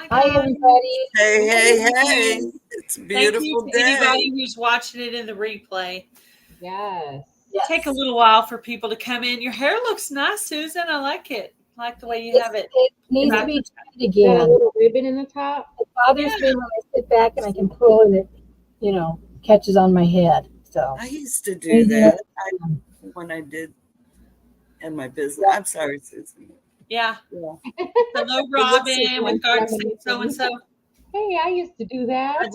Hi, everybody. Hey. It's a Thank beautiful you to day. anybody who's watching it in the replay. Yes. Take a little while for people to come in. Your hair looks nice, Susan. I like it. I like the way you have it. It needs to be tied Got a again. little ribbon in the top. It bothers me when I sit back and I can pull and it, catches on my head. So I used to do that when I did in my business. I'm sorry, Susan. Yeah. Yeah. Hello, Robin with Garden State So and So. Hey, I used to do that.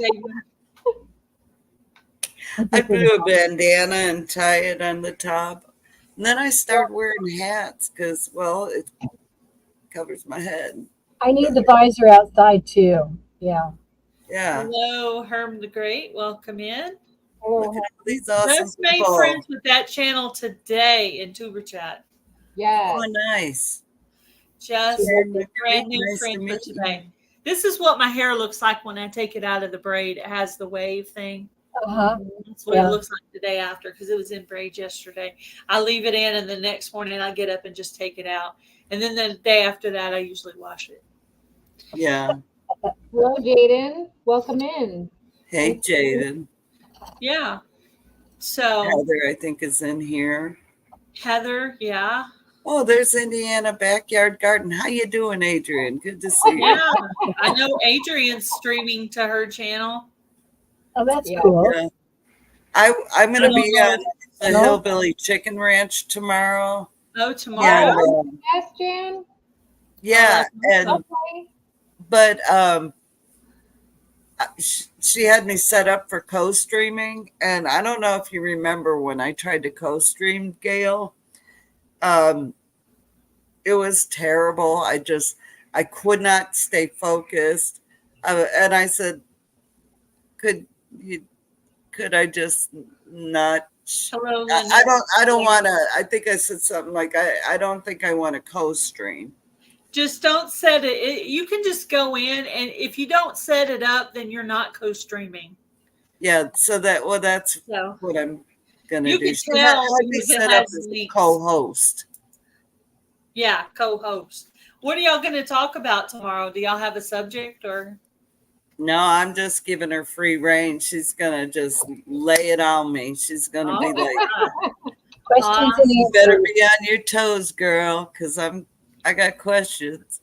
I do a bandana and tie it on the top. And then I start wearing hats because, well, it covers my head. I need the visor outside too. Yeah. Yeah. Hello, Herm the Great. Welcome in. Hello. Look at these awesome Just made people. friends with that channel today in Tuber Chat. Yes. Oh, nice. Just a brand new Nice to friend for meet today. This is what my hair looks like when I take it out of the braid. It has the wave thing. Uh-huh. That's what it looks like the day after because it was in braid yesterday. I leave it in and the next morning I get up and just take it out. And then the day after that, I usually wash it. Yeah. Hello, Jaden. Welcome in. Hey, Jaden. Yeah. So Heather, I think, is in here. Heather, yeah. Oh, there's Indiana Backyard Garden. How you doing, Adrian? Good to see you. Yeah. I know Adrian's streaming to her channel. Oh, that's cool. Yeah. I'm going to be at the Hillbilly Chicken Ranch tomorrow. Oh, tomorrow? Yes, Jan? Yeah. But she had me set up for co-streaming. And I don't know if you remember when I tried to co-stream, Gail. It was terrible. I could not stay focused. And I said, could I just not? Hello, I don't want to. I think I said something like, I don't think I want to co-stream. Just don't set it. You can just go in, and if you don't set it up, then you're not co-streaming. Yeah. So that's what I'm gonna you do. Can tell me set up as a co-host. Yeah, co-host. What are y'all going to talk about tomorrow? Do y'all have a subject or? No, I'm just giving her free reign. She's gonna just lay it on me. She's gonna be like, questions and you better be on your toes, girl, because I got questions.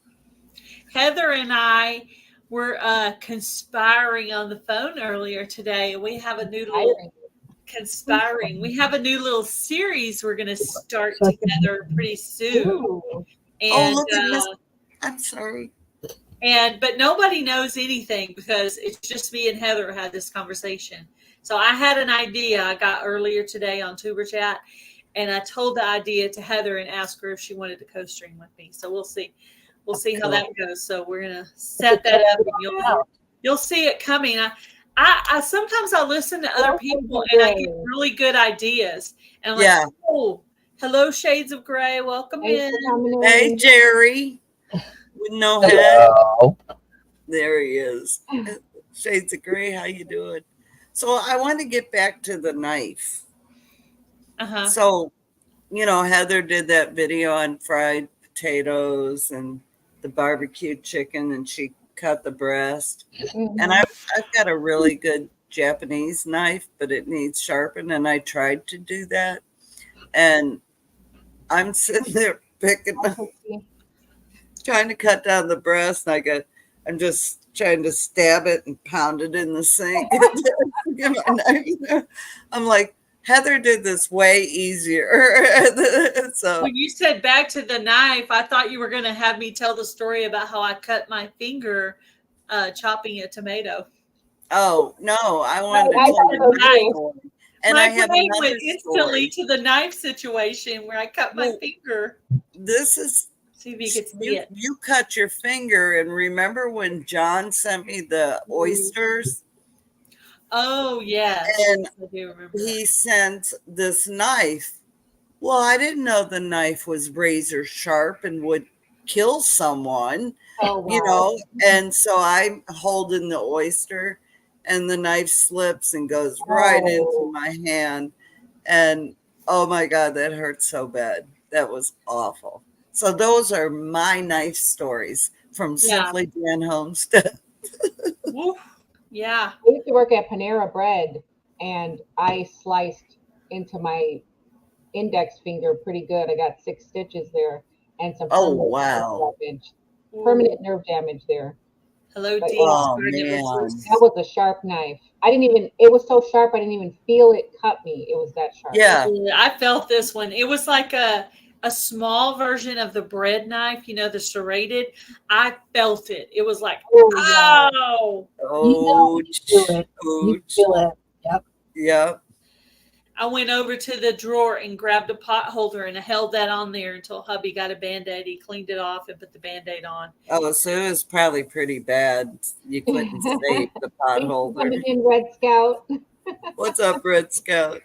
Heather and I were conspiring on the phone earlier today. We have a new little conspiring. We have a new little series we're going to start together pretty soon. And look at this. I'm sorry. But nobody knows anything because it's just me and Heather had this conversation. So I had an idea I got earlier today on Tuber Chat, and I told the idea to Heather and asked her if she wanted to co-stream with me. So we'll see. We'll see how that goes. So we're gonna set that up, and you'll see it coming. I sometimes I listen to other people and I get really good ideas. And I'm like, oh, hello, Shades of Gray. Welcome in. Hey, Jerry. With no head. There he is. Shades of Gray, how you doing? So I want to get back to the knife. Uh-huh. So, Heather did that video on fried potatoes and the barbecued chicken, and she cut the breast. Mm-hmm. And I've got a really good Japanese knife, but it needs sharpened, and I tried to do that. And I'm sitting there picking up, trying to cut down the breast, and I'm just trying to stab it and pound it in the sink. I'm like, Heather did this way easier. So when you said back to the knife, I thought you were going to have me tell the story about how I cut my finger chopping a tomato. Oh no, I wanted to tell you the knife. And my I have brain another went instantly to the knife situation where I cut my finger. This is see if you can see it. You cut your finger, and remember when John sent me the oysters? Oh, yes. And I do remember he sent this knife. Well, I didn't know the knife was razor sharp and would kill someone, and so I'm holding the oyster, and the knife slips and goes right into my hand. And oh my God, that hurt so bad. That was awful. So those are my knife stories. from Yeah. Simply Jan Homestead. Woof. Yeah. I used to work at Panera Bread, and I sliced into my index finger pretty good. I got 6 stitches there and some Oh, permanent wow. nerve damage. Permanent nerve damage there. Hello, But Dean's Oh, Garden of man. Resources. that was a sharp knife. It was so sharp I didn't even feel it cut me. It was that sharp. Yeah. I felt this one. It was like a small version of the bread knife, the serrated. I felt it. It was like, Oh, yeah. oh. You know you feel it. You Ouch. feel it. Yep. Yep. I went over to the drawer and grabbed a pot holder and I held that on there until hubby got a Band-Aid. He cleaned it off and put the Band-Aid on. Oh, so it was probably pretty bad. You couldn't save the pot Thanks for holder. coming in, Red Scout. What's up, Red Scout?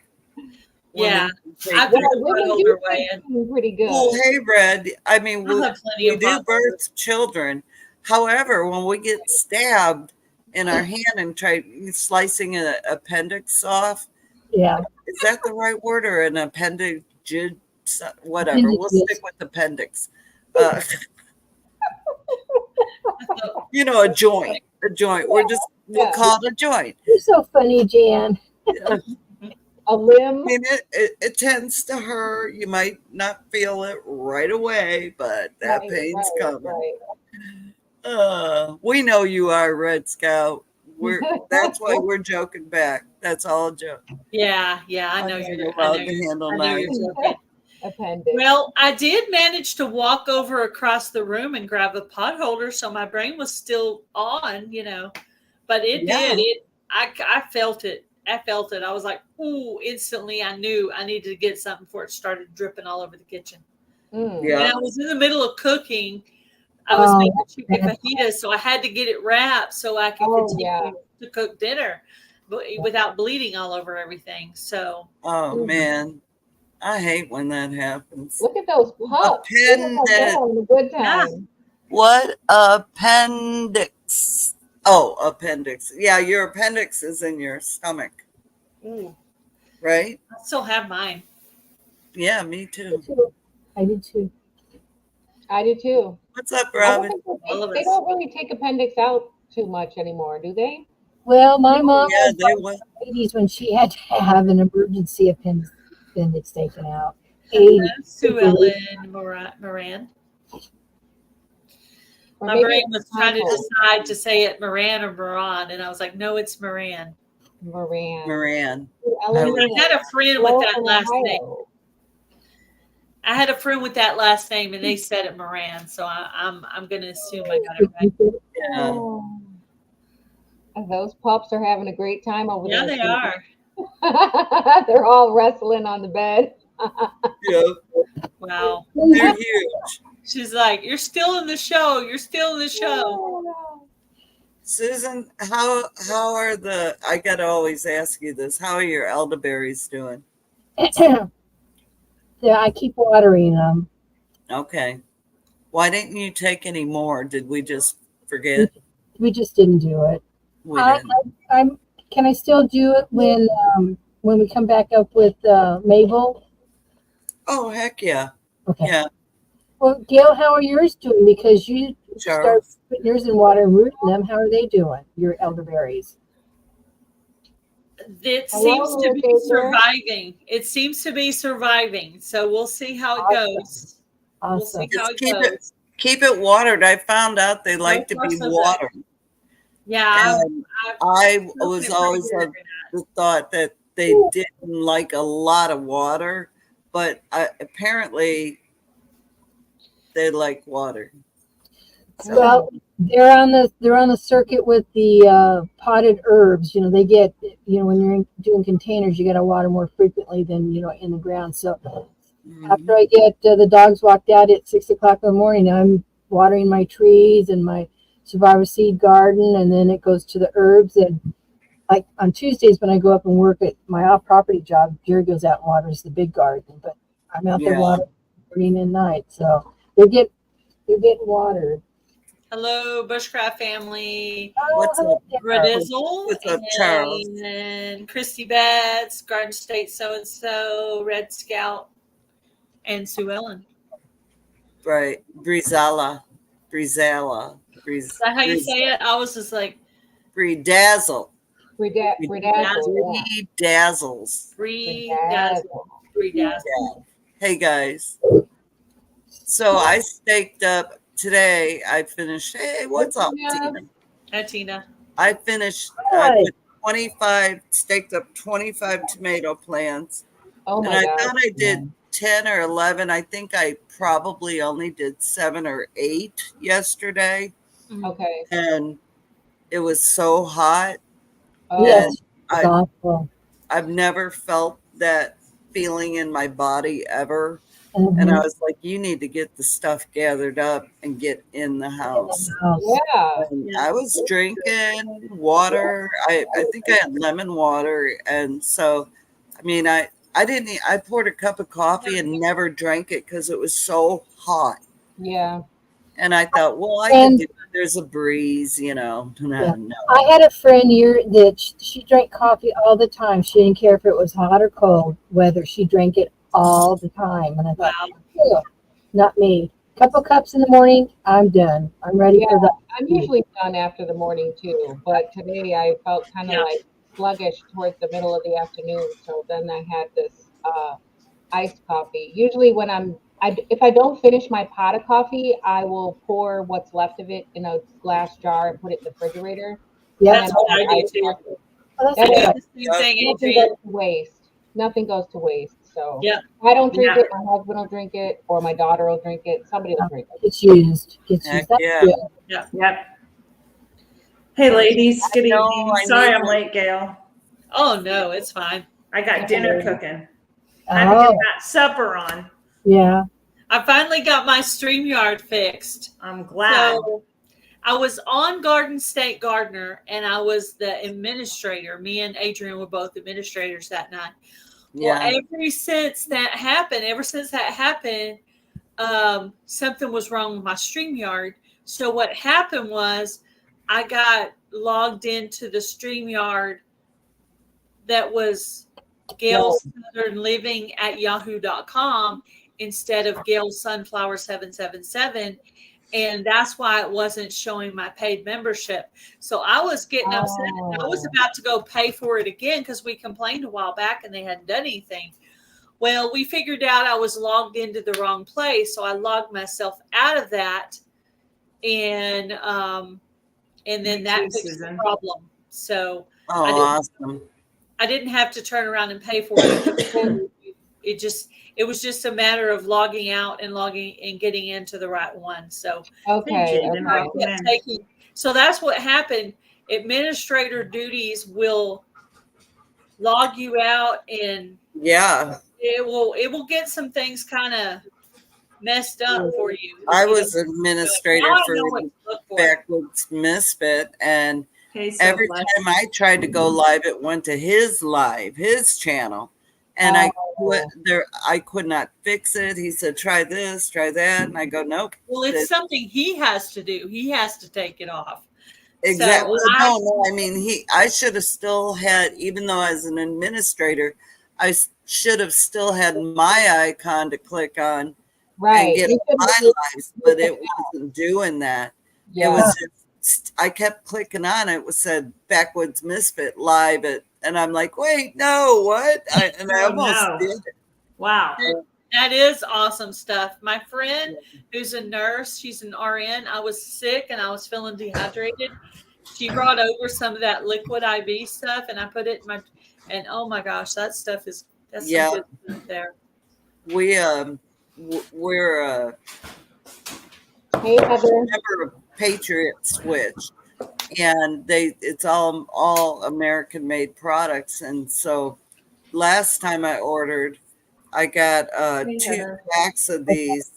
Yeah. Women I take put care- the pot Women holder do away. take pretty good. Well, hey, Red. I mean, I have plenty we of do pot holders. birth children. However, when we get stabbed in our hand and try slicing an appendix off, Yeah. is that the right word or an appendage? Whatever. We'll Appendix. stick with appendix. A joint. A joint. We'll Yeah. call it a joint. You're so funny, Jan. A limb. I mean, it tends to hurt. You might not feel it right away, but that pain's coming. Right. We know you are, Red Scout. That's why we're joking back. That's all a joke. Yeah, I know you're allowed to handle knives. joking. Appendix. Well, I did manage to walk over across the room and grab a pot holder, so my brain was still on, but it did. I felt it. I felt it. I was like, ooh, instantly I knew I needed to get something before it started dripping all over the kitchen. Yeah. And I was in the middle of cooking. I was making chicken fajitas, so I had to get it wrapped so I could continue to cook dinner without bleeding all over everything. So. Oh, man. I hate when that happens. Look at those pups. Having a good time. What appendix? Oh, appendix. Yeah, your appendix is in your stomach. Ooh. Right? I still have mine. Yeah, me too. I did too. I do too. What's up, Robin? They don't really take appendix out too much anymore, do they? Well, my mom Yeah, was they in went. the 80s when she had to have an emergency appendix taken out. Sue Ellen Moran. My brain was trying to decide to say it Moran or Moran, and I was like, no, it's Moran. Moran. I had a friend with that last name. I had a friend with that last name, and they said it Moran, so I'm going to assume I got it right. Yeah. And those pups are having a great time over there. Yeah, they are. They're all wrestling on the bed. Yeah. Wow. They're huge. She's like, you're still in the show. You're still in the show. Susan, how are I got to always ask you this. How are your elderberries doing? Yeah, I keep watering them. Okay. Why didn't you take any more? Did we just forget? We just didn't do it. We didn't. Can I still do it when we come back up with Mabel? Oh, heck yeah. Okay. Yeah. Well, Gail, how are yours doing? Because you start putting yours in water and rooting them. How are they doing, your elderberries? It seems to be surviving. It seems to be surviving. So we'll see how it goes. Awesome. We'll see how it goes. Keep it watered. I found out they like to be watered. Yeah. I was always of the thought that they didn't like a lot of water, but apparently they like water. So. Well, they're on the circuit with the potted herbs. They get when you're doing containers, you got to water more frequently than in the ground. So after I get the dogs walked out at 6 o'clock in the morning, I'm watering my trees and my survivor seed garden, and then it goes to the herbs. And like on Tuesdays when I go up and work at my off-property job, Jerry goes out and waters the big garden, but I'm out there watering morning and night, so they're getting watered. Hello, Bushcraft family. What's up, Redizzle? What's up, Charles? And Christy Betts, Garden State So-and-so, Red Scout, and Sue Ellen. Right. Brizala. Breezala. Is that how you say it? I was just like Breedazzle. Redazzle, yeah. Breedazzles. Freedazzle. Hey guys. So I staked up today. I finished. Hey, what's up, Tina? Hi, Tina. I finished. Hi. I put 25, staked up 25 tomato plants. Oh And my I God. thought I did 10 or 11. I think I probably only did 7 or 8 yesterday. Okay. And it was so hot. Oh, Yes, it's I, awful. I've never felt that feeling in my body ever. Mhm. And I was like, you need to get the stuff gathered up and get in the In house. the house. yeah. And I was drinking water. I think I had lemon water. And so, I mean, I poured a cup of coffee and never drank it because it was so hot. Yeah. And I thought, well, I And- can do it. There's a breeze, you know. Yeah. No. I had a friend here that she drank coffee all the time. She didn't care if it was hot or cold, whether she drank it all the time. And I thought, Wow. not me. Couple cups in the morning, I'm done. I'm ready for the. I'm usually done after the morning too, but today I felt kind of like sluggish towards the middle of the afternoon. So then I had this iced coffee. Usually when if I don't finish my pot of coffee, I will pour what's left of it in a glass jar and put it in the refrigerator. Yeah, And That's then what I'll I do ice too. coffee. that's That I good. do the same thing, Nothing Adrian. goes to waste. Nothing goes to waste. So Yeah. if I don't drink Yeah. it, my husband will drink it, or my daughter will drink it. Somebody will drink it. Gets used. Heck That's yeah. good. Yep. Hey, ladies. Good know, evening. I Sorry need I'm to- late, Gail. Oh no, it's fine. I got dinner cooking. I had to Oh, get that supper on. yeah. I finally got my StreamYard fixed. I'm glad. So I was on Garden State Gardener and I was the administrator. Me and Adrian were both administrators that night. Yeah. Well, ever since that happened, something was wrong with my StreamYard. So what happened was I got logged into the StreamYard that was Gail Southern Living at yahoo.com instead of Gail Sunflower 777. And that's why it wasn't showing my paid membership. So I was getting upset. I was about to go pay for it again because we complained a while back and they hadn't done anything. Well, we figured out I was logged into the wrong place. So I logged myself out of that. And then that fixed the problem. So Oh, awesome. I didn't have to turn around and pay for it. It was just a matter of logging out and getting into the right one. So Okay. so that's what happened. Administrator duties will log you out and it will get some things kind of messed up for you. I was administrator for Backwoods Misfit, and every time I tried to go live, it went to his channel, and I could not fix it. He said, try this, try that, and I go, nope. Well, it's something he has to do. He has to take it off. Exactly. No, I mean, I should have still had, even though as an administrator, I should have still had my icon to click on. And get my lives, but it wasn't doing that. Yeah. It was just, I kept clicking on it. It said Backwoods Misfit live and I'm like, wait, no, what? I almost did it. Wow. That is awesome stuff. My friend who's a nurse, she's an RN. I was sick and I was feeling dehydrated. She brought over some of that liquid IV stuff and I put it in and oh my gosh, that's some good stuff there. We're Hey, Heather. Never a Patriot Switch, and it's all American made products. And so last time I ordered, I got 2 packs of these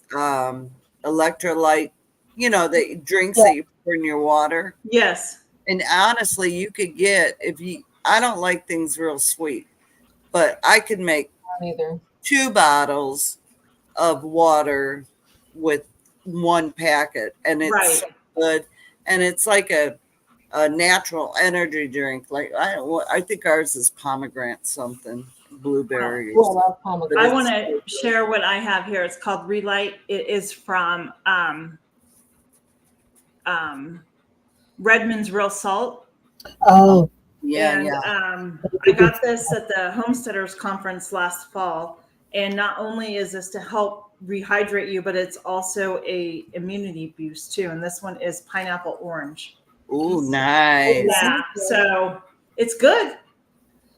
electrolyte, the drinks that you put in your water. Yes. And honestly, you could get I don't like things real sweet, but I could make 2 bottles of water with 1 packet, and it's so good, and it's like a natural energy drink. Like I think ours is pomegranate something, blueberry. Oh, I love pomegranate. I want to share what I have here. It's called Relight. It is from Redmond's Real Salt. Oh, Yeah, And yeah. I got this at the Homesteaders Conference last fall. And not only is this to help rehydrate you, but it's also a immunity boost too. And this one is pineapple orange. Ooh, nice. Yeah, so it's good.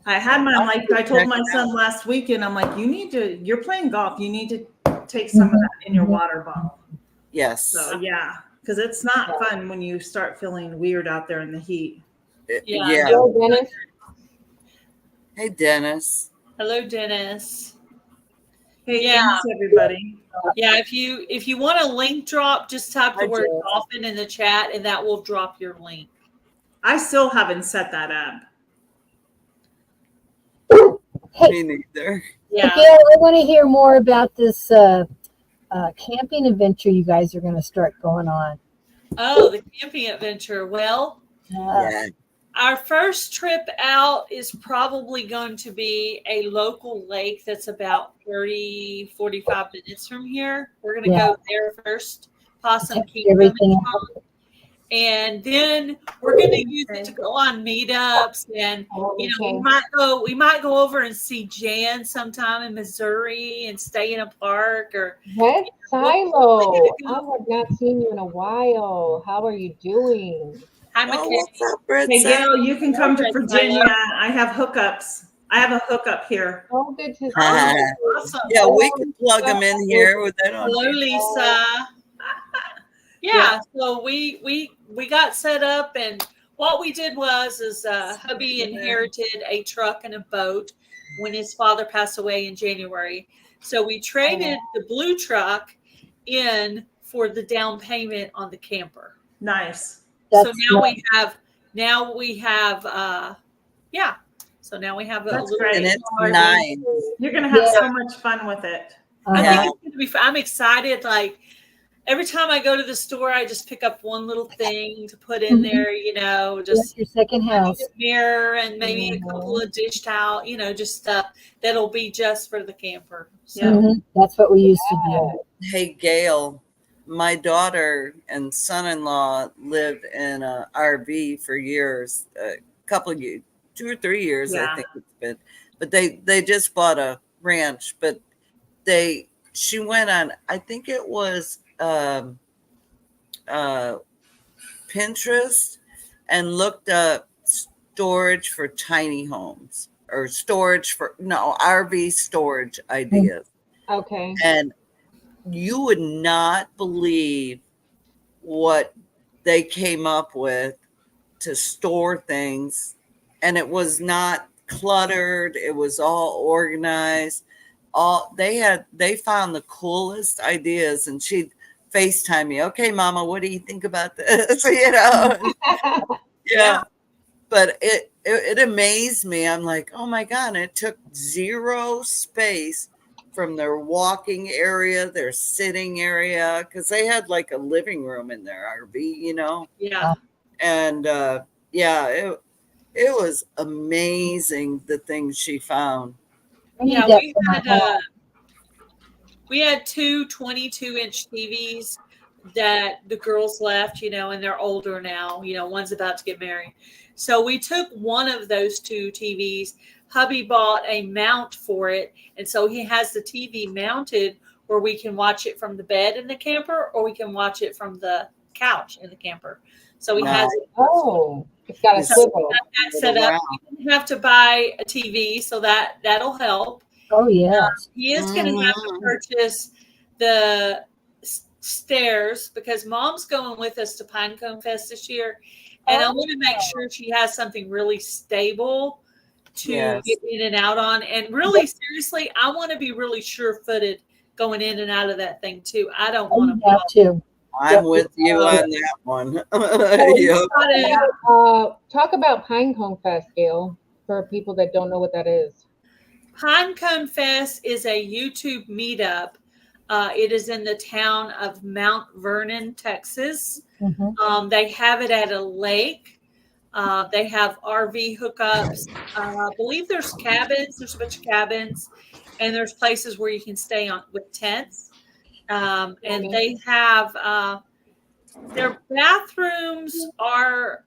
I had mine, like I told my son last weekend, I'm like, you're playing golf. You need to take some of that in your water bottle. Yes. So yeah, because it's not fun when you start feeling weird out there in the heat. Yeah. Hello, Dennis. Hey, Dennis. Hello, Dennis. Hey, Yeah. thanks everybody. Yeah, if you want a link drop, just type the I word do. dolphin in the chat and that will drop your link. I still haven't set that up. Me neither. Yeah. Gail, I want to hear more about this camping adventure you guys are going to start going on. Oh, the camping adventure. Well, Yeah. our first trip out is probably going to be a local lake that's about 30, 45 minutes from here. We're going to go there first, Possum Kingdom. Everything And then we're going to use it to go on meetups, and we might go over and see Jan sometime in Missouri and stay in a park. Or Red Silo. I have not seen you in a while. How are you doing? Hi, Oh, McKay. what's up, Red Hey, Silo? Gail, you can come to Red Virginia. Silo. I have hookups. I have a hookup here. Oh, good to see Uh, you. Awesome. Yeah, we can plug them in here with that on. Hello, Lisa. Yeah, so we got set up, and what we did was hubby inherited a truck and a boat when his father passed away in January. So we traded the blue truck in for the down payment on the camper. Nice. So now we have So now we have a That's little great. And it's RV. nice. You're gonna have so much fun with it. I Yeah. think it's going to be fun. I'm excited. Like every time I go to the store, I just pick up one little thing to put in there, just your second house. a mirror and maybe a couple of dish towel, just stuff that'll be just for the camper. So That's what we used to do. Hey, Gail, my daughter and son-in-law lived in a RV for years, a couple of years, 2 or 3 years, I think it's been. But they just bought a ranch, but she went on, I think it was Pinterest, and looked up storage for tiny homes or RV storage ideas. Okay. And you would not believe what they came up with to store things. And it was not cluttered. It was all organized. They found the coolest ideas, and she'd FaceTime me. Okay, Mama, what do you think about this? Yeah. But it amazed me. I'm like, oh my God, it took zero space from their walking area, their sitting area, because they had like a living room in their RV, Yeah. And it was amazing the things she found. Yeah, we had two 22-inch TVs that the girls left, and they're older now. One's about to get married. So we took one of those two TVs. Hubby bought a mount for it, and so he has the TV mounted where we can watch it from the bed in the camper, or we can watch it from the couch in the camper. So he has it. Oh, it's got a swivel. That set up. You didn't have to buy a TV, so that'll help. Oh yeah. He is going to have to purchase the stairs because Mom's going with us to Pinecone Fest this year, and I want to make sure she has something really stable to get in and out on. And really, seriously, I want to be really sure-footed going in and out of that thing too. I don't want to. Have to. I'm with you on that one. Talk about Pinecone Fest, Gail, for people that don't know what that is. Pinecone Fest is a YouTube meetup. It is in the town of Mount Vernon, Texas. They have it at a lake. They have RV hookups. I believe there's cabins. There's a bunch of cabins. And there's places where you can stay with tents. And they have Their bathrooms are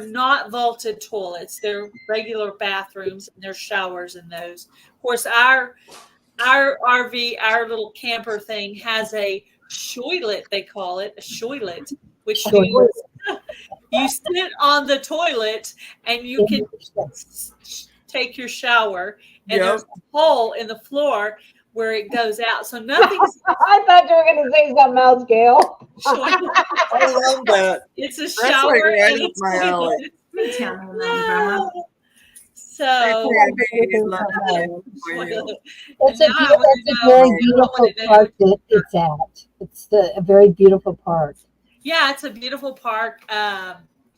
not vaulted toilets. They're regular bathrooms, and there's showers in those. Of course, our RV, our little camper thing, has a shoilet. They call it a shoilet, which Sure. you sit on the toilet and you can take your shower, and Yep. there's a hole in the floor where it goes out. So nothing's I thought you were going to say something else, Gail. shoilet. I love that. It's a That's shower like right and up a my alley. toilet. Me too, Grandma. So It's a Now I wanna know very what you beautiful wanna do. park that it's at. It's a very beautiful park. yeah, it's a beautiful park.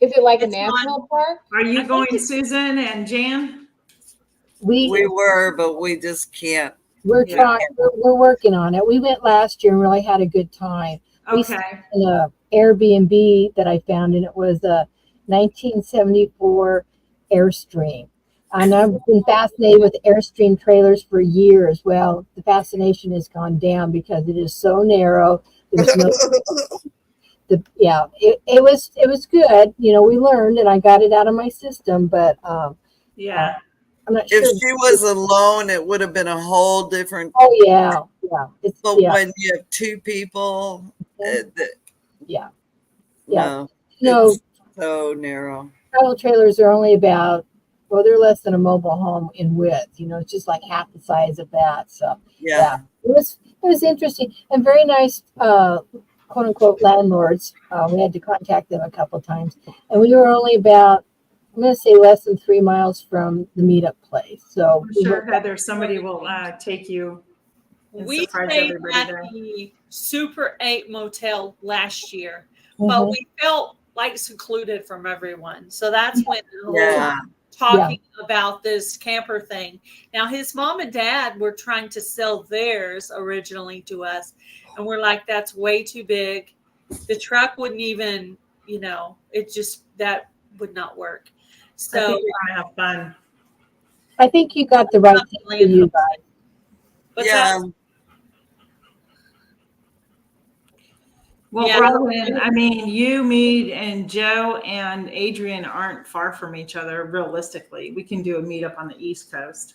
Is it like a It's national park? Are you I think going, it's- Susan and Jan? We We were, but we just can't. we're Yeah. trying. We're working on it. We went last year and really had a good time. We Okay. in a Airbnb that I found, and it was a 1974 Airstream. And I've been fascinated with Airstream trailers for years. Well, the fascination has gone down because it is so narrow. There's no it was good. You know, we learned, and I got it out of my system. But Yeah. I'm not If sure. she was alone, it would have been a whole different. Oh yeah. It's But when you have two people, Yeah. no, No, it's so narrow. travel trailers are only about, well, they're less than a mobile home in width. You know, it's just like half the size of that. So Yeah. it was interesting and very nice, quote unquote landlords. We had to contact them a couple of times, and we were only about, I'm going to say, less than 3 miles from the meetup place. So I'm sure, Heather, somebody will take you and we surprise stayed everybody at there. the Super 8 motel last year, but we felt like secluded from everyone. So that's when the whole Yeah. talking about this camper thing. Now, his mom and dad were trying to sell theirs originally to us, and we're like, that's way too big. The truck wouldn't even, it just, that would not work. I So think you're gonna have fun. I think you got the right thing for you guys. But Yeah. Well, Yeah. Robin, I mean, you, me, and Joe and Adrian aren't far from each other. Realistically, we can do a meetup on the East Coast.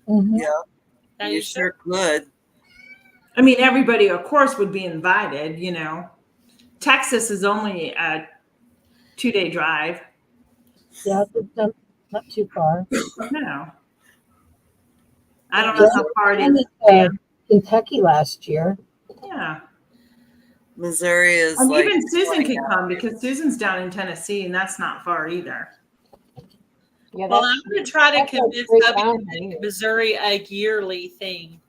Mhm. Yeah. Now You sure could. I mean, everybody, of course, would be invited. You know, Texas is only a 2-day drive. Yeah, it's not too far. No, I don't know how far it I is. went to Kentucky last year. Yeah, Missouri is and like even Susan 20 can come because Susan's down in Tennessee, and that's not far either. Yeah, Well, I'm going to try to that's like convince straight Hubby down to from make here. Missouri a yearly thing.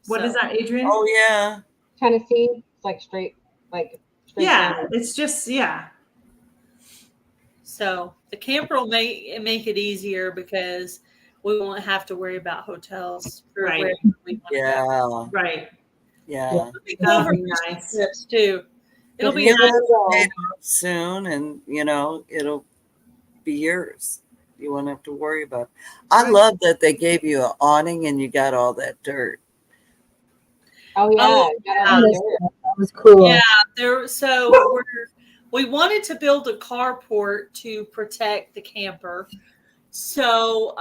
What is that, Adrian? Oh yeah. Tennessee, it's like straight Yeah, down. it's just So the camper will make it easier because we won't have to worry about hotels for Right. where we want to go. Yeah. right. Yeah. Yeah. It'll be That'll cool be for nice. trips too. It'll be You nice. will pay off soon, and it'll be yours. You won't have to worry about it. I love that they gave you an awning and you got all that dirt. Oh yeah, Oh, got all that dirt. That was cool. Yeah, we wanted to build a carport to protect the camper. So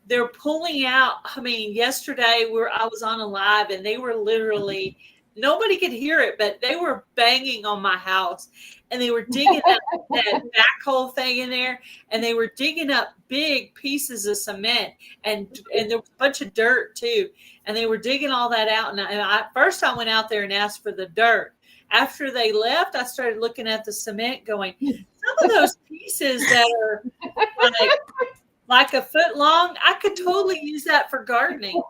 they're pulling out. I mean, yesterday I was on a live and they were literally, nobody could hear it, but they were banging on my house and they were digging up that backhoe thing in there, and they were digging up big pieces of cement, and there was a bunch of dirt too, and they were digging all that out. And first I went out there and asked for the dirt. After they left, I started looking at the cement going, some of those pieces that are like a foot long, I could totally use that for gardening.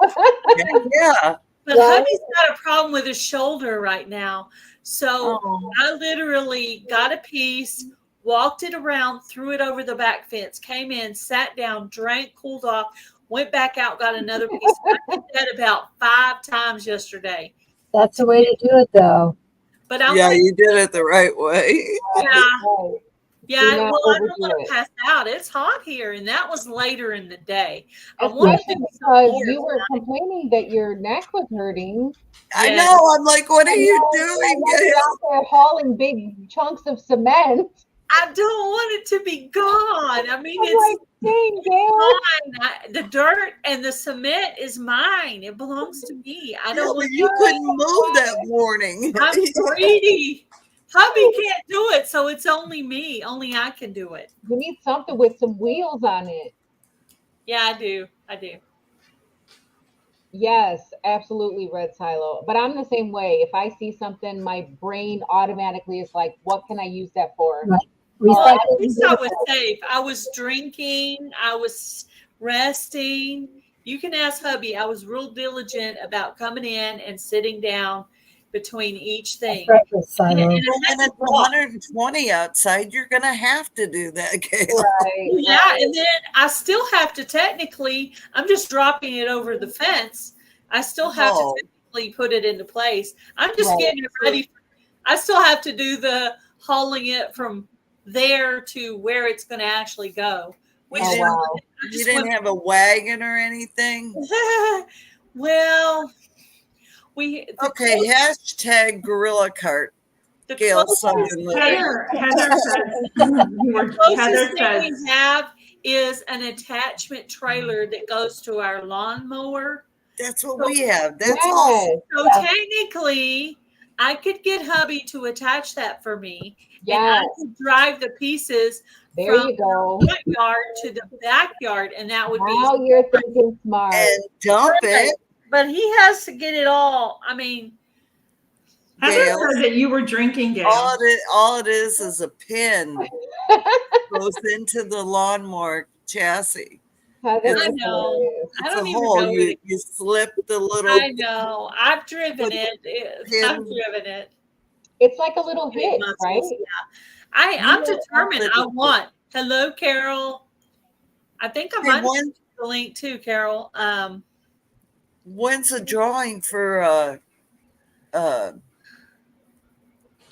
Yeah. But hubby's got a problem with his shoulder right now. So Oh. I literally got a piece, walked it around, threw it over the back fence, came in, sat down, drank, cooled off, went back out, got another piece. I did that about 5 times yesterday. That's the way to do it, though. But I'm Yeah, you did it the right way. yeah. Yeah, not well, I don't overdo want it. to pass out. It's hot here, and that was later in the day. I want to Especially do some because more. you were complaining that your neck was hurting. I Yes. know. I'm like, what are And you now doing, you're Gail? out there hauling big chunks of cement. I don't want it to be gone. I mean, I'm it's like, dang, Gail. mine. The dirt and the cement is mine. It belongs to me. I Yeah, don't but want. you couldn't move that morning. I'm greedy. Hubby can't do it, so it's only me. Only I can do it. You need something with some wheels on it. Yeah, I do. I do. Yes, absolutely, Red Silo. But I'm the same way. If I see something, my brain automatically is like, what can I use that for? Right. Well, at Recycle. least I was safe. I was drinking. I was resting. You can ask hubby. I was real diligent about coming in and sitting down between each thing. Breakfast And silo. it Well, had when to it's walk. 120 outside, you're going to have to do that, Gail. Right, Yeah, right. and then I still have to technically, I'm just dropping it over the fence. I still have to Oh. technically put it into place. I'm just Right. getting it ready. I still have to do the hauling it from there to where it's going to actually go. Which Oh, wow. I You just didn't went, have a wagon or anything? well, Okay, hashtag gorilla cart. the Gail closest, Sullivan. Heather says, closest thing we have is an attachment trailer that goes to our lawnmower. That's what we have. That's Yes. awesome. So technically, I could get hubby to attach that for me, and I Yes. could drive the pieces There from you go. the front yard to the backyard, and that would be. Now you're thinking smart. And dump it. But he has to get it all. I mean, Heather Gail. said that you were drinking, Gail. All it is a pin goes into the lawnmower chassis. Heather I is know. hilarious. I It's don't a even hole. know. You slip the little I know. I've driven Put it. I've driven it. It's like a little Big hitch, muscles, right? Yeah. I'm You know, determined. I want. Hello, Carol. I think I Hey, might have the link too, Carol. when's a drawing for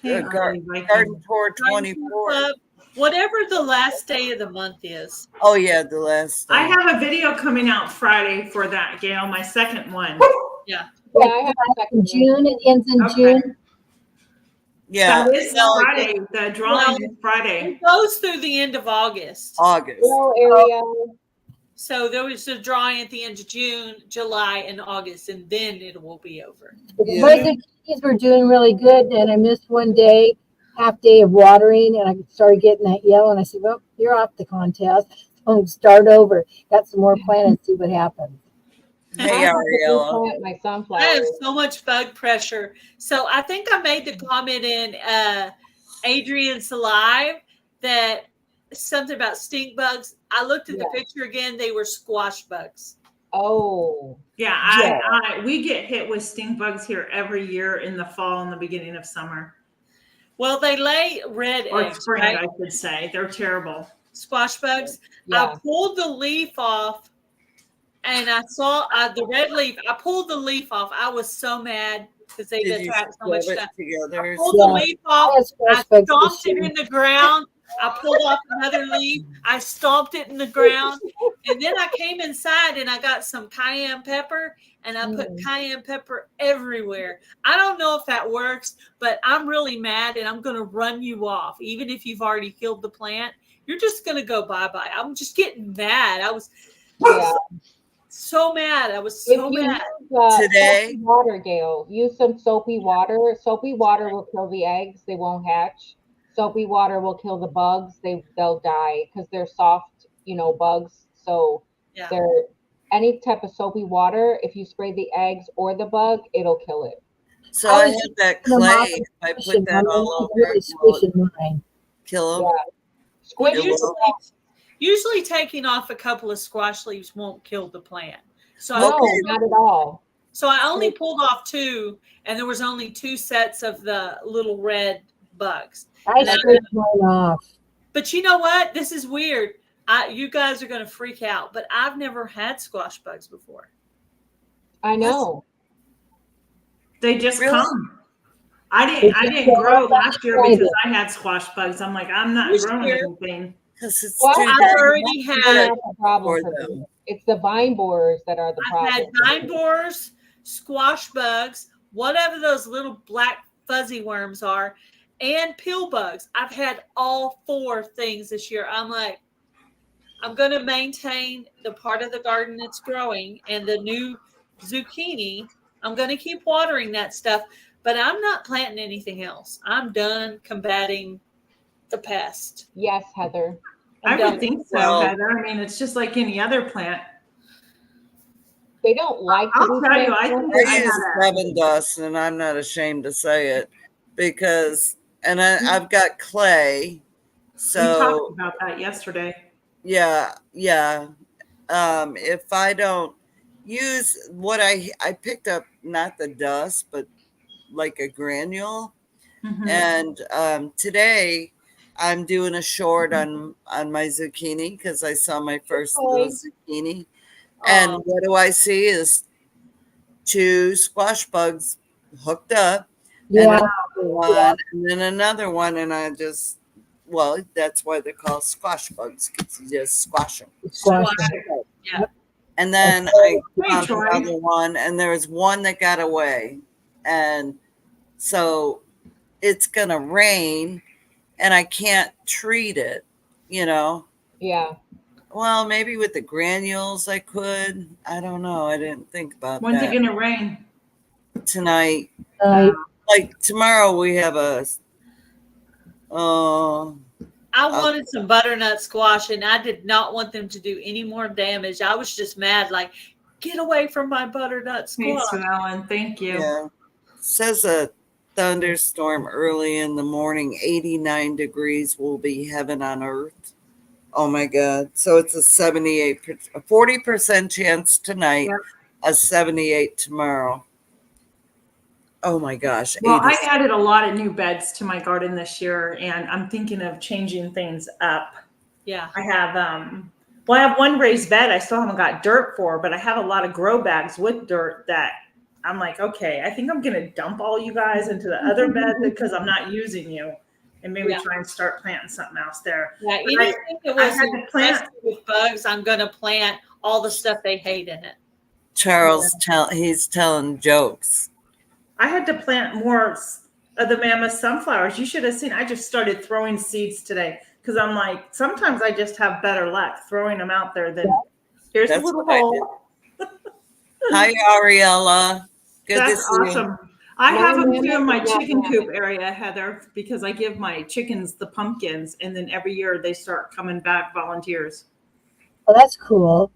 Hey, Garden Viking. Tour Garden 24? Club, whatever the last day of the month is. Oh yeah, the last. I have a video coming out Friday for that, Gail. My second one. Yeah. Yeah, I have a second In June, it ends in Okay. June. Yeah, That is no, Friday. The drawing is Friday. It goes through the end of August. August. little area. So there was a drawing at the end of June, July, and August, and then it will be over. The Yeah. zucchinis were doing really good, and I missed one day, half day of watering, and I started getting that yellow, and I said, well, you're off the contest. So start over. Got some more plant and see what happens. Hey I have to Ariella. replant my I have sunflowers. so much bug pressure. So I think I made the comment in Adrian's live that something about stink bugs. I looked at the picture again. They were squash bugs. Oh. Yeah, we get hit with stink bugs here every year in the fall and the beginning of summer. Well, they lay red Or eggs, spring, right? I should say. They're terrible. Squash bugs. Yeah. I pulled the leaf off and I saw the red leaf. I pulled the leaf off. I was so mad because they've Did you attracted so much scrub it stuff. together? I pulled the leaf off. I had squash I bugs stomped this it year. in the ground. I pulled off another leaf. I stomped it in the ground. And then I came inside and I got some cayenne pepper and I put cayenne pepper everywhere. I don't know if that works, but I'm really mad and I'm going to run you off. Even if you've already killed the plant, you're just going to go bye-bye. I'm just getting mad. I was so mad. I was so mad. Today? Soapy water, Gail. Use some soapy water. Soapy water will kill the eggs. They won't hatch. Soapy water will kill the bugs. They'll die because they're soft, bugs. So they're any type of soapy water. If you spray the eggs or the bug, it'll kill it. So I had that clay. If I put that all over, really it will squishing mine. kill them. Yeah. Well, It usually taking off a couple of squash leaves won't kill the plant. So No, not at all. So I only pulled off 2, and there was only 2 sets of the little red bugs. I scraped mine off. But you know what? This is weird. You guys are going to freak out, but I've never had squash bugs before. I know. They just come. I didn't grow last year because I had squash bugs. I'm like, I'm not This growing year, anything. Because it's Well, too I've dark already they're had not the problem for for me. them. It's the vine borers that are the I've had problem. vine borers, squash bugs, whatever those little black fuzzy worms are, and pill bugs. I've had all 4 things this year. I'm like, I'm going to maintain the part of the garden that's growing and the new zucchini. I'm going to keep watering that stuff, but I'm not planting anything else. I'm done combating the pest. Yes, Heather. I I'm would done. think so, Well- Heather. I mean, it's just like any other plant. They don't like to I'll be tell you, I transplanted. think I I use had Seven Dust, and I'm not ashamed to say it because, I've got clay, we talked so about that yesterday. yeah. If I don't use what I picked up, not the dust, but like a granule, Mhm. and today I'm doing a short on my zucchini because I saw my first little zucchini, and what do I see is 2 squash bugs hooked up, and Yeah. another one, and then another one, and I just, well, that's why they're called squash bugs, because you just squash them. Squash. Yeah. And then I Hey, found Troy. another one, and there was one that got away, and so it's gonna rain, and I can't treat it, you know. Yeah. Well, maybe with the granules I could. I don't know. I didn't think about When's it that. gonna rain? Tonight, Right. like tomorrow, we have a. Oh, I wanted some butternut squash and I did not want them to do any more damage. I was just mad, like, get away from my butternut Hey, squash. Sue Ellen, thank you. yeah. Says a thunderstorm early in the morning. 89 degrees will be heaven on earth. Oh my God! So it's a 40% chance tonight, Yep. a 78 tomorrow. Oh my gosh! Well, 80. I added a lot of new beds to my garden this year, and I'm thinking of changing things up. Yeah. I have well, I have one raised bed I still haven't got dirt for, but I have a lot of grow bags with dirt that I'm like, okay, I think I'm gonna dump all you guys into the other bed because I'm not using you, and maybe Yeah. try and start planting something else there. Yeah, But anything that I was had to plant. infested with bugs, I'm going to plant all the stuff they hate in it. Charles he's telling jokes. I had to plant more of the mammoth sunflowers. You should have seen. I just started throwing seeds today because I'm like, sometimes I just have better luck throwing them out there than here's a That's little what I hole. Hi, Ariella. Good to That's see you. awesome. I My have them too mammoth in my is not chicken coop mammoth. area, Heather, because I give my chickens the pumpkins, and then every year they start coming back volunteers. Well, that's cool.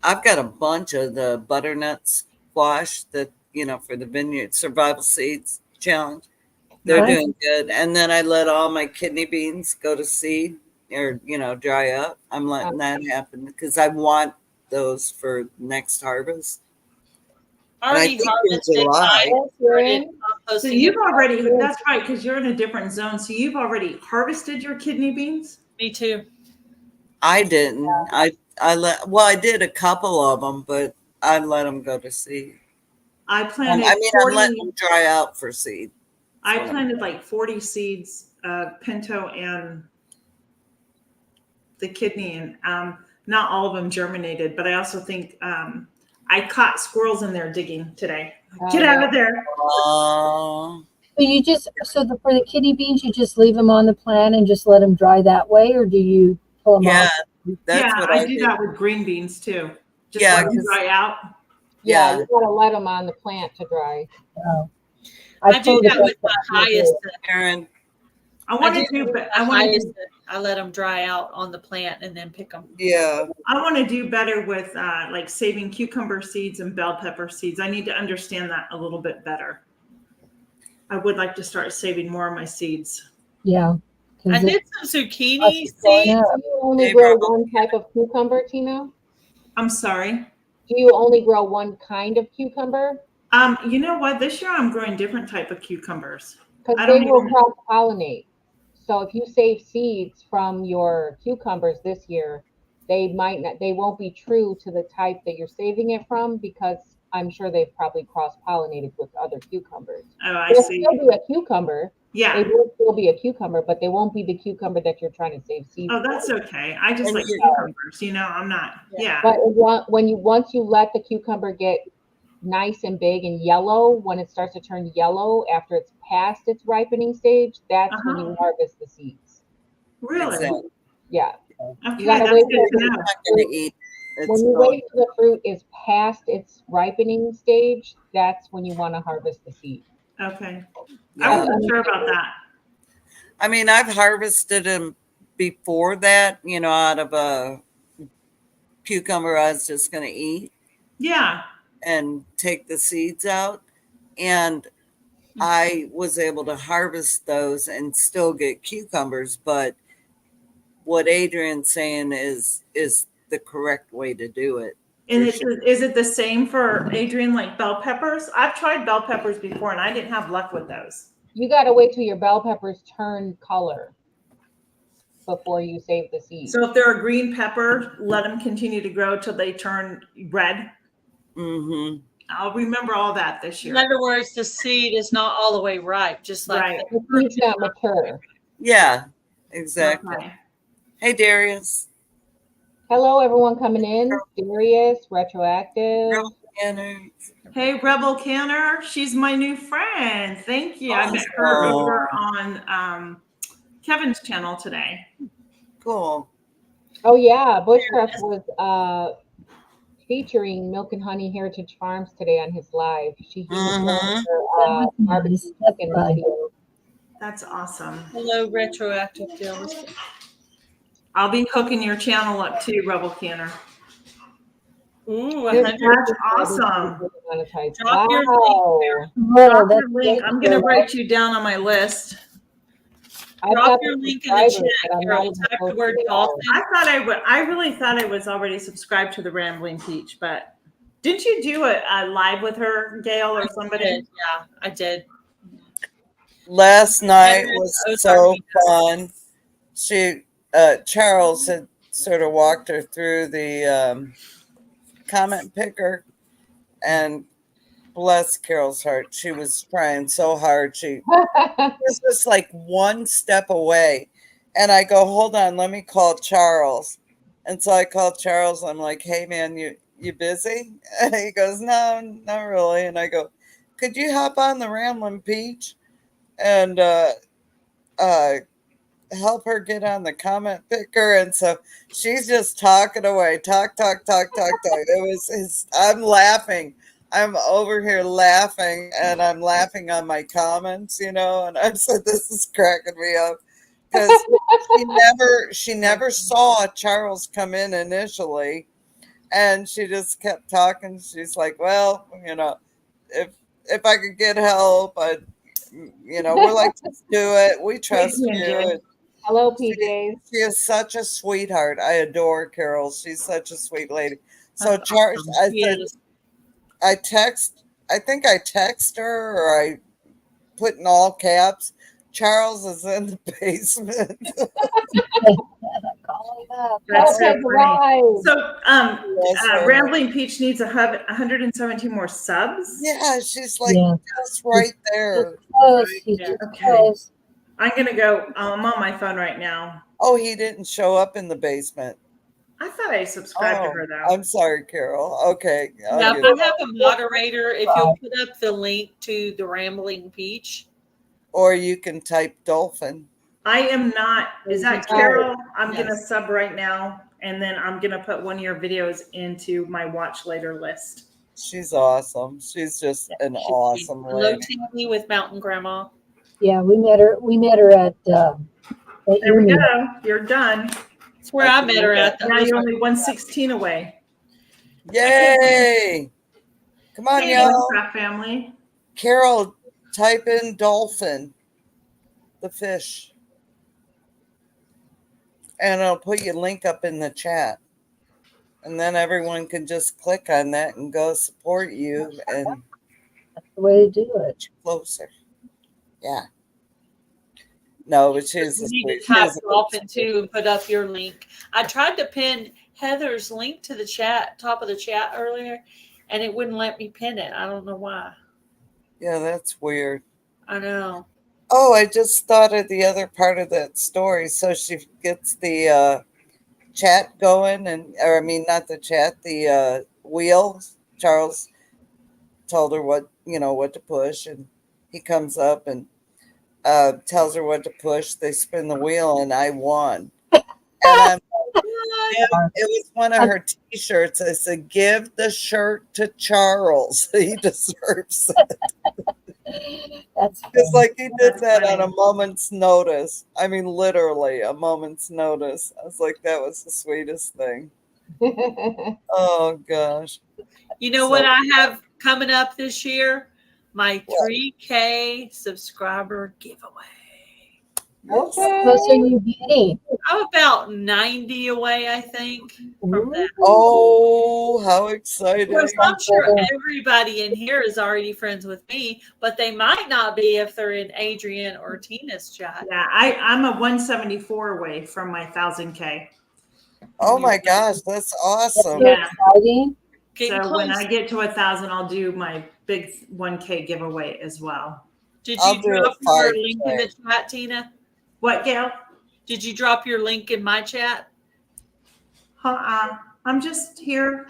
I've got a bunch of the butternut squash that, for the vineyard survival seeds challenge. They're Nice. doing good. And then I let all my kidney beans go to seed or, dry up. I'm letting that happen because I want those for next harvest. And I Already think in harvested July. mine. Started So composting you've it. already, that's right, because you're in a different zone. So you've already harvested your kidney beans? Me too. I didn't. I did a couple of them, but I let them go to seed. I I planted mean, 40, I'm letting them dry out for seed. I planted like 40 seeds, pinto and the kidney, and not all of them germinated, but I also think I caught squirrels in there digging today. Get out of there. Oh. For the kidney beans, you just leave them on the plant and just let them dry that way, or do you pull them Yeah, off? that's Yeah, what I I do did. that with green beans too. Just Yeah, let them 'cause- dry out. Yeah, Yeah. you gotta let them on the plant to dry. Oh. I do pulled that it with up. my highest. Aaron, I want to do, but I want to. I let them dry out on the plant and then pick them. yeah. I want to do better with like saving cucumber seeds and bell pepper seeds. I need to understand that a little bit better. I would like to start saving more of my seeds. Yeah. I 'Cause did some zucchini it's going seeds. up. Do you only They grow probably- one type of cucumber, Tina? I'm sorry. Do you only grow one kind of cucumber? You know what? This year I'm growing different type of cucumbers. Because I they don't will even- cross pollinate. So if you save seeds from your cucumbers this year, they won't be true to the type that you're saving it from because I'm sure they've probably cross-pollinated with other cucumbers. Oh, I It'll see. still be a cucumber. Yeah. It will still be a cucumber, but they won't be the cucumber that you're trying to save seeds Oh, that's for. okay. I just And like you- cucumbers. You know, I'm not. Yeah. But once you let the cucumber get nice and big and yellow, when it starts to turn yellow after it's past its ripening stage, that's when Uh-huh. you harvest the seeds. Really? Exactly. Yeah. Okay, You gotta that's wait good to till know. I'm not going to eat. when It's you not. wait till the fruit is past its ripening stage, that's when you want to harvest the seed. Okay. I Yeah. wasn't sure about that. I mean, I've harvested them before that, out of a cucumber I was just going to eat Yeah. and take the seeds out. And I was able to harvest those and still get cucumbers. But what Adrian's saying is the correct way to do it. And for it's, sure. is it the same for Adrian, like bell peppers? I've tried bell peppers before and I didn't have luck with those. You got to wait till your bell peppers turn color before you save the seed. So if they're a green pepper, let them continue to grow till they turn red. Mm-hmm. I'll remember all that this In year. other words, the seed is not all the way ripe, just like Right. The seed's not mature. Yeah, exactly. Okay. Hey, Darius. Hello, everyone coming in. Serious, retroactive. Anna. Hey, Rebel Canner. She's my new friend. Thank you. I met her Awesome. over on Kevin's channel today. Cool. Oh yeah, Bushcraft was featuring Milk and Honey Heritage Farms today on his live. He was showing her barbecue chicken video. That's awesome. hello retroactive deals. I'll be hooking your channel up too, Rebel Canner. Ooh, This 100. That's awesome. monetized. Drop your Wow. Whoa, Drop that's your link. I'm going to write you down on my list. I've Drop got your the link in the subscribers, chat, but I'm Carol. not even Type the posting word it out. dolphin. I really thought I was already subscribed to the Rambling Peach, but didn't you do a live with her, Gail, or somebody? Yeah, I did. Last night Veterans was Ozark. so fun. Charles had sort of walked her through the comment picker, and bless Carol's heart, she was trying so hard. She was just like one step away, and I go, hold on, let me call Charles. And so I called Charles. I'm like, hey man, you busy? And he goes, no, not really. And I go, could you hop on the Ramblin' Peach and help her get on the comment picker? And so she's just talking away, talk. It was I'm laughing. I'm over here laughing, and I'm laughing on my comments, and I said, this is cracking me up because she never saw Charles come in initially, and she just kept talking. She's like, well, if I could get help, we're like, just do it. We trust you. Hello, PJs. She is such a sweetheart. I adore Carol. She's such a sweet lady. So That's Charles, awesome. I said, I think I text her, or I put in all caps, Charles is in the basement. calling up. That's so Okay, funny. right. So, Rambling Peach needs 117 more subs. Yeah, she's like Yeah. just right there. Close. He's Yeah. just Okay. close. I'm gonna go. I'm on my phone right now. Oh, he didn't show up in the basement. I thought I subscribed to her though. I'm sorry, Carol. Okay. Now, if I have a moderator, if you'll put up the link to the Rambling Peach. Or you can type dolphin. I am not. Is that Oh, Carol? I'm yes. gonna sub right now, and then I'm gonna put one of your videos into my watch later list. She's awesome. She's just an awesome Hello, lady. Tammy with Mountain Grandma. Yeah, we met her. We met her at There we uni. go. You're done. That's where I met her at. Now you're only 116 away. Yay! Come on, Hey, y'all. Minecraft family. Carol, type in dolphin, the fish, and I'll put your link up in the chat. And then everyone can just click on that and go support you and That's the way to do it. get you closer. Yeah. No, but she's You a need sweet. to type she's a dolphin too and put up your link. I tried to pin Heather's link to the chat, top of the chat earlier, and it wouldn't let me pin it. I don't know why. Yeah, that's weird. I know. Oh, I just thought of the other part of that story. So she gets the chat going, or I mean, not the chat, the wheel. Charles told her what to push, and he comes up and tells her what to push. They spin the wheel, and I won. And it was one of her T-shirts. I said, "Give the shirt to Charles. He deserves it." That's It's funny. like he did that on a moment's notice. I mean, literally a moment's notice. I was like, that was the sweetest thing. Oh gosh. You know So- what I have coming up this year? My What? 3K subscriber giveaway. Okay. Close are you getting? I'm about 90 away, I think, from that. Oh, how Of exciting! course, I'm sure everybody in here is already friends with me, but they might not be if they're in Adrian or Tina's chat. Yeah, I'm a 174 away from my 1,000K. Oh my gosh, that's awesome! So Yeah. exciting. Getting So when close. I get to 1,000, I'll do my big 1K giveaway as well. Did I'll you do drop a your 5K. link in the chat, Tina? What, Gail? Did you drop your link in my chat? I'm just here.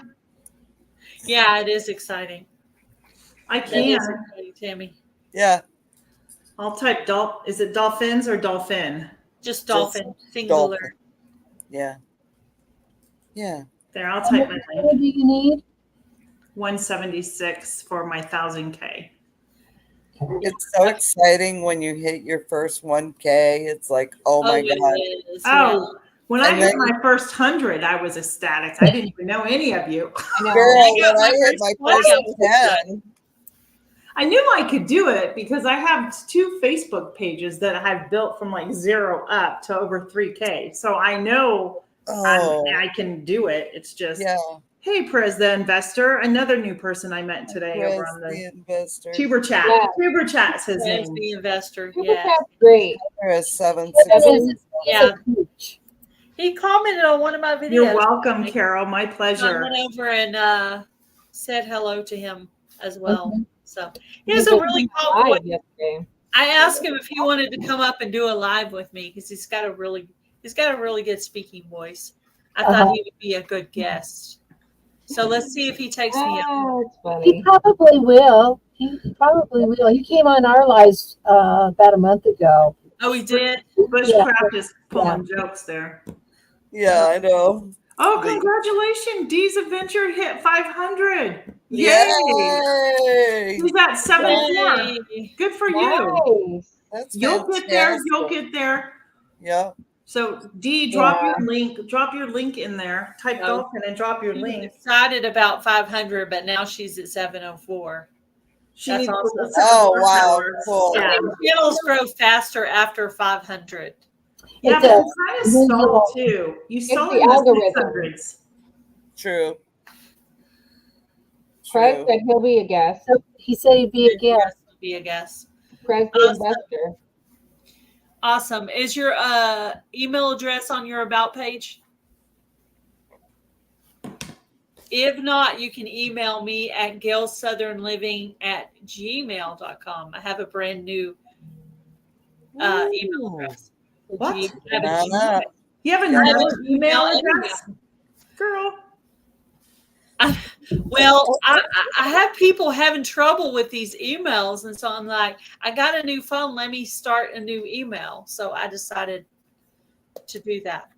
Yeah, it is exciting. I That is can. exciting, Tammy. Yeah, I'll type is it dolphins or dolphin? Just dolphin, dolphin. singular. Yeah, yeah. There, I'll How type much my more link. do you need? 176 for my 1,000K. It's so exciting when you hit your first 1K. It's like, oh my god! It is. Oh, when I And hit then- my first 100, I was ecstatic. I didn't even know any of you. I know. Girl, I got when I my hit first my one. first 10, I knew I could do it because I have 2 Facebook pages that I've built from like 0 up to over 3K. So I know oh I can do it. It's just, yeah, hey, Prez the Investor, another new person I met today over Chris on the the investor. Tuber Chat. Yeah. Tuber Chat's his As name. the investor. Super Yeah. Chat's great. Chris Kevin 760. is Yeah. a coach. He commented on one of my videos. You're welcome, I Carol. My pleasure. went over and said hello to him as well. Mhm. So he has a really calm voice. Live yesterday. I asked him if he wanted to come up and do a live with me because he's got a really good speaking voice. I thought he would be a good guest. So let's see if he takes me up. Oh, it's He funny. probably will. He probably will. He came on our lives about a month ago. Oh, he did? Bushcraft is pulling jokes there. Yeah, I know. Oh, The- congratulations. Dee's Adventure hit 500. Yay. Yay! He's at 74. Yay. Good for you. Nice. That's You'll get there. fantastic. You'll get there. Yeah. So Dee, drop Yeah. your link. Drop your link in there. Type Oh. dolphin and drop your She was link. excited about 500, but now she's at 704. She That's needs awesome. to set Oh, more wow, hours. cool. I Yeah. think channels grow faster after 500. Yeah, It but does. you kind of stall too. You stall the in the algorithm. 600s. True. Fred True. said he'll be a guest. He said he'd be a guest. Be a guess. Fred's the Awesome. investor. Awesome. Is your email address on your about page? If not, you can email me at gailsouthernliving@gmail.com. I have a brand new email Ooh. address. What? I have a Nah, nah. You have I have another an email email address? Girl. Well, I have people having trouble with these emails, and so I'm like, I got a new phone. Let me start a new email. So I decided to do that.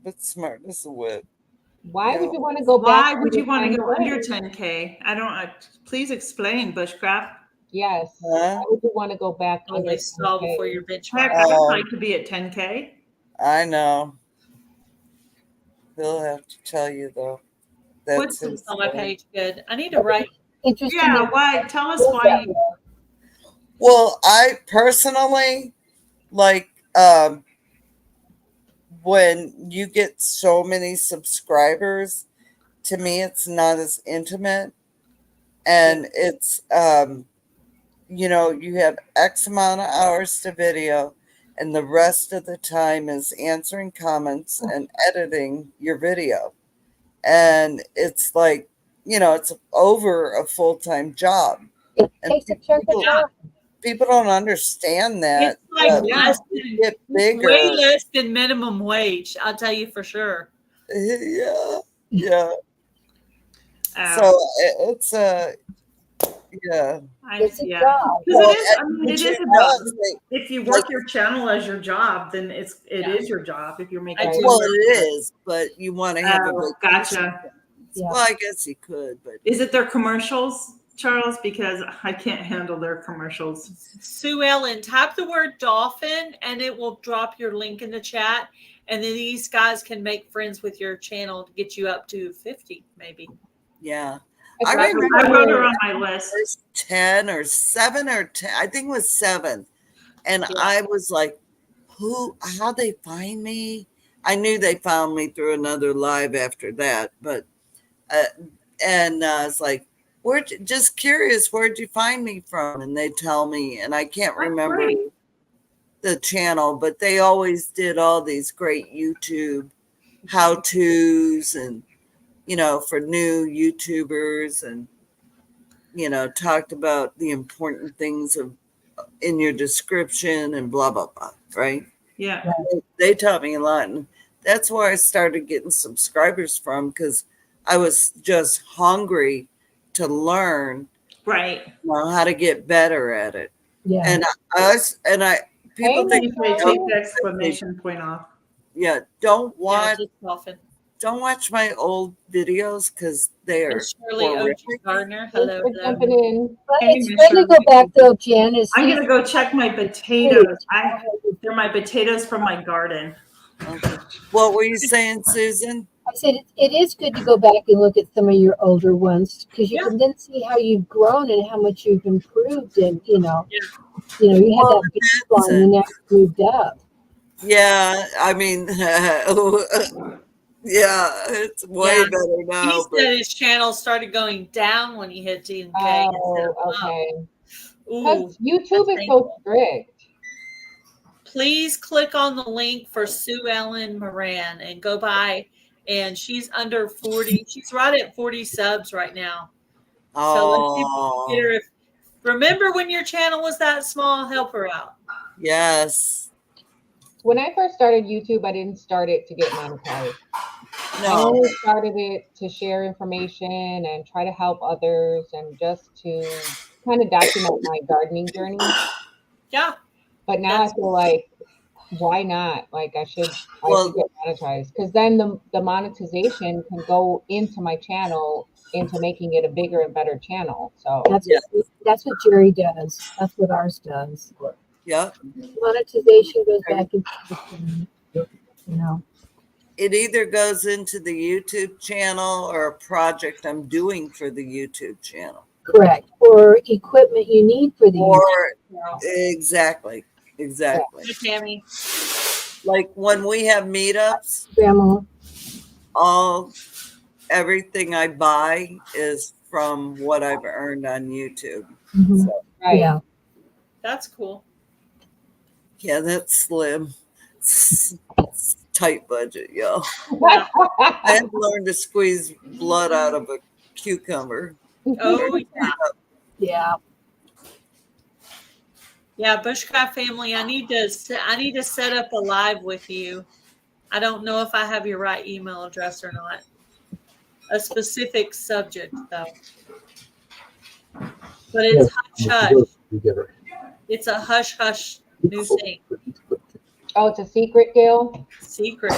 But smart as a whip. Why Yeah. would you want to go back? Why would you want to go under under 10K? I don't. Please explain, Bushcraft. Yes. Huh? Why would you want to go back under Always stall 10K? before your Heck, benchmark. I would Oh. like to be at 10K. I know. He'll have to tell you though. That's What's his on my thing. page? Good. I need to write. Interesting. Yeah, that- why? Tell us why. Well, I personally like when you get so many subscribers, to me it's not as intimate, and it's you have X amount of hours to video, and the rest of the time is answering comments and editing your video. And it's like it's over a full-time job. It And takes a chunk of time. people don't understand that. It's like But less when than, you get bigger, way less than minimum wage. I'll tell you for sure. yeah. So it's yeah. It's a Yeah. job. Because Well, it is. I mean, it is a job. If you work your channel as your job, then it is your job. If you're making, I do. well, it is, but you want to have a vacation. Gotcha. Yeah. Well, I guess you could, but Is it their commercials, Charles? Because I can't handle their commercials. Sue Ellen, type the word dolphin and it will drop your link in the chat. And then these guys can make friends with your channel to get you up to 50, maybe. yeah. I I think remember I wrote her on my list. first 10 or 7 or 10, I think it was 7. And I was like, how they find me? I knew they found me through another live after that, but and I was like, just curious, where'd you find me from? And they tell me, and I can't remember the channel, but they always did all these great YouTube how-tos and, for new YouTubers, and, talked about the important things in your description and blah, blah, blah, right? Yeah. They taught me a lot. And that's where I started getting subscribers from, because I was just hungry to learn Right. how to get better at it. Yeah. And people think, Take the exclamation point off. yeah, don't watch just dolphin. don't watch my old videos, because they are Shirley horrific. Gardner. Thanks Hello. for jumping in. But Hey, it's Miss good to go Shirley. back though, Jan. I'm gonna go check my potatoes. They're my potatoes from my garden. Okay. What were you saying, Susan? I said it is good to go back and look at some of your older ones, because you can then see how you've grown and how much you've improved, and you had that baseline and now you moved up. Yeah, I mean, yeah, it's way better now. He said his channel started going down when he hit 10K. Oh, okay. Ooh, Because YouTube is so strict. please click on the link for Sue Ellen Moran and go by. And she's under 40. She's right at 40 subs right now. So let's get her. Remember when your channel was that small? Help her out. Yes. When I first started YouTube, I didn't start it to get monetized. No. I only started it to share information and try to help others, and just to kind of document my gardening journey. Yeah. But now I feel like, why not? Like I should get monetized, because then the monetization can go into my channel, into making it a bigger and better channel. So That's what Jerry does. That's what ours does. Yeah. Monetization goes back into It either goes into the YouTube channel or a project I'm doing for the YouTube channel. Correct. Or equipment you need for the YouTube. Exactly. Hey, Tammy. Like when we have meetups, Grandma. Everything I buy is from what I've earned on YouTube. Mm-hmm. So, Yeah. That's cool. Yeah, that's slim. It's tight budget, yo. I have learned to squeeze blood out of a cucumber. Oh, yeah. Yeah. Yeah, Bushcraft family, I need to set up a live with you. I don't know if I have your right email address or not. A specific subject, though. But it's hush hush. It's a hush hush new thing. Oh, it's a secret, Gail? Secret.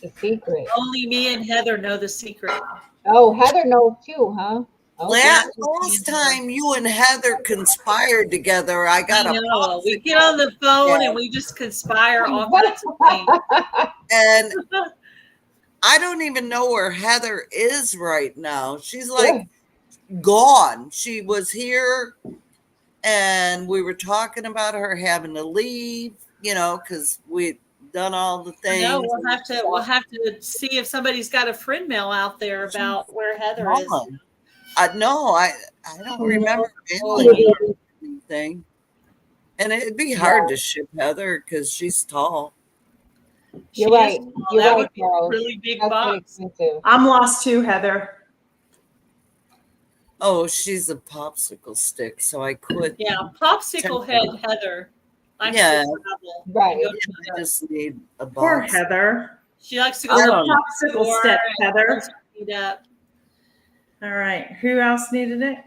It's a secret. Only me and Heather know the secret. Oh, Heather knows too, huh? Okay. Last time you and Heather conspired together, I got we get on the phone and we just conspire all kinds of things. And I don't even know where Heather is right now. She's like gone. She was here and we were talking about her having to leave, because we'd done all the things. No, we'll have to see if somebody's got a friend mail out there about where Heather is. No, I don't remember anything. And it'd be hard to ship Heather because she's tall. You're right. You're That right, would be a Charles. really big That's box. expensive. I'm lost too, Heather. Oh, she's a popsicle stick, so I could. Yeah, popsicle head Heather likes Yeah. to travel. Right. And go Yeah, to I just need a Poor box. Heather. She likes to I go to don't know. the Popsicle store stick, and Heather. put her feet up. All right. Who else needed it?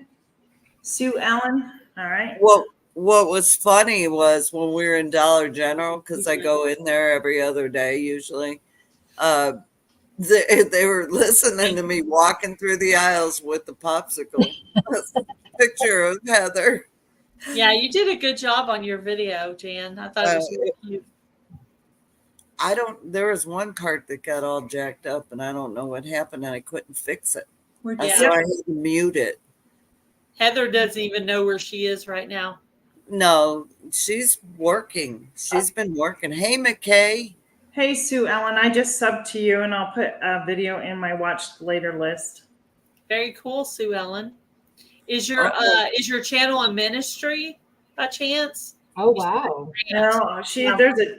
Sue Ellen. All right. What was funny was when we were in Dollar General, because I go in there every other day usually. They were listening to me walking through the aisles with the popsicle. Picture of Heather. Yeah, you did a good job on your video, Jan. I thought it was really cute. There was one part that got all jacked up and I don't know what happened and I couldn't fix it. Yeah. So I had to mute it. Heather doesn't even know where she is right now. No, she's working. She's been working. Hey, McKay. Hey, Sue Ellen. I just subbed to you, and I'll put a video in my watch later list. Very cool, Sue Ellen. Is your channel a ministry by chance? Oh, wow. No, there's a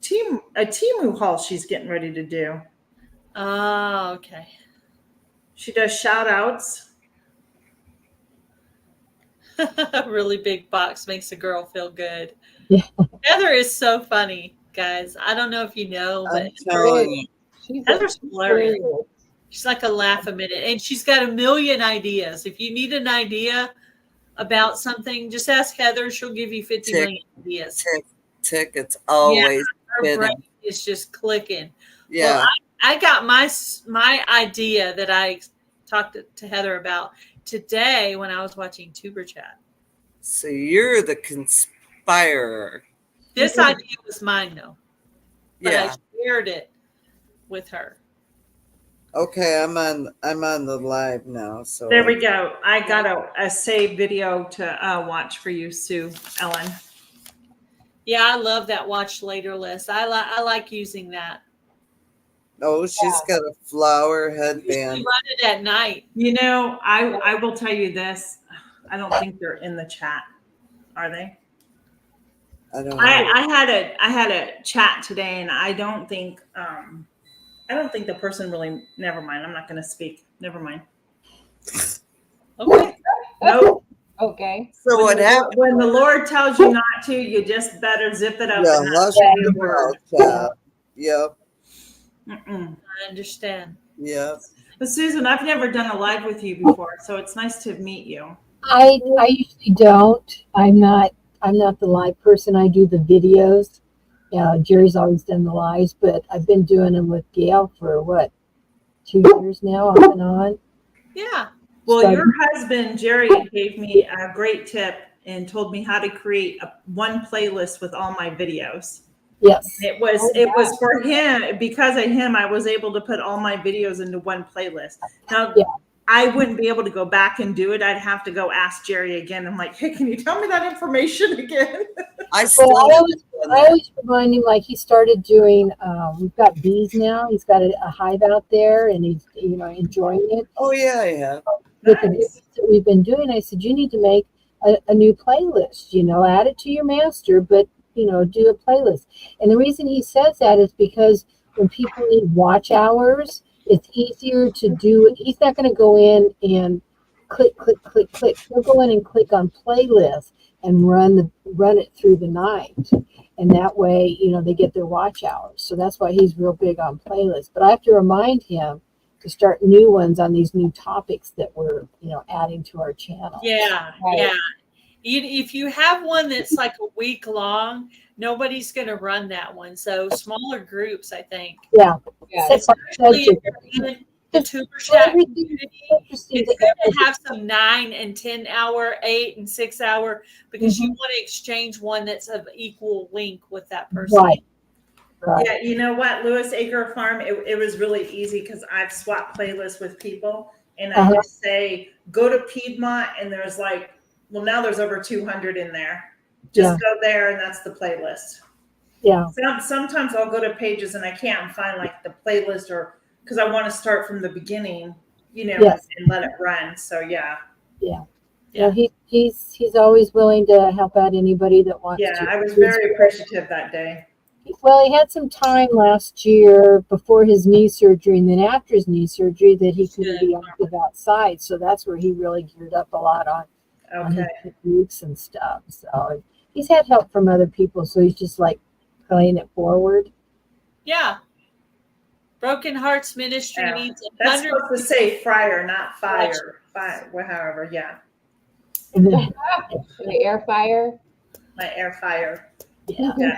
Temu haul she's getting ready to do. Oh, okay. She does shout outs. A really big box makes a girl feel good. Yeah. Heather is so funny, guys. I don't know if you know, but I'm telling you. Heather's hilarious. She's like a laugh a minute, and she's got a million ideas. If you need an idea about something, just ask Heather. She'll give you 50 million ideas. Tickets always. Her brain is just clicking. Yeah. Well, I got my idea that I talked to Heather about today when I was watching Tuber Chat. So you're the conspirer. This idea was mine, though. But Yeah. I shared it with her. Okay, I'm on the live now. So There we go. I got a saved video to watch for you, Sue Ellen. Yeah, I love that watch later list. I like using that. Oh, she's got a flower We headband. run it at night. You know, I will tell you this. I don't think they're in the chat. Are they? I don't know. I had a chat today, and I don't think the person really. Never mind. I'm not going to speak. Never mind. Okay. Nope. Okay. So what happened? When the Lord tells you not to, you just better zip it up Yeah, and not hush say your a word. mouth, child. Yep. I understand. Yep. But Susan, I've never done a live with you before, so it's nice to meet you. I usually don't. I'm not the live person. I do the videos. Yeah, Jerry's always done the lives, but I've been doing them with Gail for 2 years now, off and on. Yeah. Well, your husband Jerry gave me a great tip and told me how to create one playlist with all my videos. Yes. It was for him. Because of him, I was able to put all my videos into one playlist. Now, I wouldn't be able to go back and do it. I'd have to go ask Jerry again. I'm like, hey, can you tell me that information again? I always remind him, like he started doing, we've got bees now. He's got a hive out there and he's, enjoying it. Oh, yeah, I have. With the videos that we've been doing, I said, you need to make a new playlist, add it to your master, but, do a playlist. And the reason he says that is because when people need watch hours, it's easier to do it. He's not going to go in and click. He'll go in and click on playlist and run it through the night. And that way, they get their watch hours. So that's why he's real big on playlists. But I have to remind him to start new ones on these new topics that we're, adding to our channel. Yeah. Right. Yeah. If you have one that's like a week long, nobody's going to run that one. So smaller groups, I think. Yeah. Especially if you're in the Tuber Chat community, it's good to have some 9 and 10 hour, 8 and 6 hour, because you want to exchange one that's of equal link with that person. Right. Yeah, you know what, Lewis Acre Farm, it was really easy because I've swapped playlists with people, and I just say, go to Piedmont, and there's now there's over 200 in there. Just go there, and that's the playlist. Yeah. Sometimes I'll go to pages and I can't find the playlist, or because I want to start from the beginning, and let it run. So yeah. He's always willing to help out anybody that wants to. Yeah, I was very appreciative that day. Well, he had some time last year before his knee surgery, and then after his knee surgery that he couldn't be active outside. So that's where he really geared up a lot on his Okay. techniques and stuff. So he's had help from other people, so he's just like playing it forward. Yeah. Broken Hearts Ministry Yeah. needs That's 100. supposed to say fryer, not fire. Fire, well, however, yeah. The air fryer. My air fryer. Yeah. Yeah.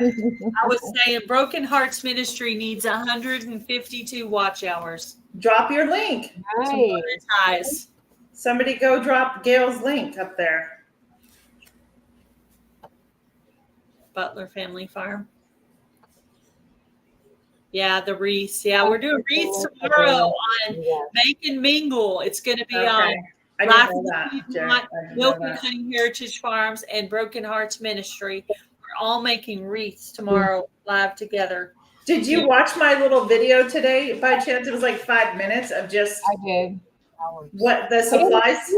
I was saying Broken Hearts Ministry needs 152 watch hours Drop your link. to Nice. monetize. Somebody go drop Gail's link up there. Butler Family Farm. Yeah, the wreaths. Yeah, we're doing wreaths tomorrow on Yes. Make and Mingle. It's going to be Okay. on I Life didn't of know the that, Jared. Piedmont, I didn't know Milk and that. Honey Heritage Farms, and Broken Hearts Ministry. We're all making wreaths tomorrow live together. Did you watch my little video today by chance? It was like 5 minutes of just I did. what the supplies.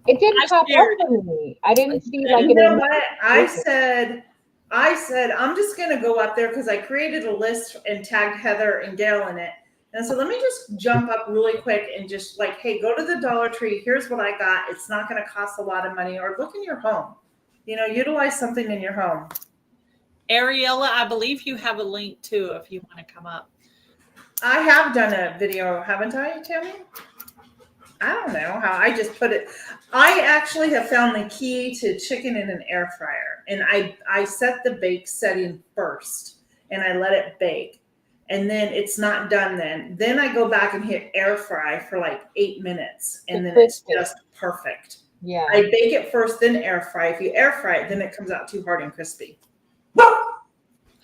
It didn't I pop up shared for me. I didn't see like You it. know what? I said I'm just gonna go up there because I created a list and tagged Heather and Gail in it. And so let me just jump up really quick and just like, hey, go to the Dollar Tree. Here's what I got. It's not gonna cost a lot of money. Or look in your home. Utilize something in your home. Ariella, I believe you have a link too if you want to come up. I have done a video, haven't I, Tammy? I don't know how. I just put it. I actually have found the key to chicken in an air fryer, and I set the bake setting first, and I let it bake, and then it's not done. Then I go back and hit air fry for like 8 minutes, and then it's just perfect. Yeah. I bake it first, then air fry. If you air fry it, then it comes out too hard and crispy.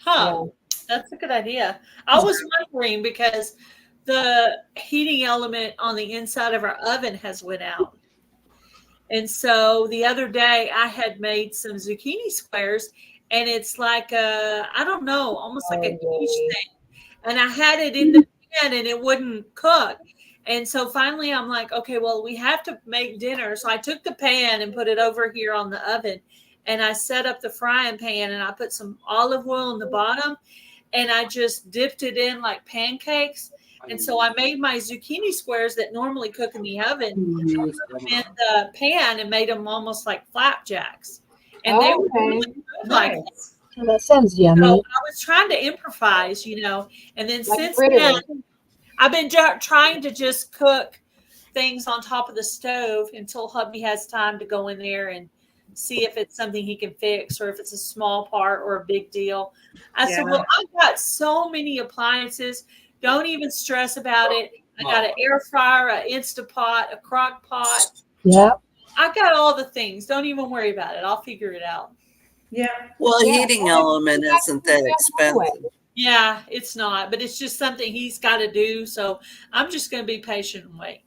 Huh. That's a good idea. I was wondering because the heating element on the inside of our oven has went out. And so the other day I had made some zucchini squares, and it's like I don't know, almost like a quiche thing. And I had it in the pan and it wouldn't cook. And so finally I'm like, okay, well, we have to make dinner. So I took the pan and put it over here on the oven, and I set up the frying pan, and I put some olive oil in the bottom, and I just dipped it in like pancakes. And so I made my zucchini squares that normally cook in the oven in the pan and made them almost like flapjacks. And they were really good like that. That sounds yummy. So I was trying to improvise, and then Like since fritters. then, I've been trying to just cook things on top of the stove until hubby has time to go in there and see if it's something he can fix or if it's a small part or a big deal. I said, well, I've got so many appliances. Don't even stress about it. I got an air fryer, an Instapot, a crock pot. Yeah. I got all the things. Don't even worry about it. I'll figure it out. Yeah. Well, a heating element isn't that expensive. Yeah, it's not, but it's just something he's got to do. So I'm just going to be patient and wait.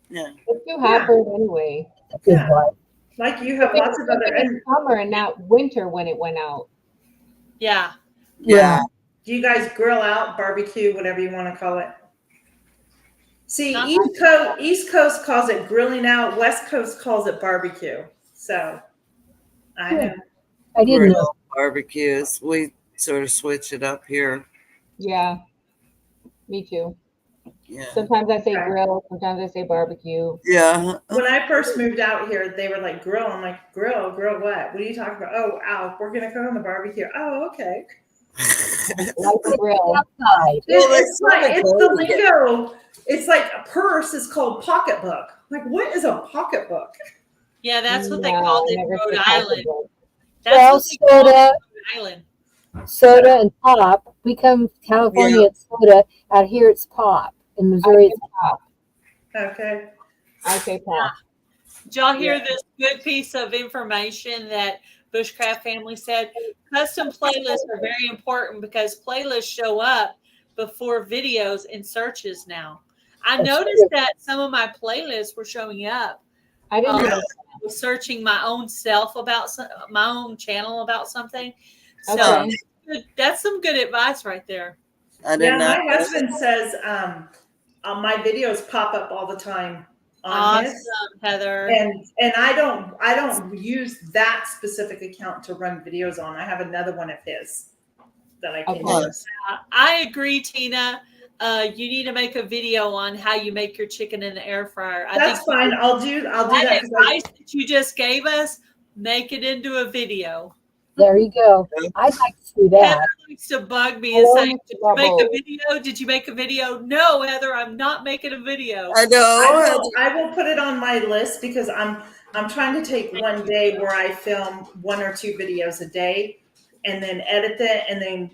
Yeah. It's too hot for it anyway. Yeah. Like you have lots of other. In summer and not winter when it went out. Yeah. Yeah. Do you guys grill out, barbecue, whatever you want to call it? See, Not East Coast calls it grilling out. West Coast calls it barbecue. So I know. I didn't know. Grill barbecues. We sort of switch it up here. Yeah. Me too. Yeah. Sometimes I say grill, sometimes I say barbecue. Yeah. When I first moved out here, they were like, grill. I'm like, grill what? What are you talking about? Oh, Al, we're going to cook on the barbecue. Oh, okay. Like the grill. Outside. It's the lingo. It's like a purse is called pocketbook. Like, what is a pocketbook? Yeah, that's what they No, call I it in never Rhode said Island. pocketbook. That's Well, what they call it in soda, Rhode Island. soda and pop. We come California, it's soda. Out here, it's pop. In Missouri, it's pop. Okay. I say pop. Did y'all hear this good piece of information that Bushcraft Family said? Custom playlists are very important because playlists show up before videos in searches now. I noticed that some of my playlists were showing up. I didn't know. I was searching my own self about my own channel about something. So Okay. that's some good advice right there. I did not. My husband says my videos pop up all the time on Awesome, his. Heather. And I don't use that specific account to run videos on. I have another one of his. that I can Okay. use. I agree, Tina. You need to make a video on how you make your chicken in the air fryer. That's fine. I'll do that. That advice that you just gave us, make it into a video. There you go. I'd like to see Heather that. likes to bug me and Hello, say, Mr. "Did you make a Bubbles. video? Did you make a video?" No, Heather, I'm not making a video. I know. I will put it on my list because I'm trying to take one day where I film 1 or 2 videos a day and then edit it and then,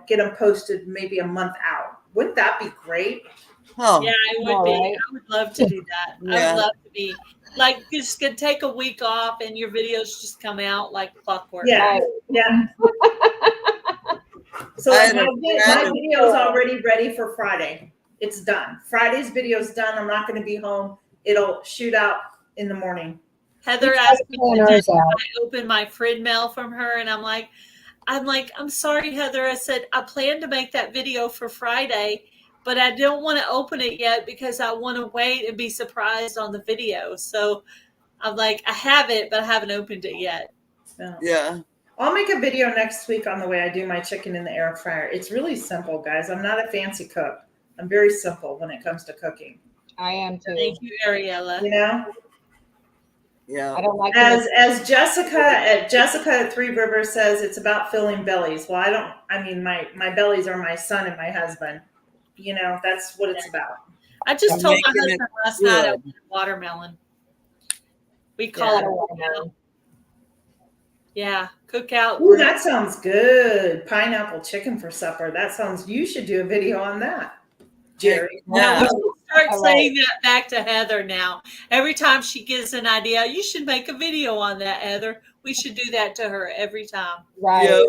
get them posted maybe a month out. Wouldn't that be great? Oh, Yeah, it would All be. right. I would love to do that. I Yeah. would love to be like just gonna take a week off and your videos just come out like clockwork. Yeah. Right. Yeah. So I my, had a my friend- video is already ready for Friday. It's done. Friday's video is done. I'm not going to be home. It'll shoot out in the morning. Heather We try asked to me plan today ours if out. I opened my friend mail from her, and I'm like, I'm sorry, Heather. I said I plan to make that video for Friday, but I don't want to open it yet because I want to wait and be surprised on the video. So I'm like, I have it, but I haven't opened it yet. So Yeah. I'll make a video next week on the way I do my chicken in the air fryer. It's really simple, guys. I'm not a fancy cook. I'm very simple when it comes to cooking. I am too. Thank you, Ariella. You know, Yeah. I don't like as Jessica at Three Rivers says, it's about filling bellies. Well, my bellies are my son and my husband. That's what it's about. I just I'm told my making husband it last night I good. wanted watermelon. We call it watermelon. yeah, cookout. Ooh, that sounds good. Pineapple chicken for supper. You should do a video on that, Jerry. No, Yeah. we should start All saying that back to Heather now. Every time she gives an idea, you should make a video on that, Heather. We should do that to her every time. Right. Yep.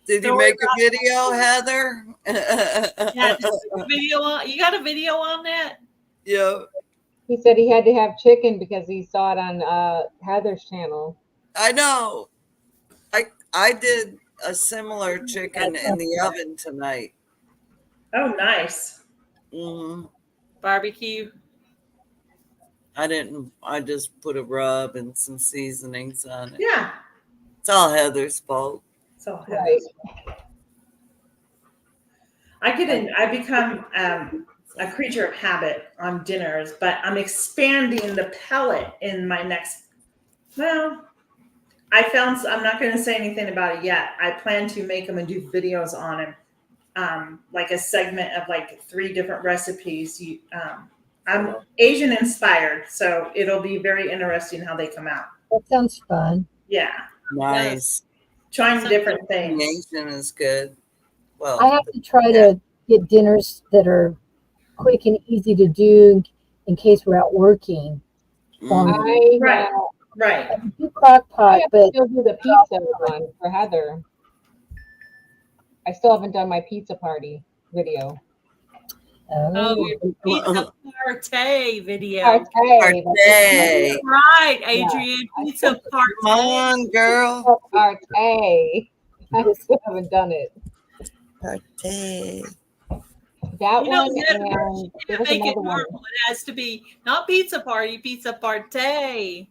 Did you Don't make worry a video, Heather? Yeah, video on. You got a video on that? Yeah. He said he had to have chicken because he saw it on Heather's channel. I know. I did a similar chicken in the oven tonight. Oh, nice. Mhm. Barbecue. I just put a rub and some seasonings on it. Yeah. It's all Heather's fault. So Right. I become a creature of habit on dinners, but I'm expanding the palette in my next. Well, I'm not going to say anything about it yet. I plan to make them and do videos on them, like a segment of like 3 different recipes. I'm Asian inspired, so it'll be very interesting how they come out. That sounds fun. Yeah, Nice. trying different things. Asian is good. Well, I have to try to get dinners that are quick and easy to do in case we're out working. mm, Right. Right. I can do crock I pot, have to but still do the pizza one for Heather. I still haven't done my pizza party video. Oh, your pizza party video. Partay. Partay. Right, Adrian. Pizza Come on, girl. Partay. I still haven't done it. Partay. That You know, one Heather, and there was Make it another one. normal. It has to be not pizza party, pizza party.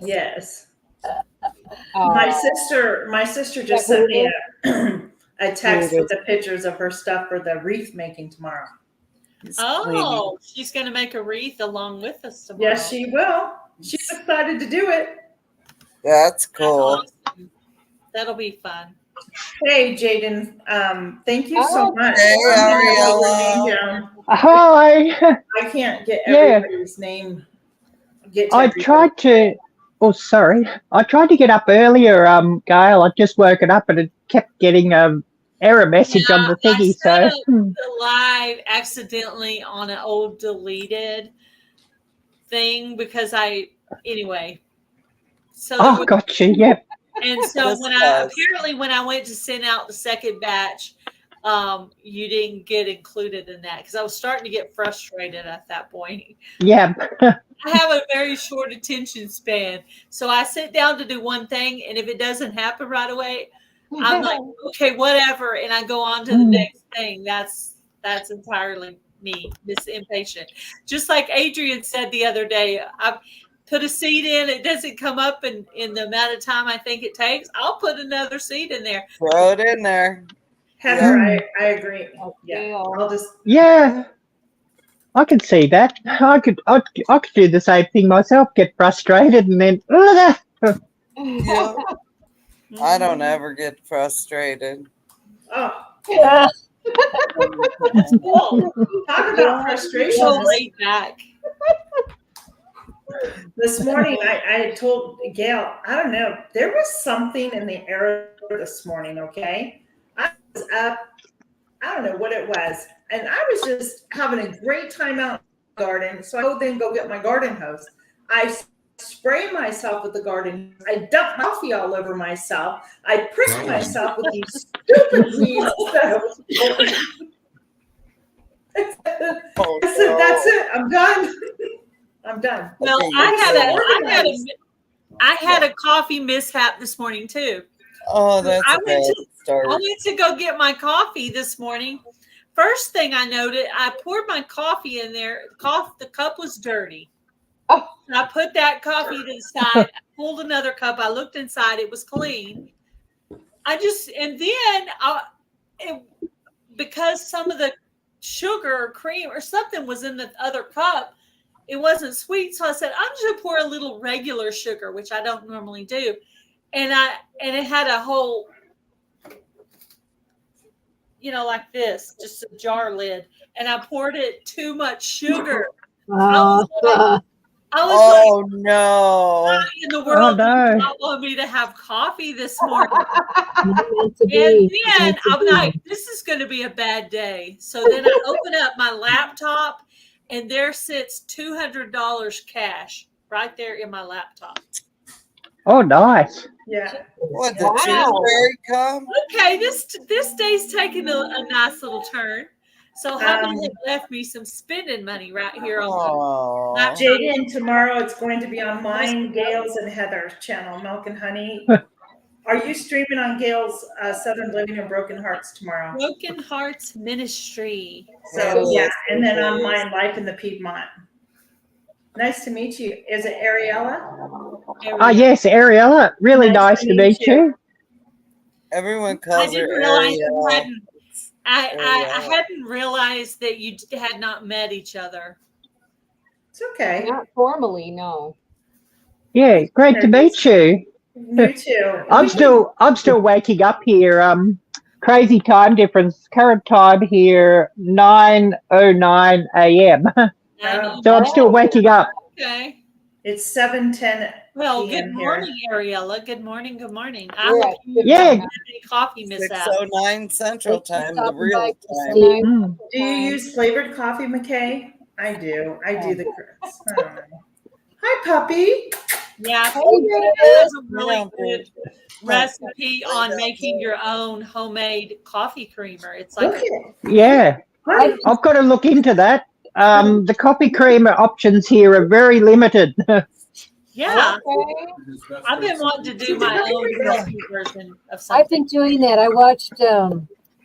Yes. Oh, My sister just sent me a text with the pictures of her stuff for the wreath making tomorrow. Oh, she's going to make a wreath along with us tomorrow. Yes, she will. She's excited to do it. That's That's cool. awesome. That'll be fun. Hey, Jaden. Thank you so much. Hey, I'm gonna Ariella. write your name down. Hi. I can't get Yeah. everybody's name. I tried to. Oh, sorry. I tried to get up earlier, Gail. I'd just woken up and it kept getting error message on the thingy. I set up So the live accidentally on an old deleted thing because anyway. So oh, gotcha. Yep. and so This when does. when I went to send out the second batch, you didn't get included in that because I was starting to get frustrated at that point. Yeah. I have a very short attention span. So I sit down to do one thing, and if it doesn't happen right away, I'm like, okay, whatever, and I go on to the next thing. That's entirely me, this impatient. Just like Adrian said the other day, I put a seed in, it doesn't come up in the amount of time I think it takes. I'll put another seed in there. Throw it in there. Heather, I agree. Okay, Yeah, I'll just. Yeah, I can see that. I could do the same thing myself. Get frustrated and then. Yeah. I don't ever get frustrated. Oh, Yeah. Cool. talk about frustration. So laid back. This morning, I told Gail, I don't know, there was something in the air this morning, okay? I was up, I don't know what it was, and I was just having a great time out in the garden. So I then go get my garden hose. I spray myself with the garden. I dump coffee all over myself. I prick myself with these stupid weeds. Oh, I said, that's it. I'm done. I'm done. Well, Okay, I had a coffee mishap this morning too. Oh, that's I a bad I start. went to go get my coffee this morning. First thing I noted, I poured my coffee in there. The cup was dirty. Oh. I put that coffee to the side. I pulled another cup. I looked inside. It was clean. Because some of the sugar or cream or something was in the other cup, it wasn't sweet. So I said, I'm just gonna pour a little regular sugar, which I don't normally do. And it had a whole, like this, just a jar lid. And I poured it too much sugar. I was like, no. why in the world do no. you not want me to have coffee this morning? Meant to And be. then Meant to I'm be. like, this is going to be a bad day. So then I open up my laptop and there sits $200 cash right there in my laptop. Oh, nice. Yeah. What, the Wow. Tuesday come? Okay, this day's taking a nice little turn. So hubby had left me some spending money right here on Oh. the laptop. Jaden, tomorrow it's going to be on mine, Gail's, and Heather's channel, Milk and Honey. Are you streaming on Gail's Southern Living and Broken Hearts tomorrow? Broken Hearts Ministry. So yeah, and then on mine, Life in the Piedmont. Nice to meet you. Is it Ariella? Oh, yes, Ariella. Really nice to meet you. Everyone I calls her didn't realize Ariel. I hadn't realized that you had not met each other. It's okay. Not formally, no. Yeah, great to meet you. You too. I'm still waking up here. Crazy time difference. Current time here 9:09 a.m. So I'm still waking up. Okay. It's 7:10. Well, PM good morning, Ariella. Good morning. Good morning. I We're hope at you Yeah. haven't had any coffee mishap. 6:09 Central Time, the real time. Mm. Do you use flavored coffee, McKay? I do. I do the Chris. I don't know. Hi, puppy. Yeah, Hey, Tina Chris. has a really good recipe on making your own homemade coffee creamer. It's like Okay. Yeah, Hi. I've got to look into that. The coffee creamer options here are very limited. yeah. Okay. I've been wanting to do my own coffee version of I've something. been doing that. I watched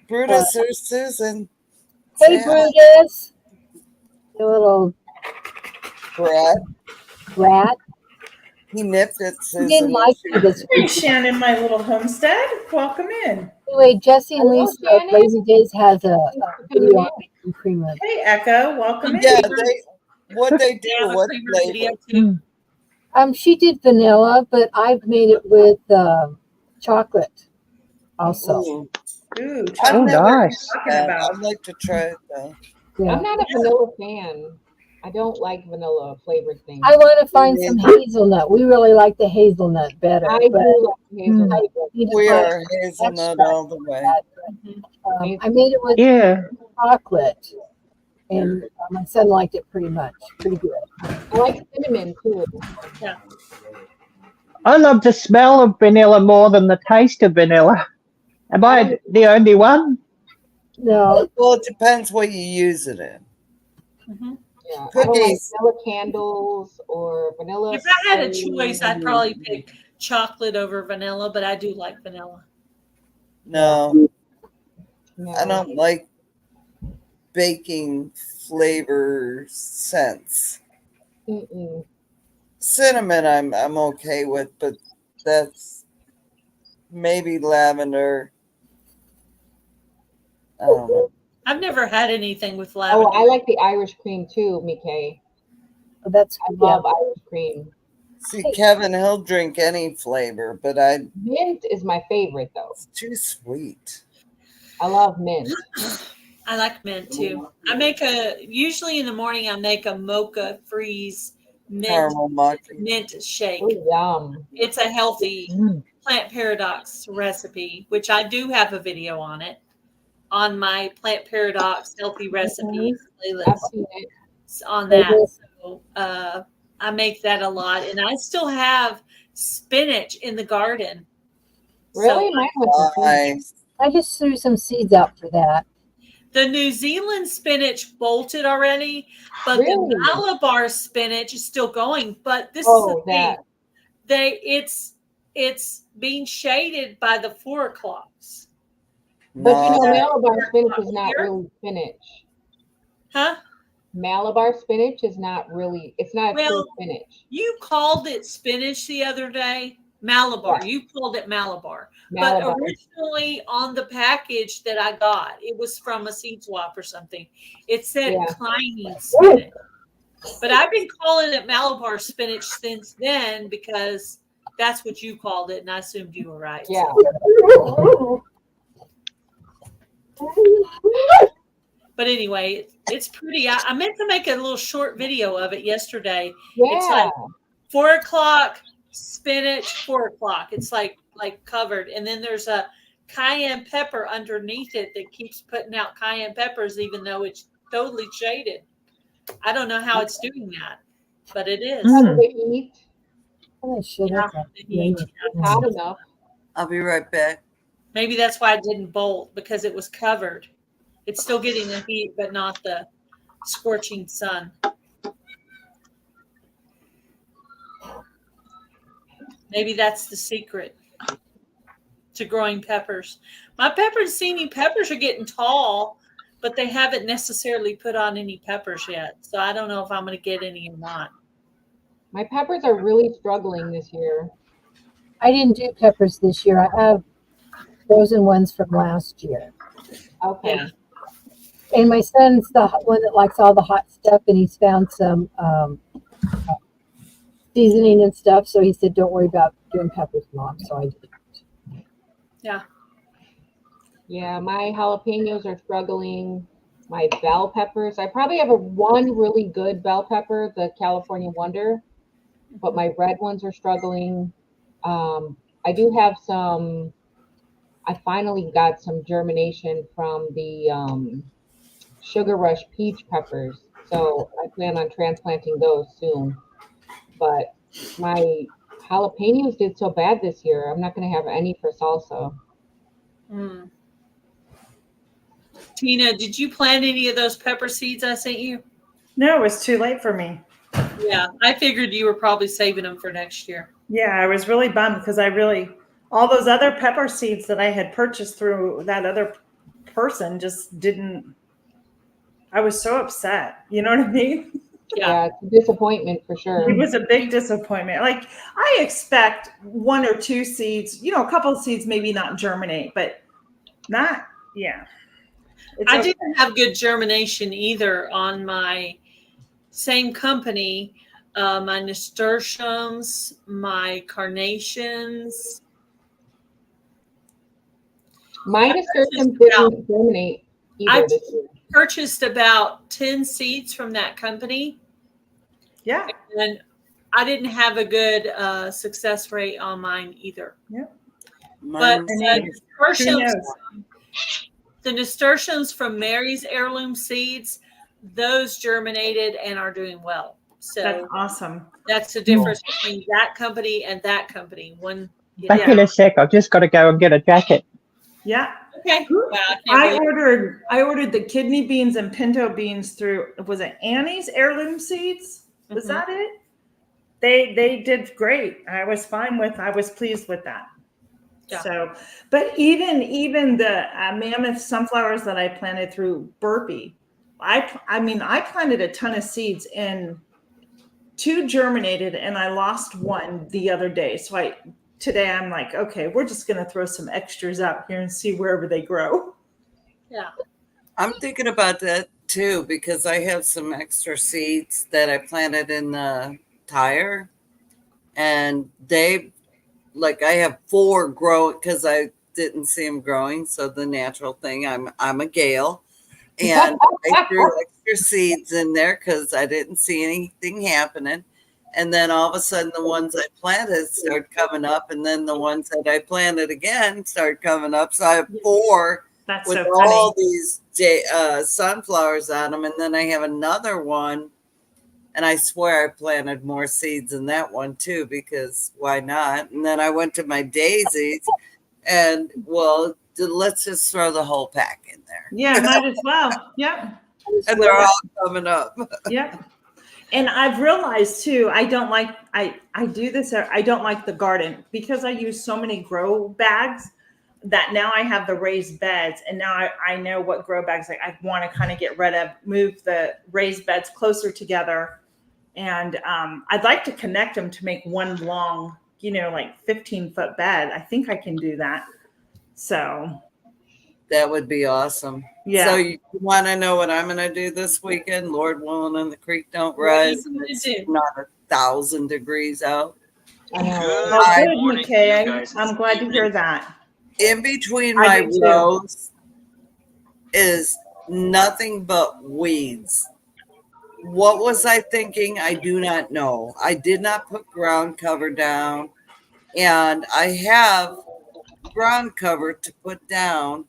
Brutus or Susan? Hey Say hi. Brutus, the little Brett. rat. He nipped at He didn't Susan. like me this Hey, week. Shannon, my little homestead. Welcome in. Anyway, Jesse and Hello, Lisa at Shannon. Lazy Days has a video on making creamer. Hey, Echo. Welcome in. Yeah, what they They do, have a what creamer flavor? video too. She did vanilla, but I've made it with chocolate also. Ooh, Ooh, I've chocolate. Oh, never nice. Talking had. about. I'd like to try it though. Yeah. I'm not a vanilla fan. I don't like vanilla flavored things. I want to find some hazelnut. We really like the hazelnut better. I but do like hazelnut. need to We find are hazelnut extra. all the way. I made it with Yeah, chocolate, and my son liked it pretty good. I like cinnamon too. I love the smell of vanilla more than the taste of vanilla. Am I the only one? No, Well, it depends what you use it in. Mhm. Yeah, I don't like Cookies. vanilla candles or vanilla. If I had a spray. choice, I'd probably pick chocolate over vanilla, but I do like vanilla. No, No. I don't like baking flavor scents. Mm-mm. Cinnamon, I'm okay with, but that's maybe lavender. I've never had anything with Oh, lavender. I like the Irish cream too, Mikay. Oh, that's I good. love Irish cream. See, Kevin, he'll drink any flavor, but Mint is my favorite though. it's too sweet. I love mint. I like mint too. Usually in the morning I make a mocha freeze Caramel macchiato. mint shake. Oh, yum. It's a healthy Plant Paradox recipe, which I do have a video on it on my Plant Paradox healthy recipes I've playlist seen it. on that. So I make that a lot, and I still have spinach in the garden. Really? So Mine was Nice. I just threw some seeds out for that. the New Zealand spinach bolted already, but Really? the Malabar spinach is still going. But this is Oh, the that. thing. It's being shaded by the 4 o'clocks. But you know, Nice. Malabar spinach is not really spinach. Huh? Malabar spinach is not really, it's not Well, true spinach. You called it spinach the other day. Malabar. Yeah. You called it Malabar. Malabar. But originally on the package that I got, it was from a seed swap or something. It said Yeah. climbing spinach. But I've been calling it Malabar spinach since then because that's what you called it, and I assumed you were right. Yeah. But anyway, it's pretty. I meant to make a little short video of it yesterday. Yeah. It's like 4 o'clock, spinach, 4 o'clock. It's like covered. And then there's a cayenne pepper underneath it that keeps putting out cayenne peppers, even though it's totally shaded. I don't know how it's doing that, but it is. How do they eat? Oh, I should Yeah, have that. the heat. It's hot enough. I'll be right back. Maybe that's why it didn't bolt, because it was covered. It's still getting the heat, but not the scorching sun. Maybe that's the secret to growing peppers. My pepperoncini peppers are getting tall, but they haven't necessarily put on any peppers yet. So I don't know if I'm going to get any or not. My peppers are really struggling this year. I didn't do peppers this year. I have frozen ones from last year. Okay. Yeah. And my son's the one that likes all the hot stuff, and he's found some seasoning and stuff. So he said, "Don't worry about doing peppers, Mom." So I did. Yeah. Yeah, my jalapenos are struggling. My bell peppers, I probably have one really good bell pepper, the California Wonder, but my red ones are struggling. I do have some, I finally got some germination from the Sugar Rush peach peppers. So I plan on transplanting those soon. But my jalapenos did so bad this year. I'm not going to have any for salsa. Mm. Tina, did you plant any of those pepper seeds I sent you? No, it was too late for me. Yeah, I figured you were probably saving them for next year. Yeah, I was really bummed because all those other pepper seeds that I had purchased through that other person just didn't. I was so upset. You know what I mean? Yeah. It's a disappointment for sure. It was a big disappointment. Like, I expect 1 or 2 seeds, a couple of seeds maybe not germinate, but not, yeah. I didn't have good germination either on my same company. My nasturtiums, my carnations. My nasturtiums didn't germinate either this year. Purchased about 10 seeds from that company. Yeah. And I didn't have a good success rate on mine either. Yeah. But the nasturtiums from Mary's Heirloom Seeds, those germinated and are doing well. So that's awesome. That's the difference between that company and that company. Back in a sec. I've just got to go and get a jacket. Yeah. Okay. Wow, I ordered the kidney beans and pinto beans through, was it Annie's Heirloom Seeds? Was that it? They did great. I was pleased with that. Yeah. So, but even the mammoth sunflowers that I planted through Burpee, I planted a ton of seeds and 2 germinated and I lost 1 the other day. So today I'm like, okay, we're just going to throw some extras out here and see wherever they grow. Yeah. I'm thinking about that too because I have some extra seeds that I planted in the tire, and they like I have 4 grow because I didn't see them growing. So the natural thing, I'm a Gale, and I threw extra seeds in there because I didn't see anything happening. And then all of a sudden, the ones I planted started coming up, and then the ones that I planted again started coming up. So I have 4 That's with so all funny. these sunflowers on them, and then I have another one, and I swear I planted more seeds in that one too because why not? And then I went to my daisies, and well, let's just throw the whole pack in there, Yeah, might as well. Yep. and they're all coming up. Yep. And I've realized too, I don't like I do this. I don't like the garden because I use so many grow bags that now I have the raised beds, and now I know what grow bags I want to kind of get rid of, move the raised beds closer together, and I'd like to connect them to make one long, like 15-foot bed. I think I can do that. So That would be awesome. yeah. So you want to know what I'm going to do this weekend? Lord willing, and the creek don't What are you rise. gonna It's do? not 1,000 degrees out. I know. Well, I- good, morning to you McKay. guys. I'm glad to hear that. In between I my do too. rows is nothing but weeds. What was I thinking? I do not know. I did not put ground cover down, and I have ground cover to put down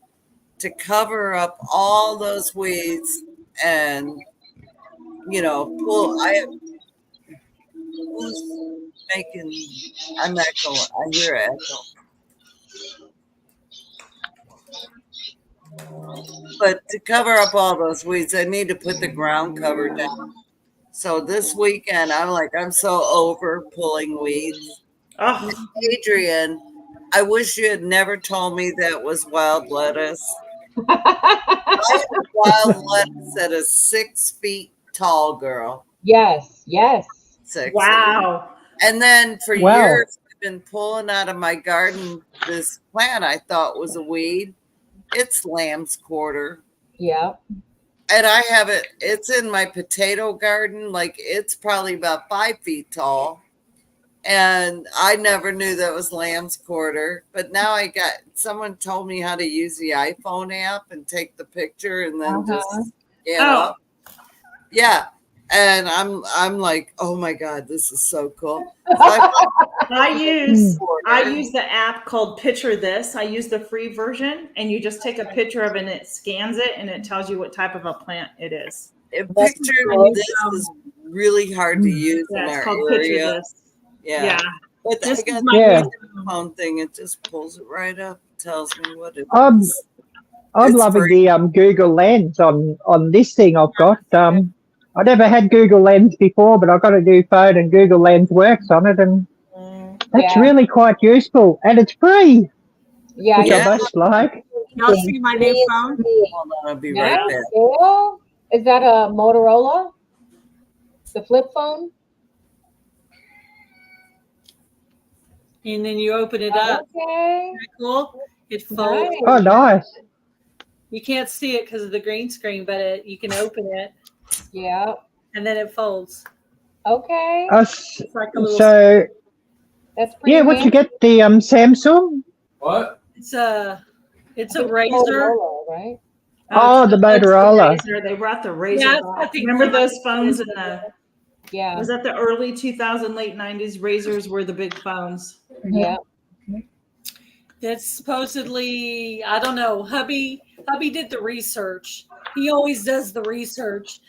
to cover up all those weeds and pull. I have who's making. I'm echoing. I hear an echo. But to cover up all those weeds, I need to put the ground cover down. So this weekend, I'm so over pulling weeds. Oh, Adrian, I wish you had never told me that was wild lettuce. Wild lettuce that is 6 feet tall, girl. Yes, yes. 6. wow. And then for Wow. years, I've been pulling out of my garden this plant I thought was a weed. It's lamb's quarter. Yeah. And I have it, it's in my potato garden. Like it's probably about 5 feet tall. And I never knew that was lamb's quarter. But now someone told me how to use the iPhone app and take the picture and then just scan Oh. up. Yeah. And I'm like, oh my God, this is so cool. So I use the app called Picture This. I use the free version, and you just take a picture of it and it scans it and it tells you what type of a plant it is. Picture this is really hard to use Yeah, in it's our called Picture area. This. Yeah. Yeah. But This I got is my Yeah. the phone thing. It just pulls it right up, tells me what it I'm is. I'm It's loving free. the Google Lens on this thing I've got. I never had Google Lens before, but I've got a new phone and Google Lens works on it, and that's Yeah. really quite useful, and it's free, Yeah. which Yeah. I most like. Y'all see my new phone? Hold on, I'll be Nice. right back. Cool. Is that a Motorola? The flip phone? And then you open it up. Okay. Isn't that cool? It folds. Nice. Oh, nice. You can't see it because of the green screen, but you can open it Yeah. and then it folds. Okay. It's like a little. So That's pretty yeah, what you handy. get the Samsung? What? It's a razor. Motorola, right? Oh, the it's Motorola. Razor. They brought the Razor Yeah, it's back. got the- Remember those phones in the Yeah. was that the early 2000, late 90s? Razors were the big phones. Yeah. It's supposedly, I don't know. Hubby did the research. He always does the research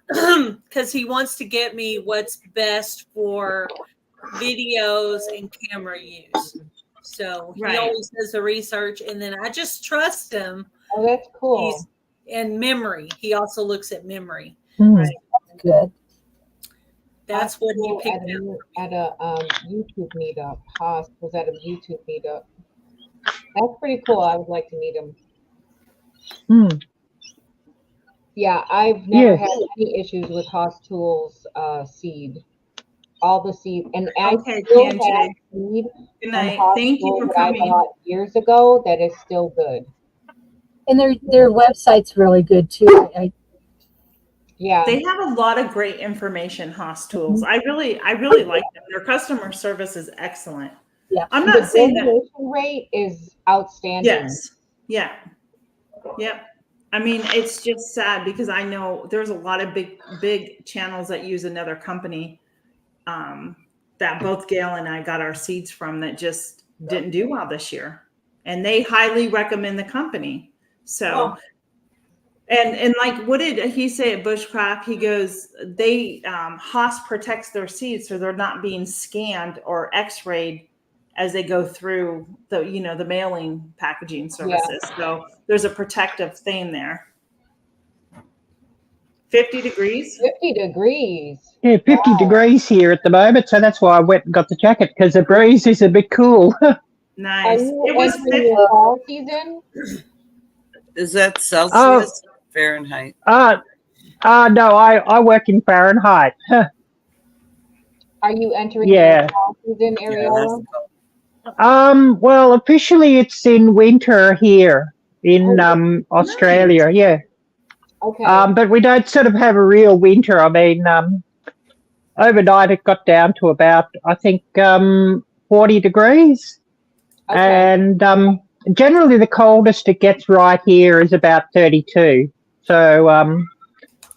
because he wants to get me what's best for videos and camera use. So he Right. always does the research, and then I just trust him. Oh, that's cool. He's and memory. He also looks at memory. That's good. That's what he picked at up. a YouTube meetup. Haas was at a YouTube meetup. That's pretty cool. I would like to meet him. Hmm. Yeah, I've never Yes. had any issues with Haas Tools seed. All the seed, and I Okay, still Kanji. have seed Good from night. Haas Thank you Tools for that I coming. bought years ago that is still good. And their website's really good too. Yeah. They have a lot of great information, Haas Tools. I really like them. Their customer service is excellent. Yeah. I'm The not saying that. variation rate is outstanding. Yes. Yeah. Yep. I mean, it's just sad because I know there's a lot of big channels that use another company that both Gail and I got our seeds from that just didn't do well this year. And they highly recommend the company. So, and like, what did he say at Bushcraft? He goes, they, Haas protects their seeds so they're not being scanned or x-rayed as they go through the, the mailing packaging services. Yeah. So there's a protective thing there. 50 degrees? 50 degrees. Yeah, 50 degrees here at the moment, so that's why I went and got the jacket, because the breeze is a bit cool. Nice. Are you It was entering the fall season? Is that Celsius? Fahrenheit? No, I work in Fahrenheit. Are you entering Yeah. the fall season, Ariella? Well, officially it's in winter here in Australia, yeah. Okay. But we don't sort of have a real winter. I mean, overnight it got down to about, I think, 40 degrees. Okay. And generally the coldest it gets right here is about 32. So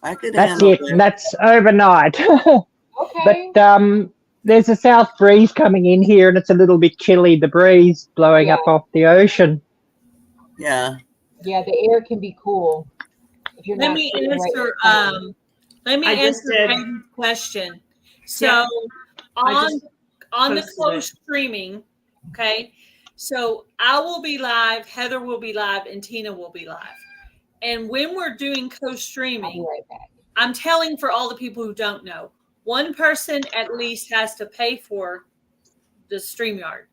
I could that's handle it. that. That's overnight. Okay. But there's a south breeze coming in here, and it's a little bit chilly, the breeze blowing up off the ocean. Yeah. Yeah, the air can be cool. If you're Let not me sitting right answer. in front of it. Let me I just answer did. Hayden's question. So Yeah. on the posted close it. streaming, okay. So I will be live, Heather will be live, and Tina will be live. And when we're doing I'll be co-streaming, right back. I'm telling for all the people who don't know, one person at least has to pay for the StreamYard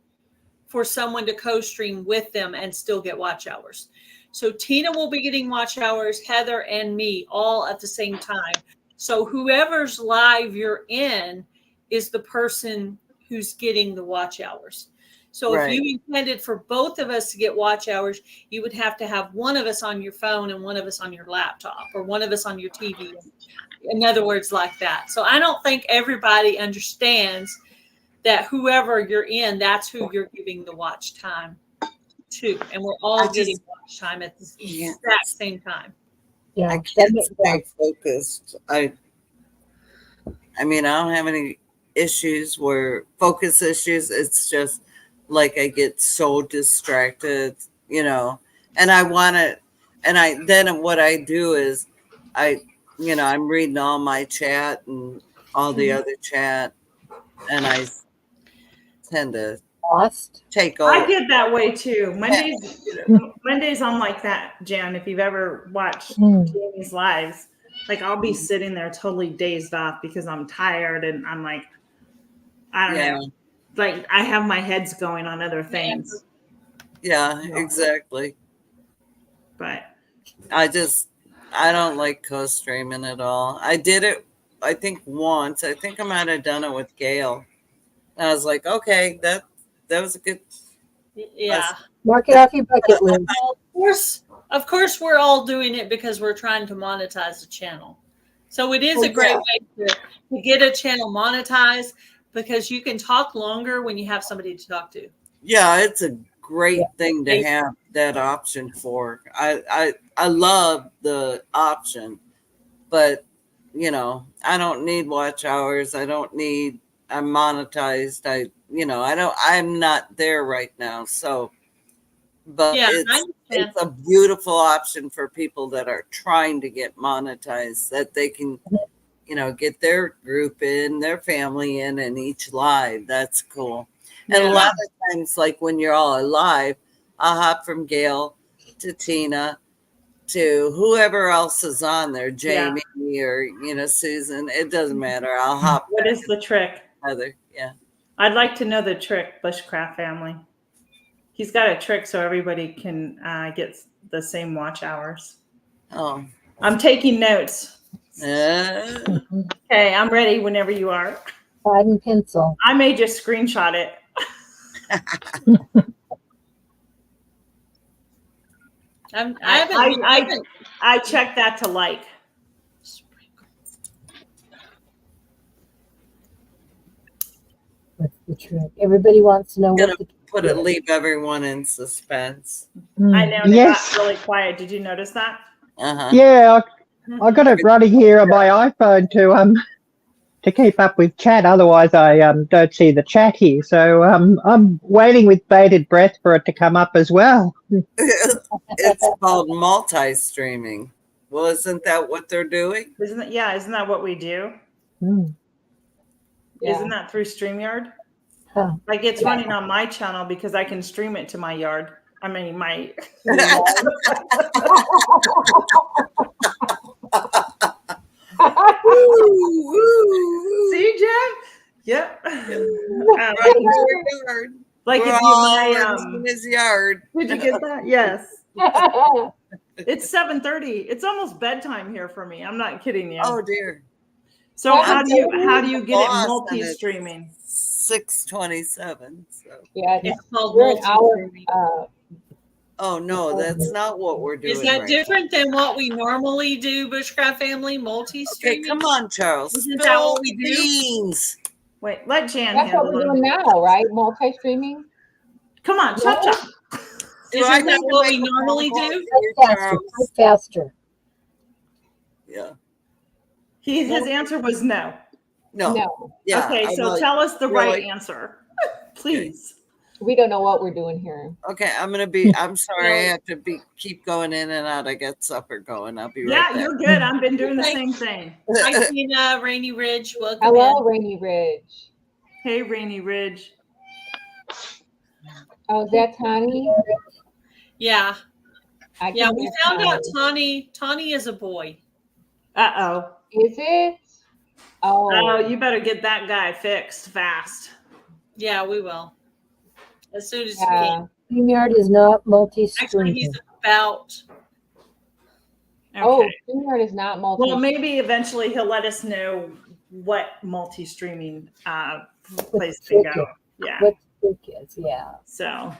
for someone to co-stream with them and still get watch hours. So Tina will be getting watch hours, Heather and me all at the same time. So whoever's live you're in is the person who's getting the watch hours. So if you intended for both of us to get watch hours, you would have to have one of us on your phone and one of us on your laptop, or one of us on your TV. In other words, like that. So I don't think everybody understands that whoever you're in, that's who you're giving the watch time to. And we're all getting watch time at the exact same time. Yeah. I can't stay focused. I mean, I don't have any issues where focus issues. It's just like I get so distracted, and I want to, and then what I do is I'm reading all my chat and all the other chat, and I tend to take over. I get that way too. Mondays I'm like that, Jan. If you've ever watched Jamie's lives, like I'll be sitting there totally dazed off because I'm tired and I'm like, I don't know. Like I have my head's going on other things. Yeah, exactly. But I don't like co-streaming at all. I did it, I think once. I think I might have done it with Gail. And I was like, okay, that was a good. Yeah. Mark it off your bucket list. Of course, we're all doing it because we're trying to monetize the channel. So it is a great way to get a channel monetized, because you can talk longer when you have somebody to talk to. Yeah, it's a great thing to have that option for. I love the option, but I don't need watch hours. I'm monetized. I'm not there right now. So, but it's a beautiful option for people that are trying to get monetized, that they can, get their group in, their family in, and each live. That's cool. And a lot of times, like when you're all alive, I'll hop from Gail to Tina to whoever else is on there, Jamie or Susan. It doesn't matter. I'll hop. What is the trick? Heather, yeah. I'd like to know the trick, Bushcraft family. He's got a trick so everybody can get the same watch hours. Oh, I'm taking notes. Okay, I'm ready whenever you are. Pad and pencil. I may just screenshot it. I checked that to like. What's the trick? Everybody wants to know what the put it. Leave everyone in suspense. I know they got really quiet. Did you notice that? Yeah, I got it running here on my iPhone to keep up with chat. Otherwise, I don't see the chat here. So I'm waiting with bated breath for it to come up as well. It's called multi-streaming. Well, isn't that what they're doing? Isn't that what we do? Yeah. Isn't that through StreamYard? Huh. Like it's running on my channel because I can stream it to my yard. I mean, my. See, Jen? Yep. Like if you in his yard. Did you get that? Yes. It's 7:30. It's almost bedtime here for me. I'm not kidding you. Oh dear. So how do you get it multi-streaming? 6:27. So yeah, It's called we're an hour. multi-streaming. Oh no, that's not what we're doing. Is that different than what we normally do, Bushcraft family? Multi-streaming. Okay, come on, Charles. Isn't that what we do? Beans. Wait, let Jan That's what handle we're it. doing now, right? Multi-streaming. Come on, chop chop. Isn't that what we normally do? Faster. Yeah. His answer was no. No. Yeah. Okay, so tell us the right answer, please. We don't know what we're doing here. Okay, I'm sorry, I have to keep going in and out. I got supper going. I'll be right back. Yeah, you're good. I've been doing the same thing. Hi, Tina, Rainy Ridge. Welcome. Hello, in. Rainy Ridge. Hey, Rainy Ridge. Oh, is that Tani? Yeah. I Yeah, can we hear found out Tani is a boy. Uh-oh. Is it? Oh, you better get that guy fixed fast. Yeah, we will. As soon as we Yeah. can. StreamYard is not Actually, multi-streaming. he's about. Okay. Oh, StreamYard is not multi. Well, maybe eventually he'll let us know what multi-streaming place to go. Yeah. What the kids, yeah. So.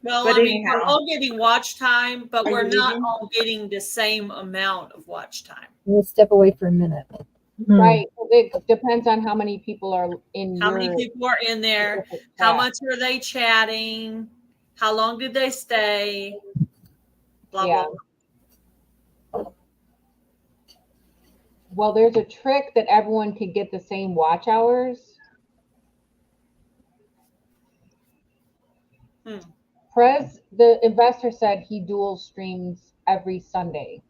Well, But I mean, anyhow. we're all getting watch time, but Are we're you not leaving? all getting the same amount of watch time. We'll step away for a minute. Right. It depends on how many people are in How many people are in there? How much are they chatting? How long did they stay? Blah, Yeah. blah, blah. Well, there's a trick that everyone can get the same watch hours. The investor said he dual streams every Sunday.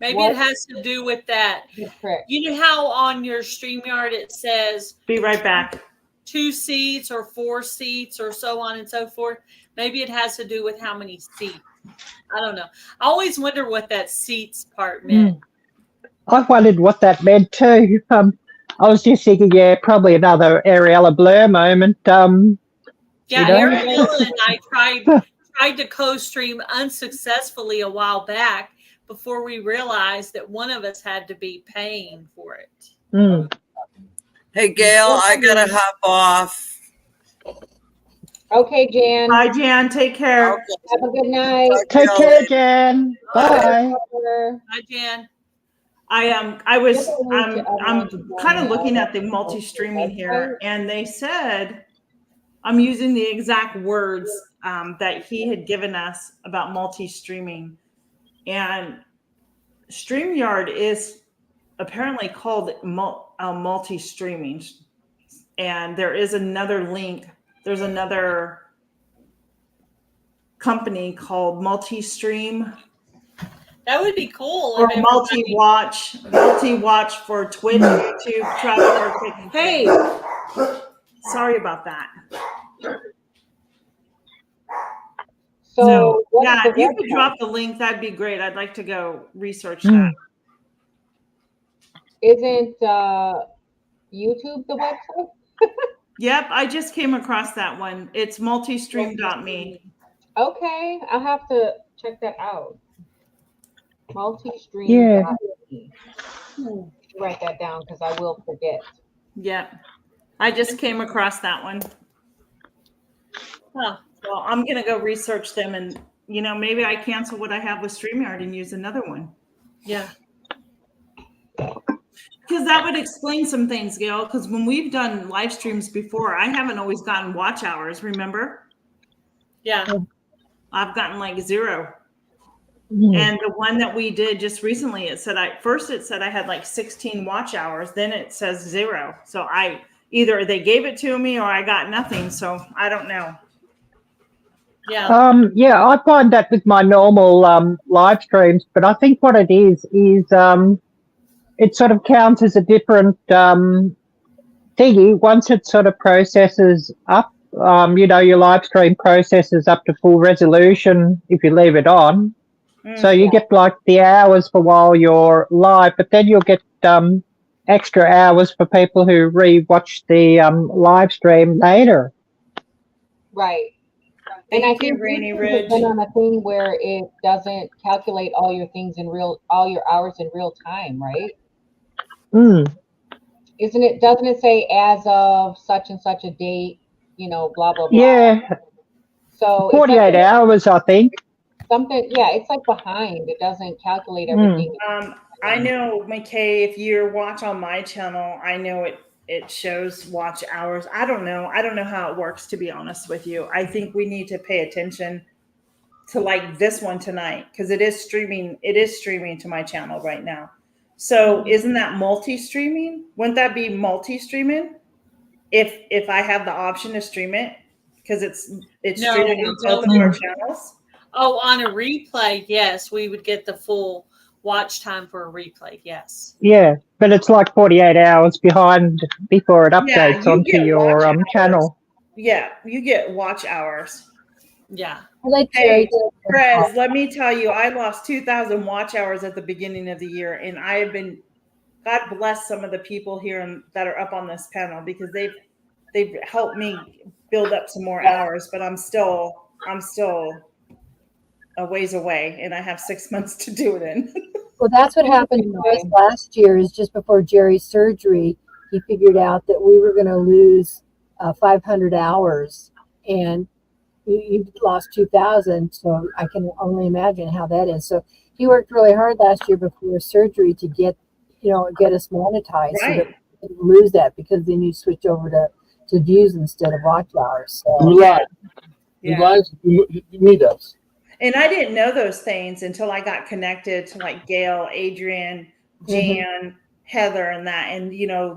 Maybe it has to do with that. Trick. You know how on your StreamYard it says Be right back. 2 seats or 4 seats or so on and so forth? Maybe it has to do with how many seats. I don't know. I always wonder what that seats part meant. I wondered what that meant too. I was just thinking, yeah, probably another Ariella Blur moment. Yeah, you know? Ariella and I tried to co-stream unsuccessfully a while back before we realized that one of us had to be paying for it. Hey, Gail, I gotta hop off. Okay, Jan. Bye, Jan. Take care. Okay. Have a good night. Take care, Jan. Bye. Hi, Jan. I'm kind of looking at the multi-streaming here, and they said, I'm using the exact words that he had given us about multi-streaming, and StreamYard is apparently called multi-streaming, and there is another link. There's another company called Multi-Stream. That would be cool. Or multi-watch for Twitch, YouTube, travel. Hey, sorry about that. So yeah, if you could drop the link, that'd be great. I'd like to go research that. Isn't YouTube the website? Yep, I just came across that one. It's multistream.me. Okay, I'll have to check that out. Multistream. Yeah. Write that down because I will forget. Yep, I just came across that one. Huh. Well, I'm going to go research them, and maybe I cancel what I have with StreamYard and use another one. Yeah. Because that would explain some things, Gail. Because when we've done live streams before, I haven't always gotten watch hours. Remember? Yeah. I've gotten like 0. Mm. And the one that we did just recently, it said I had like 16 watch hours. Then it says 0. So either they gave it to me or I got nothing. So I don't know. Yeah. Yeah, I find that with my normal live streams, but I think what it is it sort of counts as a different thingy. Once it sort of processes up, your live stream processes up to full resolution if you leave it on. So you get like the hours for while you're live, but then you'll get extra hours for people who re-watch the live stream later. Right. Thank And I you, think Rainy YouTube Ridge. has been on a thing where it doesn't calculate all your things all your hours in real time, right? Mm. Doesn't it say as of such and such a date, blah, blah, blah. Yeah, So 48 hours, I think. it's like behind. It doesn't calculate everything. I know, McKay, if you watch on my channel, I know it shows watch hours. I don't know how it works, to be honest with you. I think we need to pay attention to like this one tonight, because it is streaming to my channel right now. So isn't that multi-streaming? Wouldn't that be multi-streaming if I have the option to stream it? Because it's No, streaming we on both of don't. our channels. Oh, on a replay, yes, we would get the full watch time for a replay. Yes. Yeah, but it's like 48 hours behind before it updates you onto get your watch hours. channel. Yeah, you get watch hours. Yeah. Hey, Prez, let me tell you, I lost 2,000 watch hours at the beginning of the year, and I have been, God bless some of the people here that are up on this panel, because they've helped me build up some more hours, but I'm still a ways away, and I have 6 months to do it in. Well, that's what happened to us last year. Is just before Jerry's surgery, he figured out that we were going to lose 500 hours, and you lost 2,000. So I can only imagine how that is. So he worked really hard last year before surgery to get us monetized, so that we didn't lose that, because then you switch over to views instead of watch hours. So. You guys, you need us. And I didn't know those things until I got connected to like Gail, Adrian, Jan, Heather, and that. And,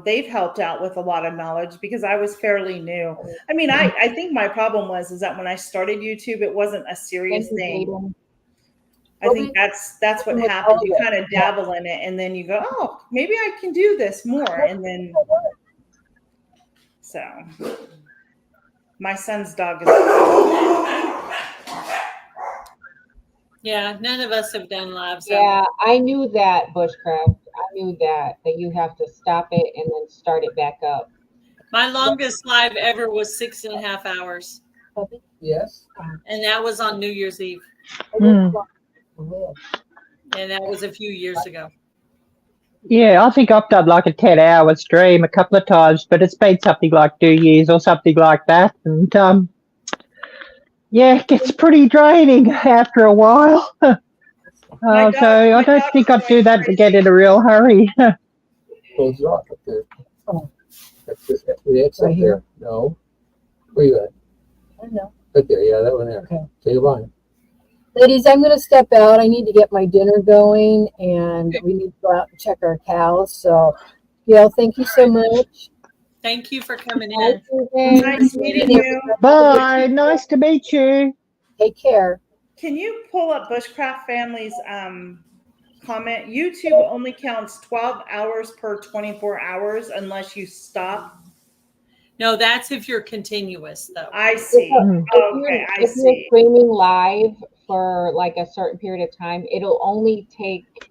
they've helped out with a lot of knowledge, because I was fairly new. I mean, I think my problem is that when I started YouTube, it wasn't a serious thing. I think that's what happens. You kind of dabble in it, and then you go, oh, maybe I can do this more. And then, so my son's dog is. Yeah, none of us have done lives. Yeah, I knew that, Bushcraft. I knew that you have to stop it and then start it back up. My longest live ever was 6.5 hours. Yes. And that was on New Year's Eve. Mm. And that was a few years ago. Yeah, I think I've done like a 10-hour stream a couple of times, but it's been something like 2 years or something like that. And it gets pretty draining after a while. So I don't think I'd do that again in a real hurry. Close it off up there. Oh. That's the exit right here. No. Where you at? I don't know. Right there. Yeah, that one there. Okay. Say goodbye. Ladies, I'm going to step out. I need to get my dinner going, and we need to go out and check our cows. So, Gail, thank you so much. Thank you for coming in. Nice meeting you. Bye. Nice to meet you. Take care. Can you pull up Bushcraft Family's comment? YouTube only counts 12 hours per 24 hours unless you stop. No, that's if you're continuous, though. I see. If you're streaming live for like a certain period of time, it'll only take,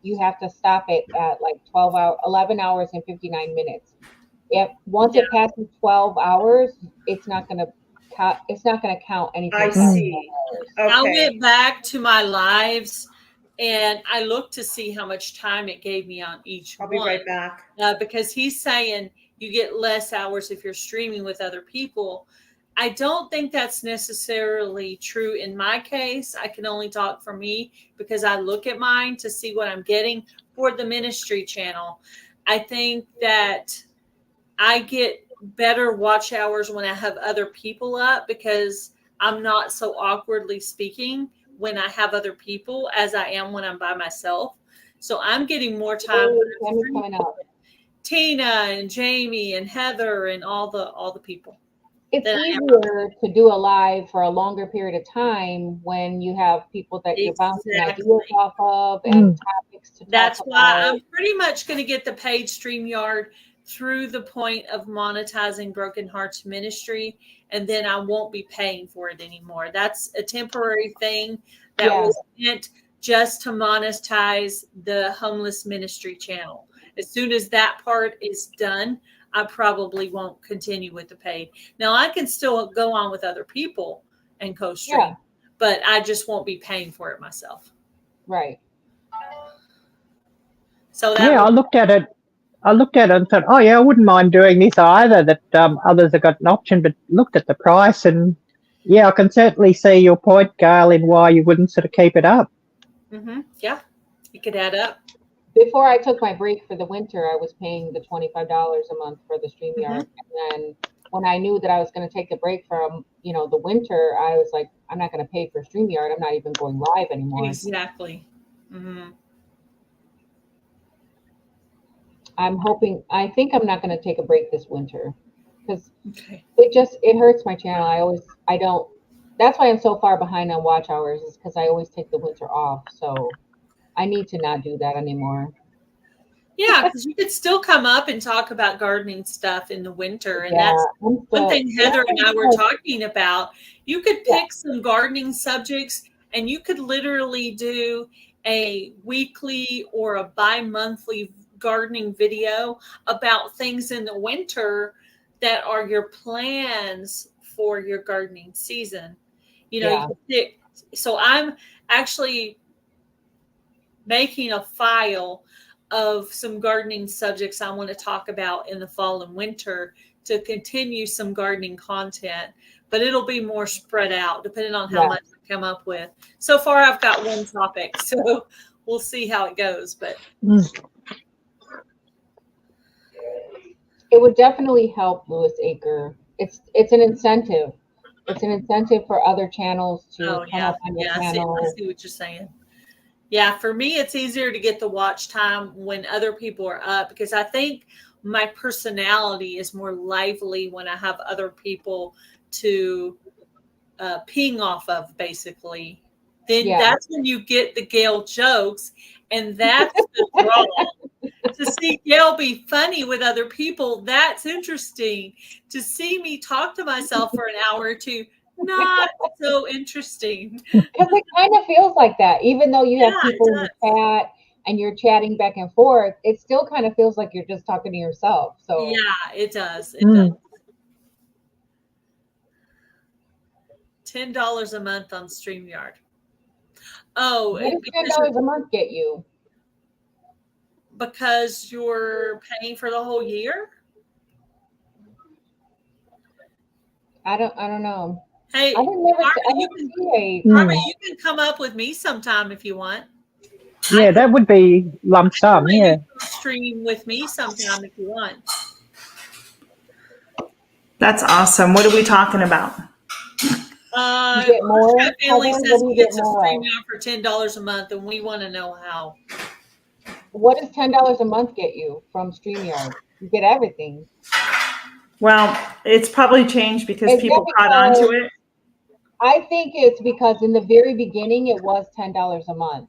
you have to stop it at like 11 hours and 59 minutes. Once it passes 12 hours, it's not going to count anything. I see. Okay. I went back to my lives and I looked to see how much time it gave me on each one. I'll be right back. Because he's saying you get less hours if you're streaming with other people. I don't think that's necessarily true in my case. I can only talk for me because I look at mine to see what I'm getting for the ministry channel. I think that I get better watch hours when I have other people up because I'm not so awkwardly speaking when I have other people as I am when I'm by myself. So I'm getting more time with Tina and Jamie and Heather and all the people. It's easier to do a live for a longer period of time when you have people that you're bouncing ideas off of and topics to talk about. That's why I'm pretty much going to get the paid StreamYard through the point of monetizing Broken Hearts Ministry, and then I won't be paying for it anymore. That's a temporary thing that was meant just to monetize the homeless ministry channel. As soon as that part is done, I probably won't continue with the paid. Now I can still go on with other people and co-stream, but I just won't be paying for it myself. Right. So I looked at it. And thought, oh yeah, I wouldn't mind doing this either. That others have got an option, but looked at the price, and yeah, I can certainly see your point, Gail, in why you wouldn't sort of keep it up. Mm-hmm. Yeah, it could add up. Before I took my break for the winter, I was paying the $25 a month for the StreamYard. And then when I knew that I was going to take the break from, the winter, I was like, I'm not going to pay for StreamYard. I'm not even going live anymore. Exactly. Mm-hmm. I think I'm not going to take a break this winter because it hurts my channel. That's why I'm so far behind on watch hours, is because I always take the winter off. So I need to not do that anymore. Yeah, because you could still come up and talk about gardening stuff in the winter. And that's one thing Heather and I were talking about. You could pick some gardening subjects and you could literally do a weekly or a bi-monthly gardening video about things in the winter that are your plans for your gardening season. You can pick. So I'm actually making a file of some gardening subjects I want to talk about in the fall and winter to continue some gardening content, but it'll be more spread out depending on how much I come up with. So far, I've got one topic, so we'll see how it goes. But it would definitely help Lewis Acre. It's an incentive. It's an incentive for other channels to come up on your channel. I see what you're saying. Yeah, for me, it's easier to get the watch time when other people are up because I think my personality is more lively when I have other people to ping off of, basically. Then that's when you get the Gail jokes, and that's the draw. To see Gail be funny with other people, that's interesting. To see me talk to myself for an hour or two, not so interesting. Because it kind of feels like that. Even though you have people in the chat and you're chatting back and forth, it still kind of feels like you're just talking to yourself. So yeah, it does. It does. $10 a month on StreamYard. Oh, what does $10 a month get you? Because you're paying for the whole year? I don't know. Hey, Barbara, you can come up with me sometime if you want. Yeah, that would be lump sum. Yeah, stream with me sometime if you want. That's awesome. What are we talking about? You get more. Family says he gets a stream out for $10 a month, and we want to know how. What does $10 a month get you from StreamYard? You get everything. Well, it's probably changed because people caught on to it. I think it's because in the very beginning it was $10 a month.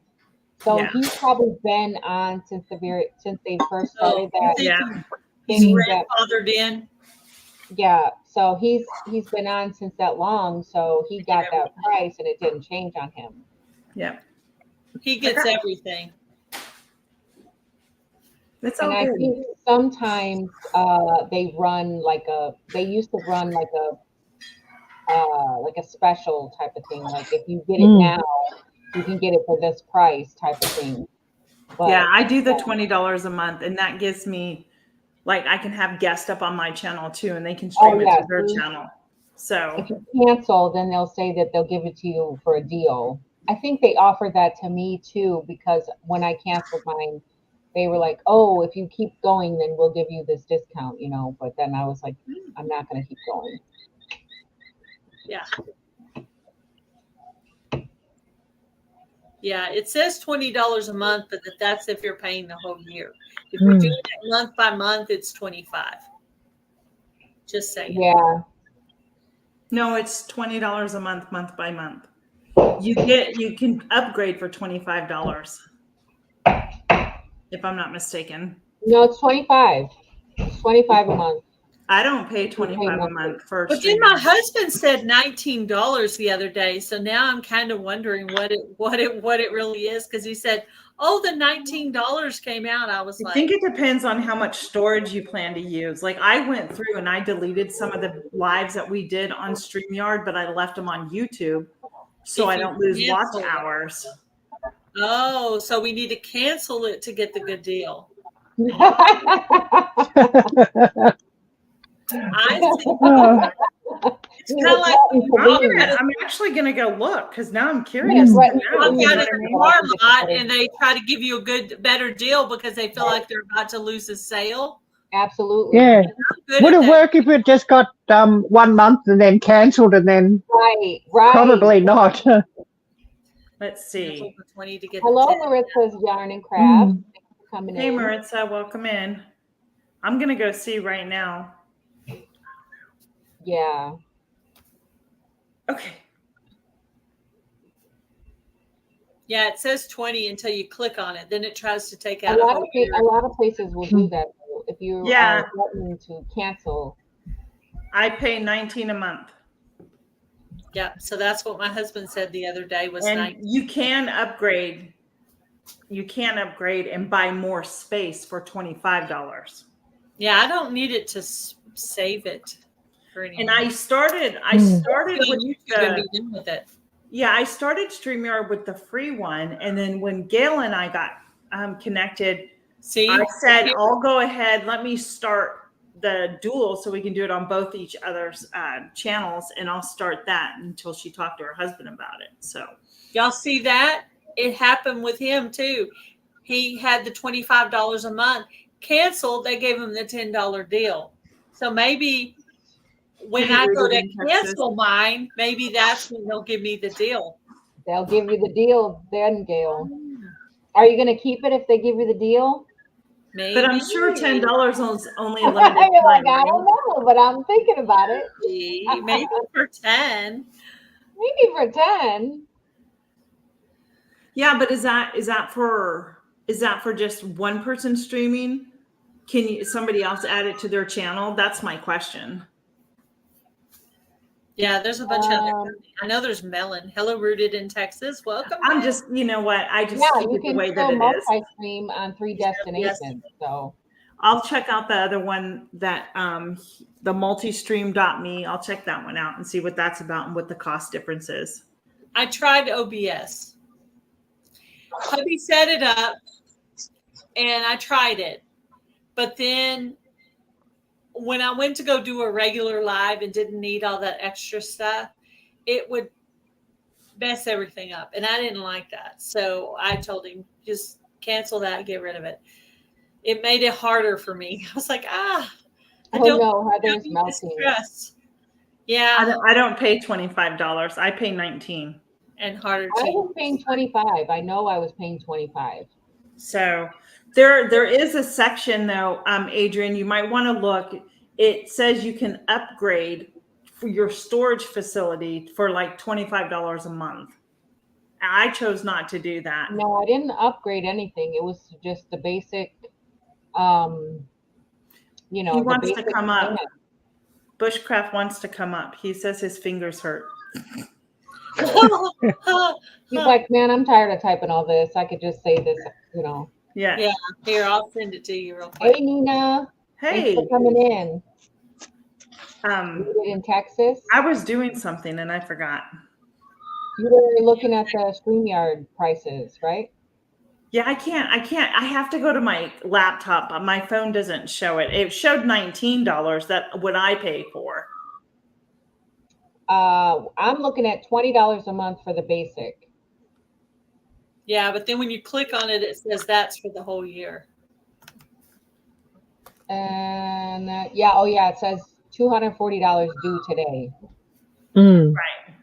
So he's probably been on since they first started that. Yeah. He's grandfathered in. Yeah. So he's been on since that long. So he got that price and it didn't change on him. Yeah. He gets everything. And I think sometimes they used to run like a special type of thing. Like if you get it now, you can get it for this price type of thing. But, yeah, I do the $20 a month, and that gives me, like, I can have guests up on my channel too, and they can stream it to their channel. So if you cancel, then they'll say that they'll give it to you for a deal. I think they offered that to me too, because when I canceled mine, they were like, "Oh, if you keep going, then we'll give you this discount," you know. But then I was like, "I'm not going to keep going." Yeah. Yeah, it says $20 a month, but that's if you're paying the whole year. If you're doing it month by month, it's $25. Just saying. Yeah. no, it's $20 a month, month by month. You can upgrade for $25, if I'm not mistaken. No, it's 25. It's 25 a month. I don't pay You pay 25 a monthly. month for But then streaming. my husband said $19 the other day, so now I'm kind of wondering what it really is, because he said, "Oh, the $19 came out." I was I like, think it depends on how much storage you plan to use. Like I went through and I deleted some of the lives that we did on StreamYard, but I left them on YouTube so If I you don't lose watch cancel it. hours. "Oh, so we need to cancel it to get the good deal." I think it's kind of like I'm actually going to go look because now I'm curious. Yeah, right. I'm Yeah. at a car lot and they try to give you a better deal because they feel like they're about to lose a sale. Absolutely. Yeah. Good Would at it that. work if it just got 1 month and then cancelled and then Right. probably not? Let's see. Cancel for 20 to get Hello, the 10. Maritza's Yarn and Craft. Thanks for coming Hey, in. Maritza, welcome in. I'm going to go see right now. Yeah. Okay. Yeah, it says 20 until you click on it. Then it tries to take A out lot whole of year. a lot of places will do that though. If you Yeah. are wanting to cancel. I pay $19 a month. Yeah, so that's what my husband said the other day was And 19. you can upgrade. You can upgrade and buy more space for $25. Yeah, I don't need it to save it for anything. And I started Go with on YouTube and be done with it. Yeah, I started StreamYard with the free one. And then when Gail and I got connected, I said, I'll go ahead. Let me start the dual so we can do it on both each other's channels. And I'll start that until she talked to her husband about it. So y'all see that? It happened with him too. He had the $25 a month canceled. They gave him the $10 deal. So maybe when I go to cancel mine, maybe that's when they'll give me the deal. They'll give you the deal then, Gail. Are you going to keep it if they give you the deal? Maybe. But I'm sure $10 is only a limited time. You're like, I don't know, but I'm thinking about it. Maybe for 10. Maybe for 10. Yeah, but is that for just one person streaming? Can somebody else add it to their channel? That's my question. Yeah, there's a bunch of other. I know there's Melon. Hello, Rooted in Texas. Welcome. I'm just, you know what? I just keep you it the can way that still it is. multi-stream on 3 destinations. So I'll check out the other one that the multistream.me. I'll check that one out and see what that's about and what the cost difference is. I tried OBS. Hubby set it up and I tried it. But then when I went to go do a regular live and didn't need all that extra stuff, it would mess everything up. And I didn't like that. So I told him, just cancel that, get rid of it. It made it harder for me. I was like, I no, Heather's melting. Yeah. I don't pay $25. I pay $19. And harder to. I was paying 25. I know I was paying 25. So there is a section though, Adrian, you might want to look. It says you can upgrade for your storage facility for like $25 a month. I chose not to do that. No, I didn't upgrade anything. It was just the basic, He wants to come up. Bushcraft wants to come up. He says his fingers hurt. He's like, man, I'm tired of typing all this. I could just say this, Yeah. Yeah. Here, I'll send it to you real quick. Hey, Nina. Hey. Thanks for coming in. In Texas. I was doing something and I forgot. You were looking at the StreamYard prices, right? Yeah, I can't. I have to go to my laptop. My phone doesn't show it. It showed $19. That what I pay for. I'm looking at $20 a month for the basic. Yeah, but then when you click on it, it says that's for the whole year. And yeah, oh yeah, it says $240 due today. Mm. Right.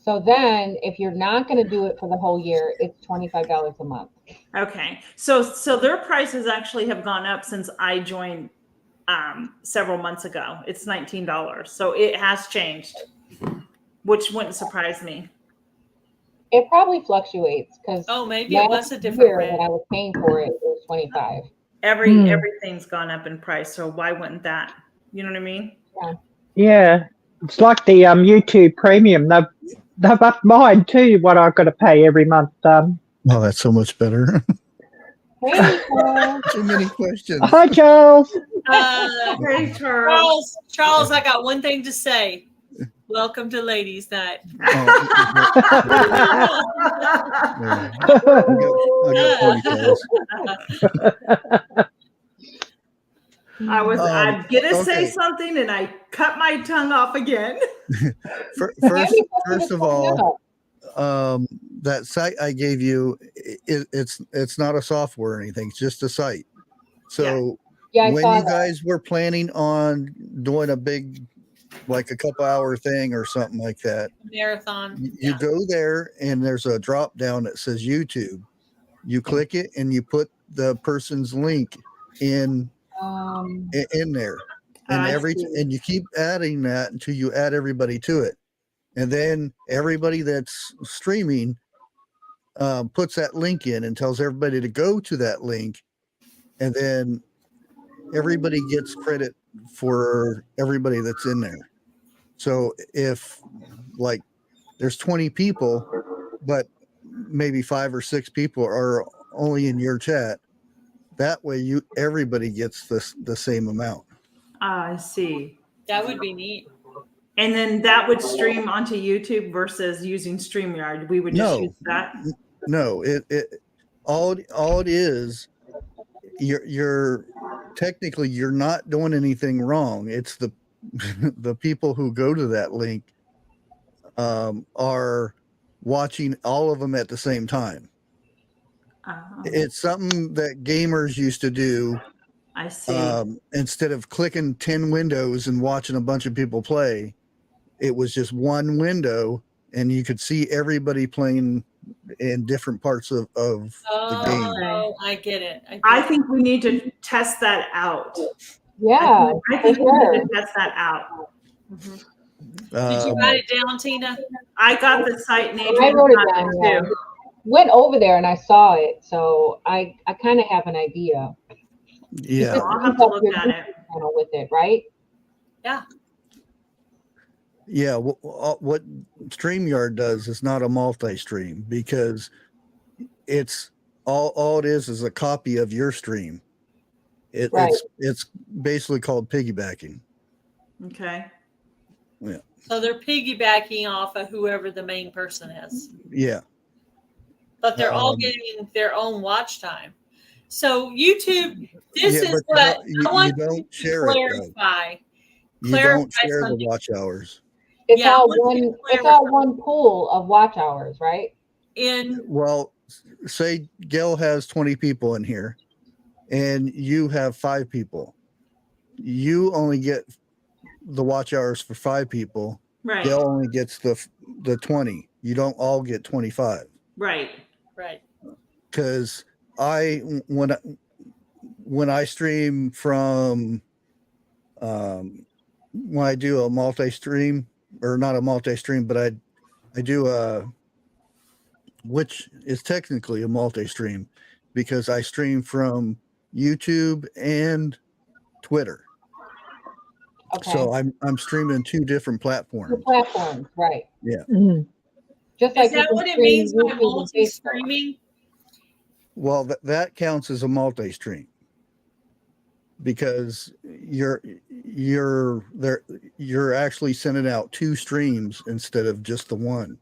So then, if you're not going to do it for the whole year, it's $25 a month. Okay. So their prices actually have gone up since I joined several months ago. It's $19. So it has changed, which wouldn't surprise me. It probably fluctuates because Oh, maybe it was last a different year rate. when I was paying for it, it was 25. Everything's gone up in price. So why wouldn't that? You know what I mean? Yeah, it's like the YouTube Premium. They've upped mine too. What I've got to pay every month. Oh, that's so much better. Hey, Paul. Too many questions. Hi, Charles. Hey, Charles. Charles, I got one thing to say. Welcome to Ladies Night. I got ponytails. I'm gonna say okay. something and I cut my tongue off again. First of all, that site I gave you, it's not a software or anything. It's just a site. So Yeah, I when saw you guys were planning on doing a big, like a couple hour thing or something like that, Marathon. you go there and there's a drop down that says YouTube. You click it and you put the person's link in there, and and you keep adding that until you add everybody to it, and then everybody that's streaming puts that link in and tells everybody to go to that link, and then everybody gets credit for everybody that's in there. So if like there's 20 people, but maybe 5 or 6 people are only in your chat, that way everybody gets the same amount. I see. That would be neat. And then that would stream onto YouTube versus using StreamYard. We would just use that. No, all it is, you're technically you're not doing anything wrong. It's the the people who go to that link are watching all of them at the same time. It's something that gamers used to do. I see. Instead of clicking 10 windows and watching a bunch of people play, it was just one window and you could see everybody playing in different parts of the game. Oh, I get it. I think we need to test that out. Yeah, I think we need to test that out. Did you write it down, Tina? I got the site name. I wrote it down. Yeah. Went over there and I saw it, so I kind of have an idea. Yeah, I'll have to look at it. With it, right? Yeah. Yeah, what StreamYard does is not a multi-stream, because it's all it is a copy of your stream. It's basically called piggybacking. Okay. Yeah. So they're piggybacking off of whoever the main person is. Yeah. But they're all getting their own watch time. So YouTube, this is what I want you don't share clarify. it. You don't share the watch hours. It's all one pool of watch hours, right? Well, say Gail has 20 people in here and you have 5 people. You only get the watch hours for 5 people. Right. Gail only gets the 20. You don't all get 25. Right. Because when I stream from when I do a multi-stream, or not a multi-stream, but I do which is technically a multi-stream, because I stream from YouTube and Twitter. Okay. So I'm streaming 2 different platforms. The platforms, right? Yeah. Mm-hmm. Just like is that what it means by multi-streaming? Well, that counts as a multi-stream, because you're actually sending out 2 streams instead of just the one.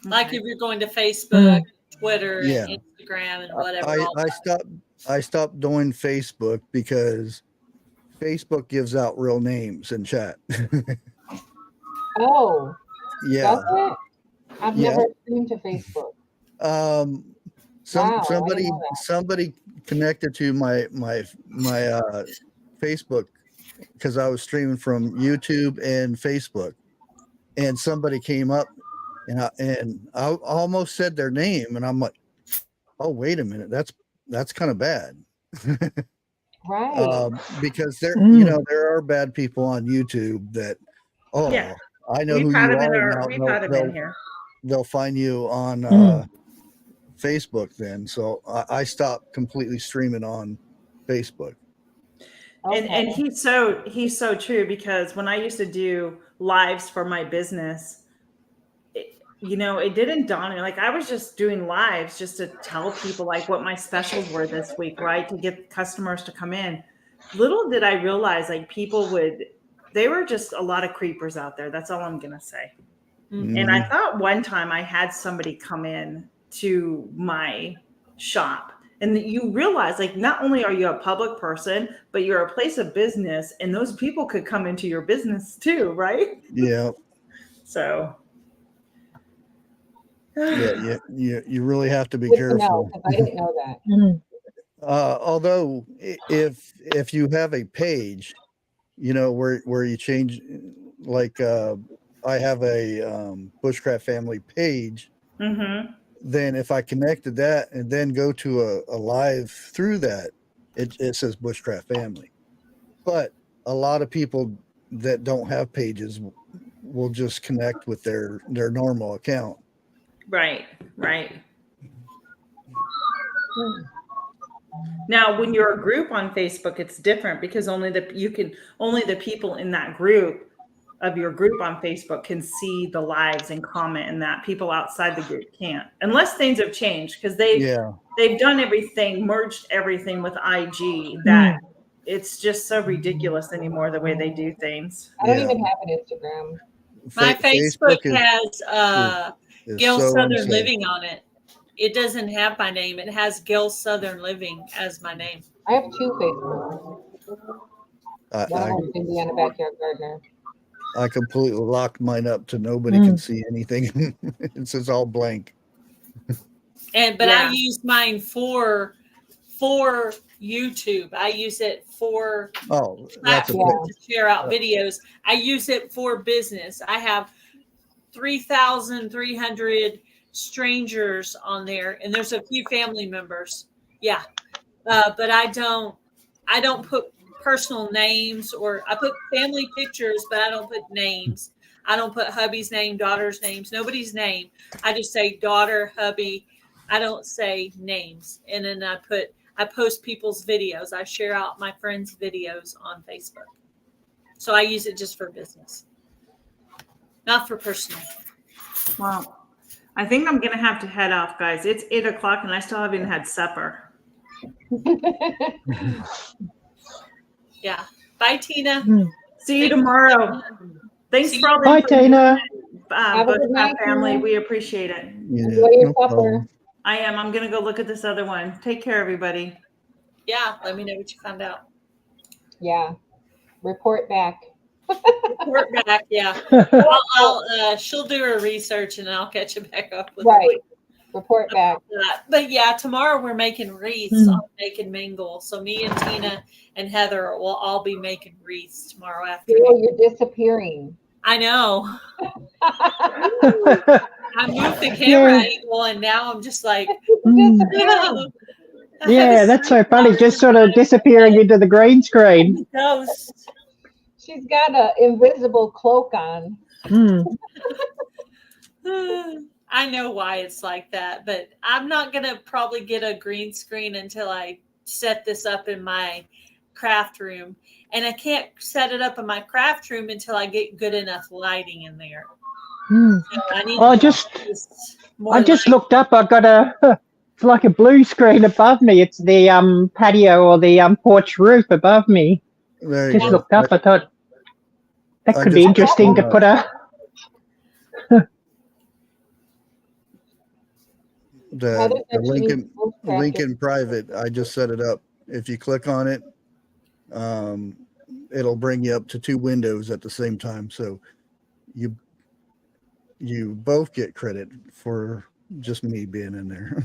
Like if you're going to Facebook, Twitter, Yeah. and Instagram, and whatever. I stopped doing Facebook because Facebook gives out real names in chat. Oh, Yeah. does it? I've Yeah. never streamed to Facebook. Wow, somebody connected to my Facebook because I was streaming from YouTube and Facebook, and somebody came up and I almost said their name, and I'm like, oh, wait a minute, that's kind of bad. Right. Because there Mm. there are bad people on YouTube that Yeah. I know We've who had you them in are our. now. We've had them in here. They'll find you on Facebook then. So I stopped completely streaming on Facebook. And Okay. he's so true, because when I used to do lives for my business, it didn't dawn on me. Like, I was just doing lives just to tell people like what my specials were this week, right? To get customers to come in. Little did I realize, like, they were just a lot of creepers out there. That's all I'm gonna say. And I thought one time I had somebody come in to my shop, and you realize, like, not only are you a public person, but you're a place of business, and those people could come into your business too, right? Yeah. So Yeah, you really have to be Good to know, careful. 'cause I didn't know that. Mm. Although if you have a page, where you change, like I have a Bushcraft family page, then if I connected that and then go to a live through that, it says Bushcraft family. But a lot of people that don't have pages will just connect with their normal account. right. Now, when you're a group on Facebook, it's different, because only the people in that group of your group on Facebook can see the lives and comment, and that people outside the group can't, unless things have changed, because they've done everything, merged everything with IG, that it's just so ridiculous anymore the way they do things. I don't even have an Instagram. My Facebook has is Gil so Southern unsafe. Living on it. It doesn't have my name. It has Gil Southern Living as my name. I have 2 Facebooks. One of them's Indiana Backyard Gardener. I completely locked mine up to nobody can see anything. It says all blank. But I use mine for YouTube. I use it for platforms to share out videos. I use it for business. I have 3,300 strangers on there, and there's a few family members. Yeah. But I don't put personal names, or I put family pictures, but I don't put names. I don't put hubby's name, daughter's names, nobody's name. I just say daughter, hubby. I don't say names. And then I post people's videos. I share out my friends' videos on Facebook. So I use it just for business, not for personal. Wow. I think I'm going to have to head off, guys. It's 8:00 and I still haven't had supper. Yeah. Bye, Tina. See you tomorrow. Thanks for all the Bye, Tina. Bushcraft family. We appreciate it. Enjoy your supper. I am. I'm going to go look at this other one. Take care, everybody. Yeah. Let me know what you found out. Yeah. Report back. Report back. Yeah. She'll do her research, and I'll catch you back up with Right. Report back. But yeah, tomorrow we're making wreaths on Make and Mingle. So me and Tina and Heather will all be making wreaths tomorrow afternoon. Girl, you're disappearing. I know. I moved the camera angle, and now I'm just like, Yeah, that's so funny. Just sort of disappearing into the green screen. Ghost. She's got an invisible cloak on. I know why it's like that, but I'm not going to probably get a green screen until I set this up in my craft room. And I can't set it up in my craft room until I get good enough lighting in there. So I just looked up. I got it's like a blue screen above me. It's the patio or the porch roof above me. Just looked up. I thought that could be interesting to put a. The Lincoln private, I just set it up. If you click on it, it'll bring you up to 2 windows at the same time. So you both get credit for just me being in there.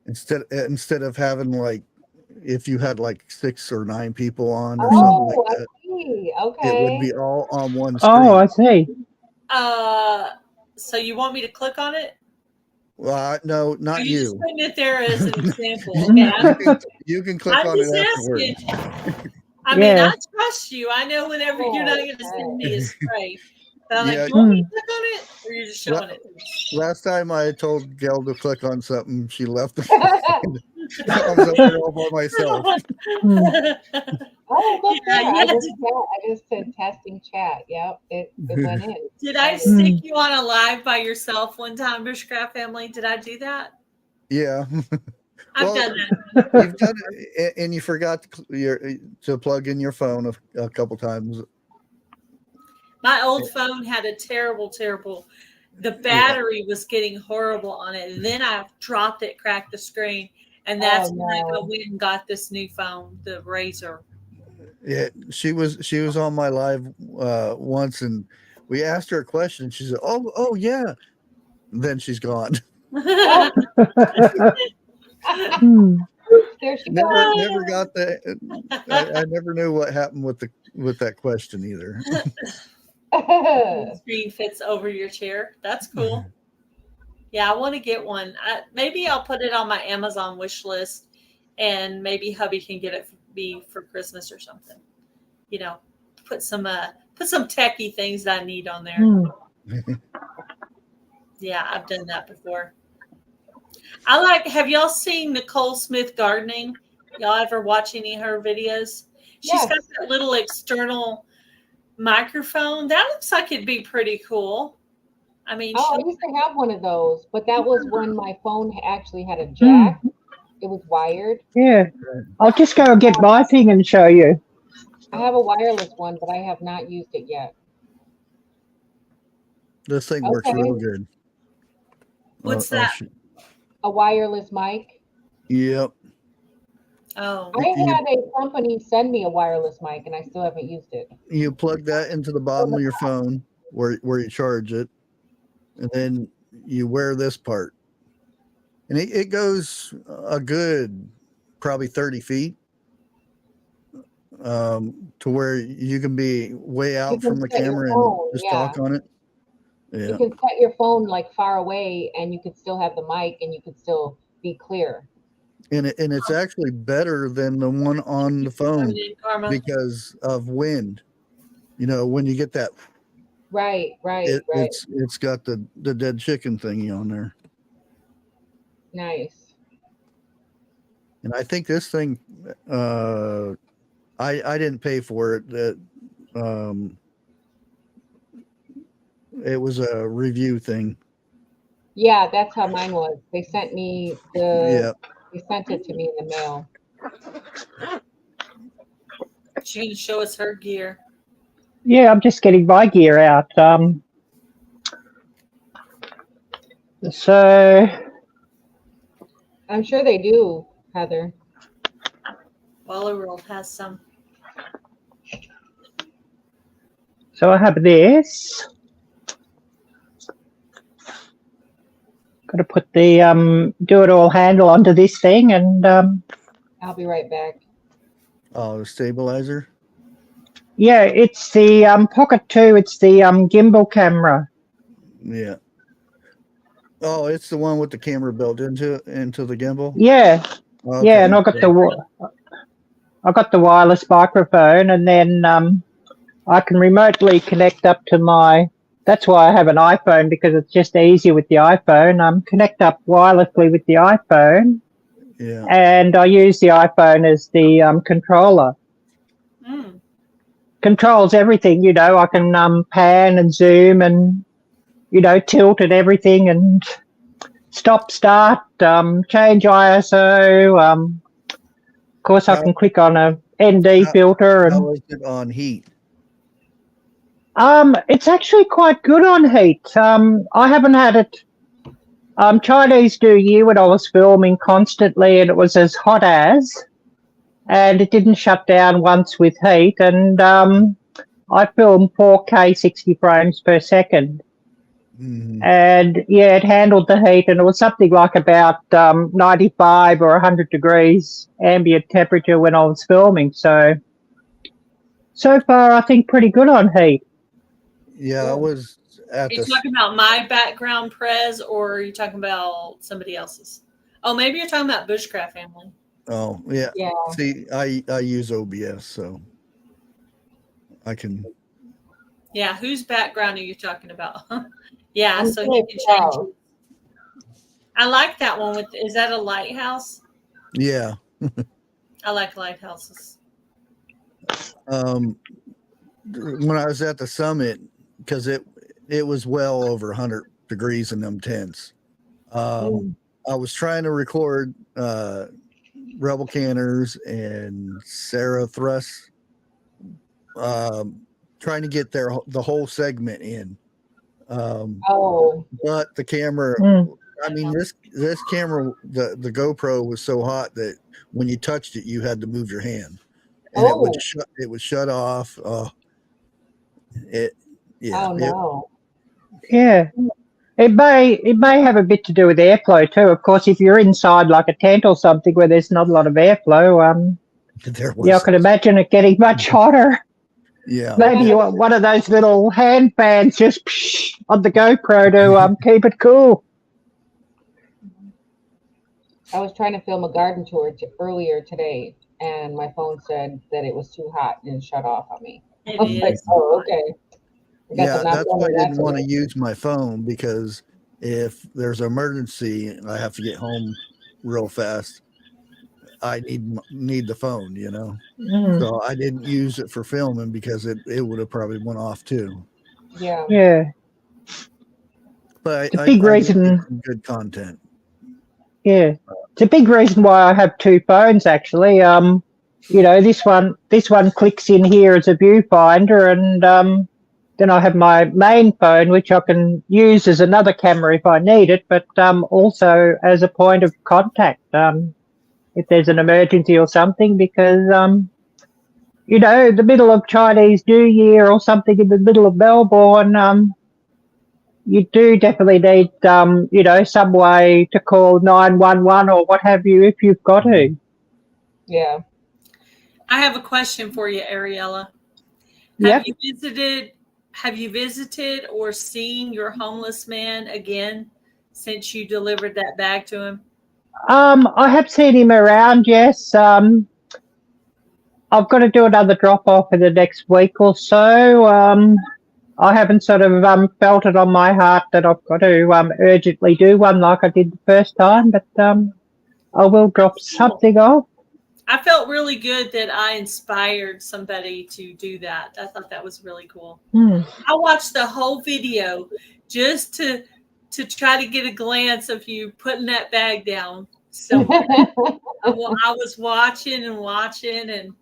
instead of having like, if you had like 6 or 9 people on or something like that, I see. it would Okay. be all on one screen. Oh, I see. So you want me to click on it? Well, no, not you. Just you. putting it there as an example. Okay, You can click I'm on just it afterwards. asking. I mean, Yeah. I trust you. I know whenever you're not going to send me a spray. So I'm Yeah. like, you want me to click on it, or you're just showing it? Last time I told Gail to click on something, she left. I was up there all by myself. Oh, look Yeah, there. yeah. I just said testing chat. Yep, it went in. Did I stick you on a live by yourself one time, Bushcraft family? Did I do that? Yeah. I've done that. You've done it, and you forgot to plug in your phone a couple times. My old phone had a terrible. The battery was getting horrible on it. And then I dropped it, cracked the screen, and that's when I went and got this new phone, the Razor. Yeah, she was on my live once, and we asked her a question. She said, "Oh yeah," and then she's gone. There she goes. Never got that. I never knew what happened with that question either. The screen fits over your chair. That's cool. Yeah, I want to get one. Maybe I'll put it on my Amazon wish list, and maybe hubby can get it for me for Christmas or something. You know, put some techie things that I need on there. Yeah, I've done that before. Have y'all seen Nicole Smith gardening? Y'all ever watch any of her videos? She's got that little external microphone. That looks like it'd be pretty cool. I mean, I used to have one of those, but that was when my phone actually had a jack. It was wired. Yeah. I'll just go and get my thing and show you. I have a wireless one, but I have not used it yet. This thing works real good. What's that? A wireless mic? Yep. Oh. I had a company send me a wireless mic, and I still haven't used it. You plug that into the bottom of your phone where you charge it, and then you wear this part. And it goes a good probably 30 feet to where you can be way out from the camera and just talk on it. Yeah. You can set your phone like far away, and you could still have the mic, and you could still be clear. And it's actually better than the one on the phone because of wind. You know, when you get that. Right. It's got the dead chicken thingy on there. Nice. And I think this thing, I didn't pay for it. That it was a review thing. Yeah, that's how mine was. They sent me They sent it to me in the mail. She's going to show us her gear. Yeah, I'm just getting my gear out. So I'm sure they do, Heather. Waller World has some. So I have this. Got to put the do it all handle onto this thing, and I'll be right back. Oh, the stabilizer. Yeah, it's the Pocket 2. It's the gimbal camera. Yeah. Oh, it's the one with the camera built into the gimbal. Yeah. Okay. Yeah, and I got the wireless microphone, and then I can remotely connect up to my. That's why I have an iPhone, because it's just easier with the iPhone. Connect up wirelessly with the iPhone. Yeah. And I use the iPhone as the controller. Controls everything, you know. I can pan and zoom and, you know, tilt and everything, and stop, start, change ISO. Of course, I can click on a ND filter. And how is it on heat? It's actually quite good on heat. I haven't had it. Chinese New Year, when I was filming constantly, and it was as hot as, and it didn't shut down once with heat. And I film 4K 60 frames per second. And yeah, it handled the heat, and it was something like about 95 or 100 degrees ambient temperature when I was filming. So far, I think pretty good on heat. Yeah, I was Are at you talking about my background prez, or are you talking about somebody else's? Oh, maybe you're talking about Bushcraft Family. Oh, yeah. Yeah. See, I use OBS, so I can. Yeah, whose background are you talking about? Yeah, I'm so sure he it's can change Charles. it. I like that one with. Is that a lighthouse? Yeah. I like lighthouses. When I was at the summit, because it was well over 100 degrees in them tents. I was trying to record Rebel Canners and Sarah Thrust, trying to get the whole segment in. But the camera, I mean, this camera, the GoPro was so hot that when you touched it, you had to move your hand, and it would shut off. Yeah. It may have a bit to do with airflow too. Of course, if you're inside like a tent or something where there's not a lot of airflow, I can imagine it getting much hotter. Yeah. Maybe you want one of those little hand fans just on the GoPro to keep it cool. I was trying to film a garden tour earlier today, and my phone said that it was too hot and shut off on me. I was like, oh, okay. Yeah, that's why I didn't want to use my phone, because if there's an emergency and I have to get home real fast, I need the phone, you know. So I didn't use it for filming because it would have probably went off too. Yeah. Yeah. But it's a big reason. Some good content. Yeah, it's a big reason why I have two phones actually. You know, this one clicks in here as a viewfinder, and then I have my main phone, which I can use as another camera if I need it, but also as a point of contact if there's an emergency or something, because you know, the middle of Chinese New Year or something in the middle of Melbourne, you do definitely need, you know, some way to call 911 or what have you if you've got to. Yeah. I have a question for you, Ariella. Yep. Have you visited or seen your homeless man again since you delivered that bag to him? I have seen him around, yes. I've got to do another drop off in the next week or so. I haven't sort of felt it on my heart that I've got to urgently do one like I did the first time, but I will drop something off. I felt really good that I inspired somebody to do that. I thought that was really cool. I watched the whole video just to try to get a glance of you putting that bag down. So I was watching, and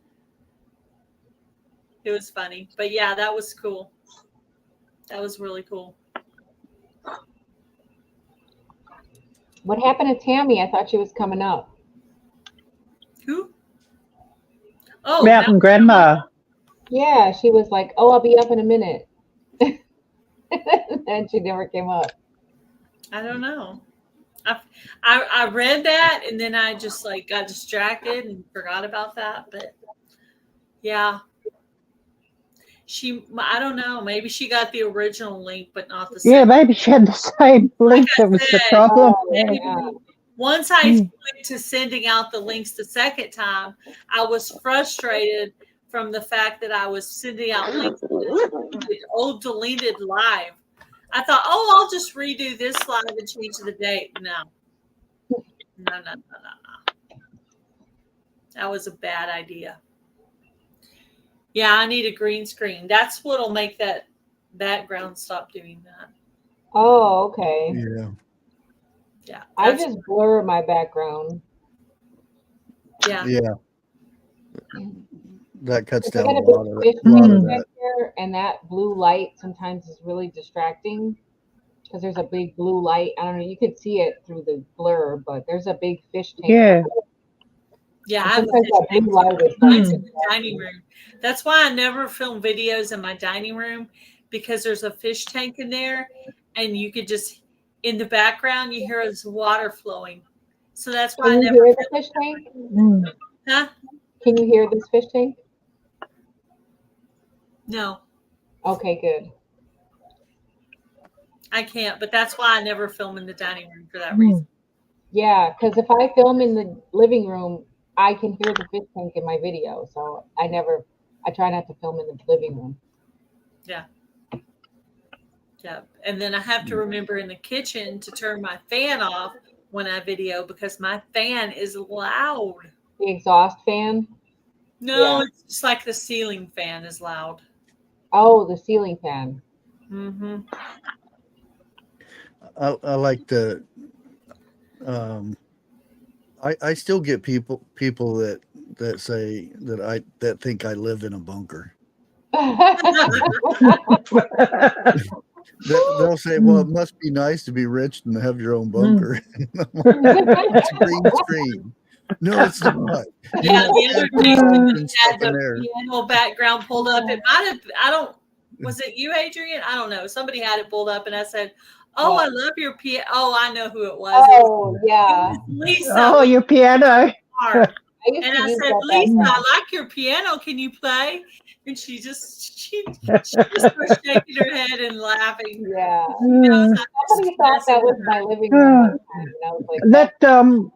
it was funny. But yeah, that was cool. That was really cool. What happened to Tammy? I thought she was coming up. Who? Oh, Mountain Grandma. Yeah, she was like, "Oh, I'll be up in a minute," and she never came up. I don't know. I read that, and then I just like got distracted and forgot about that. But yeah, I don't know. Maybe she got the original link, but not the same. Yeah, maybe she had the same link. That was the problem. Once I went to sending out the links the second time, I was frustrated from the fact that I was sending out links to the old deleted live. I thought, oh, I'll just redo this live and change the date. No. That was a bad idea. Yeah, I need a green screen. That's what'll make that background stop doing that. Oh, okay. Yeah. I just blur my background. Yeah. That cuts down a lot of that. And that blue light sometimes is really distracting because there's a big blue light. I don't know. You can see it through the blur, but there's a big fish tank. Yeah. Yeah, I have a Sometimes that fish blue light is mine's like in the dining room. That's why I never film videos in my dining room, because there's a fish tank in there, and you could just, in the background, you hear this water flowing. So that's why I Can you never hear the film. fish tank? Huh? Can you hear this fish tank? No, Okay, good. I can't. But that's why I never film in the dining room for that reason. Yeah, because if I film in the living room, I can hear the fish tank in my video. So I try not to film in the living room. Yeah. Yeah. And then I have to remember in the kitchen to turn my fan off when I video, because my fan is loud. The exhaust fan? No, Yeah. it's just like the ceiling fan is loud. Oh, the ceiling fan. Mm-hmm. I like the. I still get people that say that think I live in a bunker. They'll say, "Well, it must be nice to be rich and have your own bunker." It's a green screen. No, it's not. Yeah, the other day somebody had in the there. piano background pulled up. It might have, I don't, was it you, Adrian? I don't know. Somebody had it pulled up, and I said, "Oh, I love your piano." Oh, I know who it was. Oh, yeah. It was Lisa. Oh, your piano. And used to I use said, that "Lisa, back I like your piano. Can you play?" And she just started shaking her head and laughing. Yeah. You know, so Somebody thought that was my living room one time, and I was like, That "That's my living room."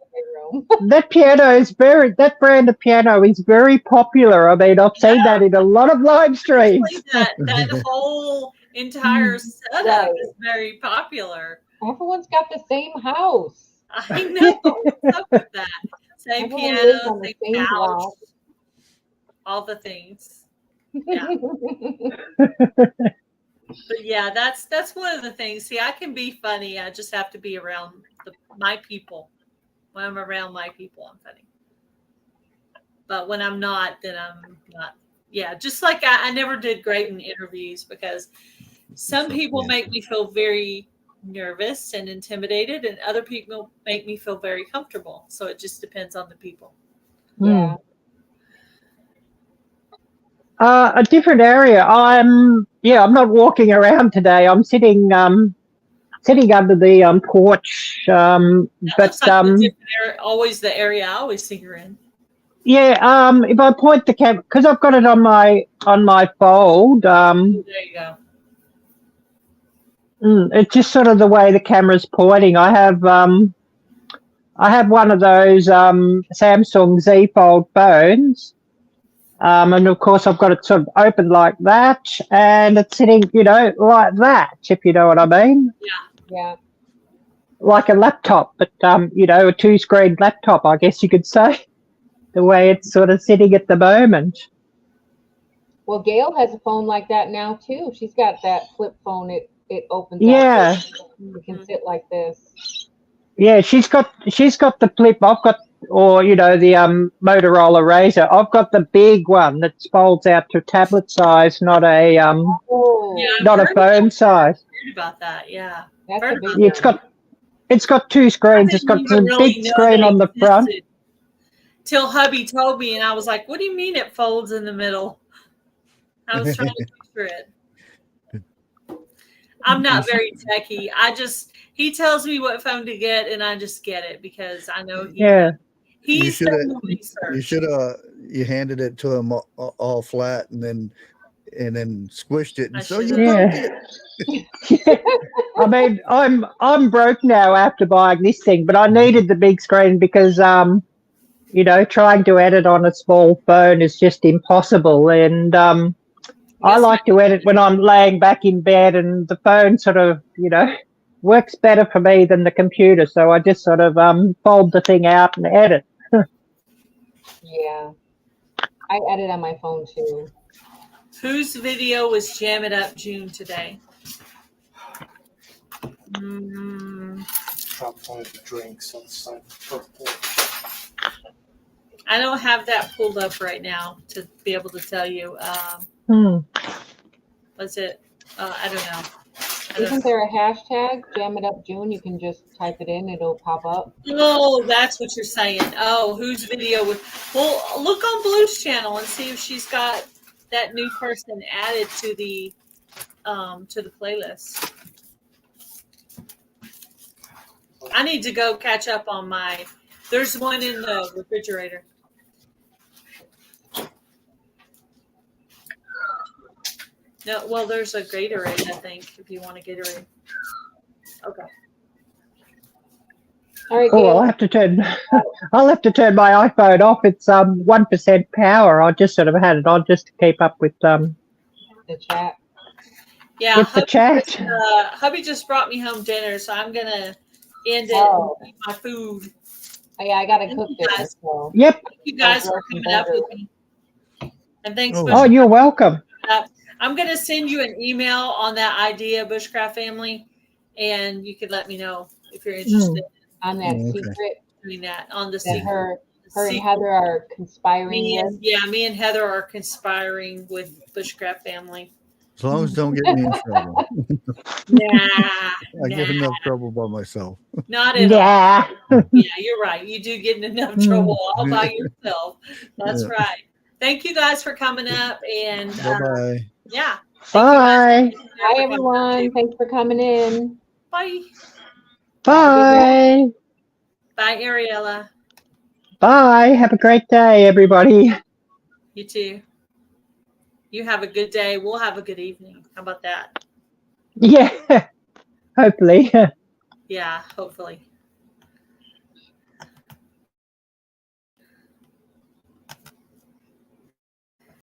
that piano is that brand of piano is very popular. I mean, I've seen that in a lot of live streams. that whole entire setup Right. is very popular. Everyone's got the same house. I know. What's up with that? Same Everyone lives piano, on the same same couch, block. all the things. Yeah. But yeah, that's one of the things. See, I can be funny. I just have to be around my people. When I'm around my people, I'm funny. But when I'm not, then I'm not. Yeah, just like I never did great in interviews, because some people make me feel very nervous and intimidated, and other people make me feel very comfortable. So it just depends on the people. Yeah. A different area. I'm not walking around today. I'm sitting under the porch. That But looks like the different area, always the area I always see her in. yeah, if I point the camera, because I've got it on my fold. There you go. It's just sort of the way the camera's pointing. I have one of those Samsung Z Fold phones, and of course I've got it sort of open like that, and it's sitting, like that, if you know what I mean. Yeah. Like a laptop, but a 2-screen laptop, I guess you could say, the way it's sort of sitting at the moment. Well, Gail has a phone like that now too. She's got that flip phone. It opens Yeah. up. You can sit like this. Yeah, she's got the flip. I've got, or the Motorola Razr. I've got the big one that folds out to tablet size, not a not a phone size. Heard about that? Yeah. That's Heard a big about Yeah, it's got 2 screens. It's got the big screen on the front. Till hubby told me, and I was like, "What do you mean it folds in the middle?" I was trying to picture it. I'm not very techie. He tells me what phone to get, and I just get it because I know You should have you handed it to him all flat and then squished it. And so you I mean, I'm broke now after buying this thing, but I needed the big screen because trying to edit on a small phone is just impossible. And I like to edit when I'm laying back in bed, and the phone sort of, works better for me than the computer. So I just sort of fold the thing out and edit. Yeah. I edit on my phone too. Whose video was Jam It Up June today? Top 5 drinks on the side of the porch. I don't have that pulled up right now to be able to tell you. Was it? I don't know. Isn't there a hashtag, Jam It Up June? You can just type it in, it'll pop up. Oh, that's what you're saying. Oh, whose video would? Well, look on Blue's channel and see if she's got that new person added to the playlist. I need to go catch up on my. There's one in the refrigerator. No, well, there's a Gatorade, I think, if you want a Gatorade. Okay. All right, Oh, Gail. I'll have to turn my iPhone off. It's 1% power. I just sort of had it on just to keep up with the chat. Yeah, with the chat. hubby just brought me home dinner, so I'm gonna end it and eat my food. Oh, yeah, I gotta cook dinner. So. Yep. Thank you guys for coming up with me. And thanks. Oh, you're welcome. I'm going to send you an email on that idea, Bushcraft family, and you could let me know if you're interested on that secret. Doing that on the that secret. Her and Heather are conspiring with. Yeah, me and Heather are conspiring with Bushcraft family. As long as don't get me in trouble. I get enough trouble by myself. Not at all. Yeah, you're right. You do get in enough trouble all by yourself. That's right. Thank you guys for coming up, and bye-bye. Yeah. Bye. Bye, everyone. Thanks for coming in. Bye. Bye. Bye, Ariella. Bye. Have a great day, everybody. You too. You have a good day. We'll have a good evening. How about that? Yeah. Hopefully. Yeah, hopefully.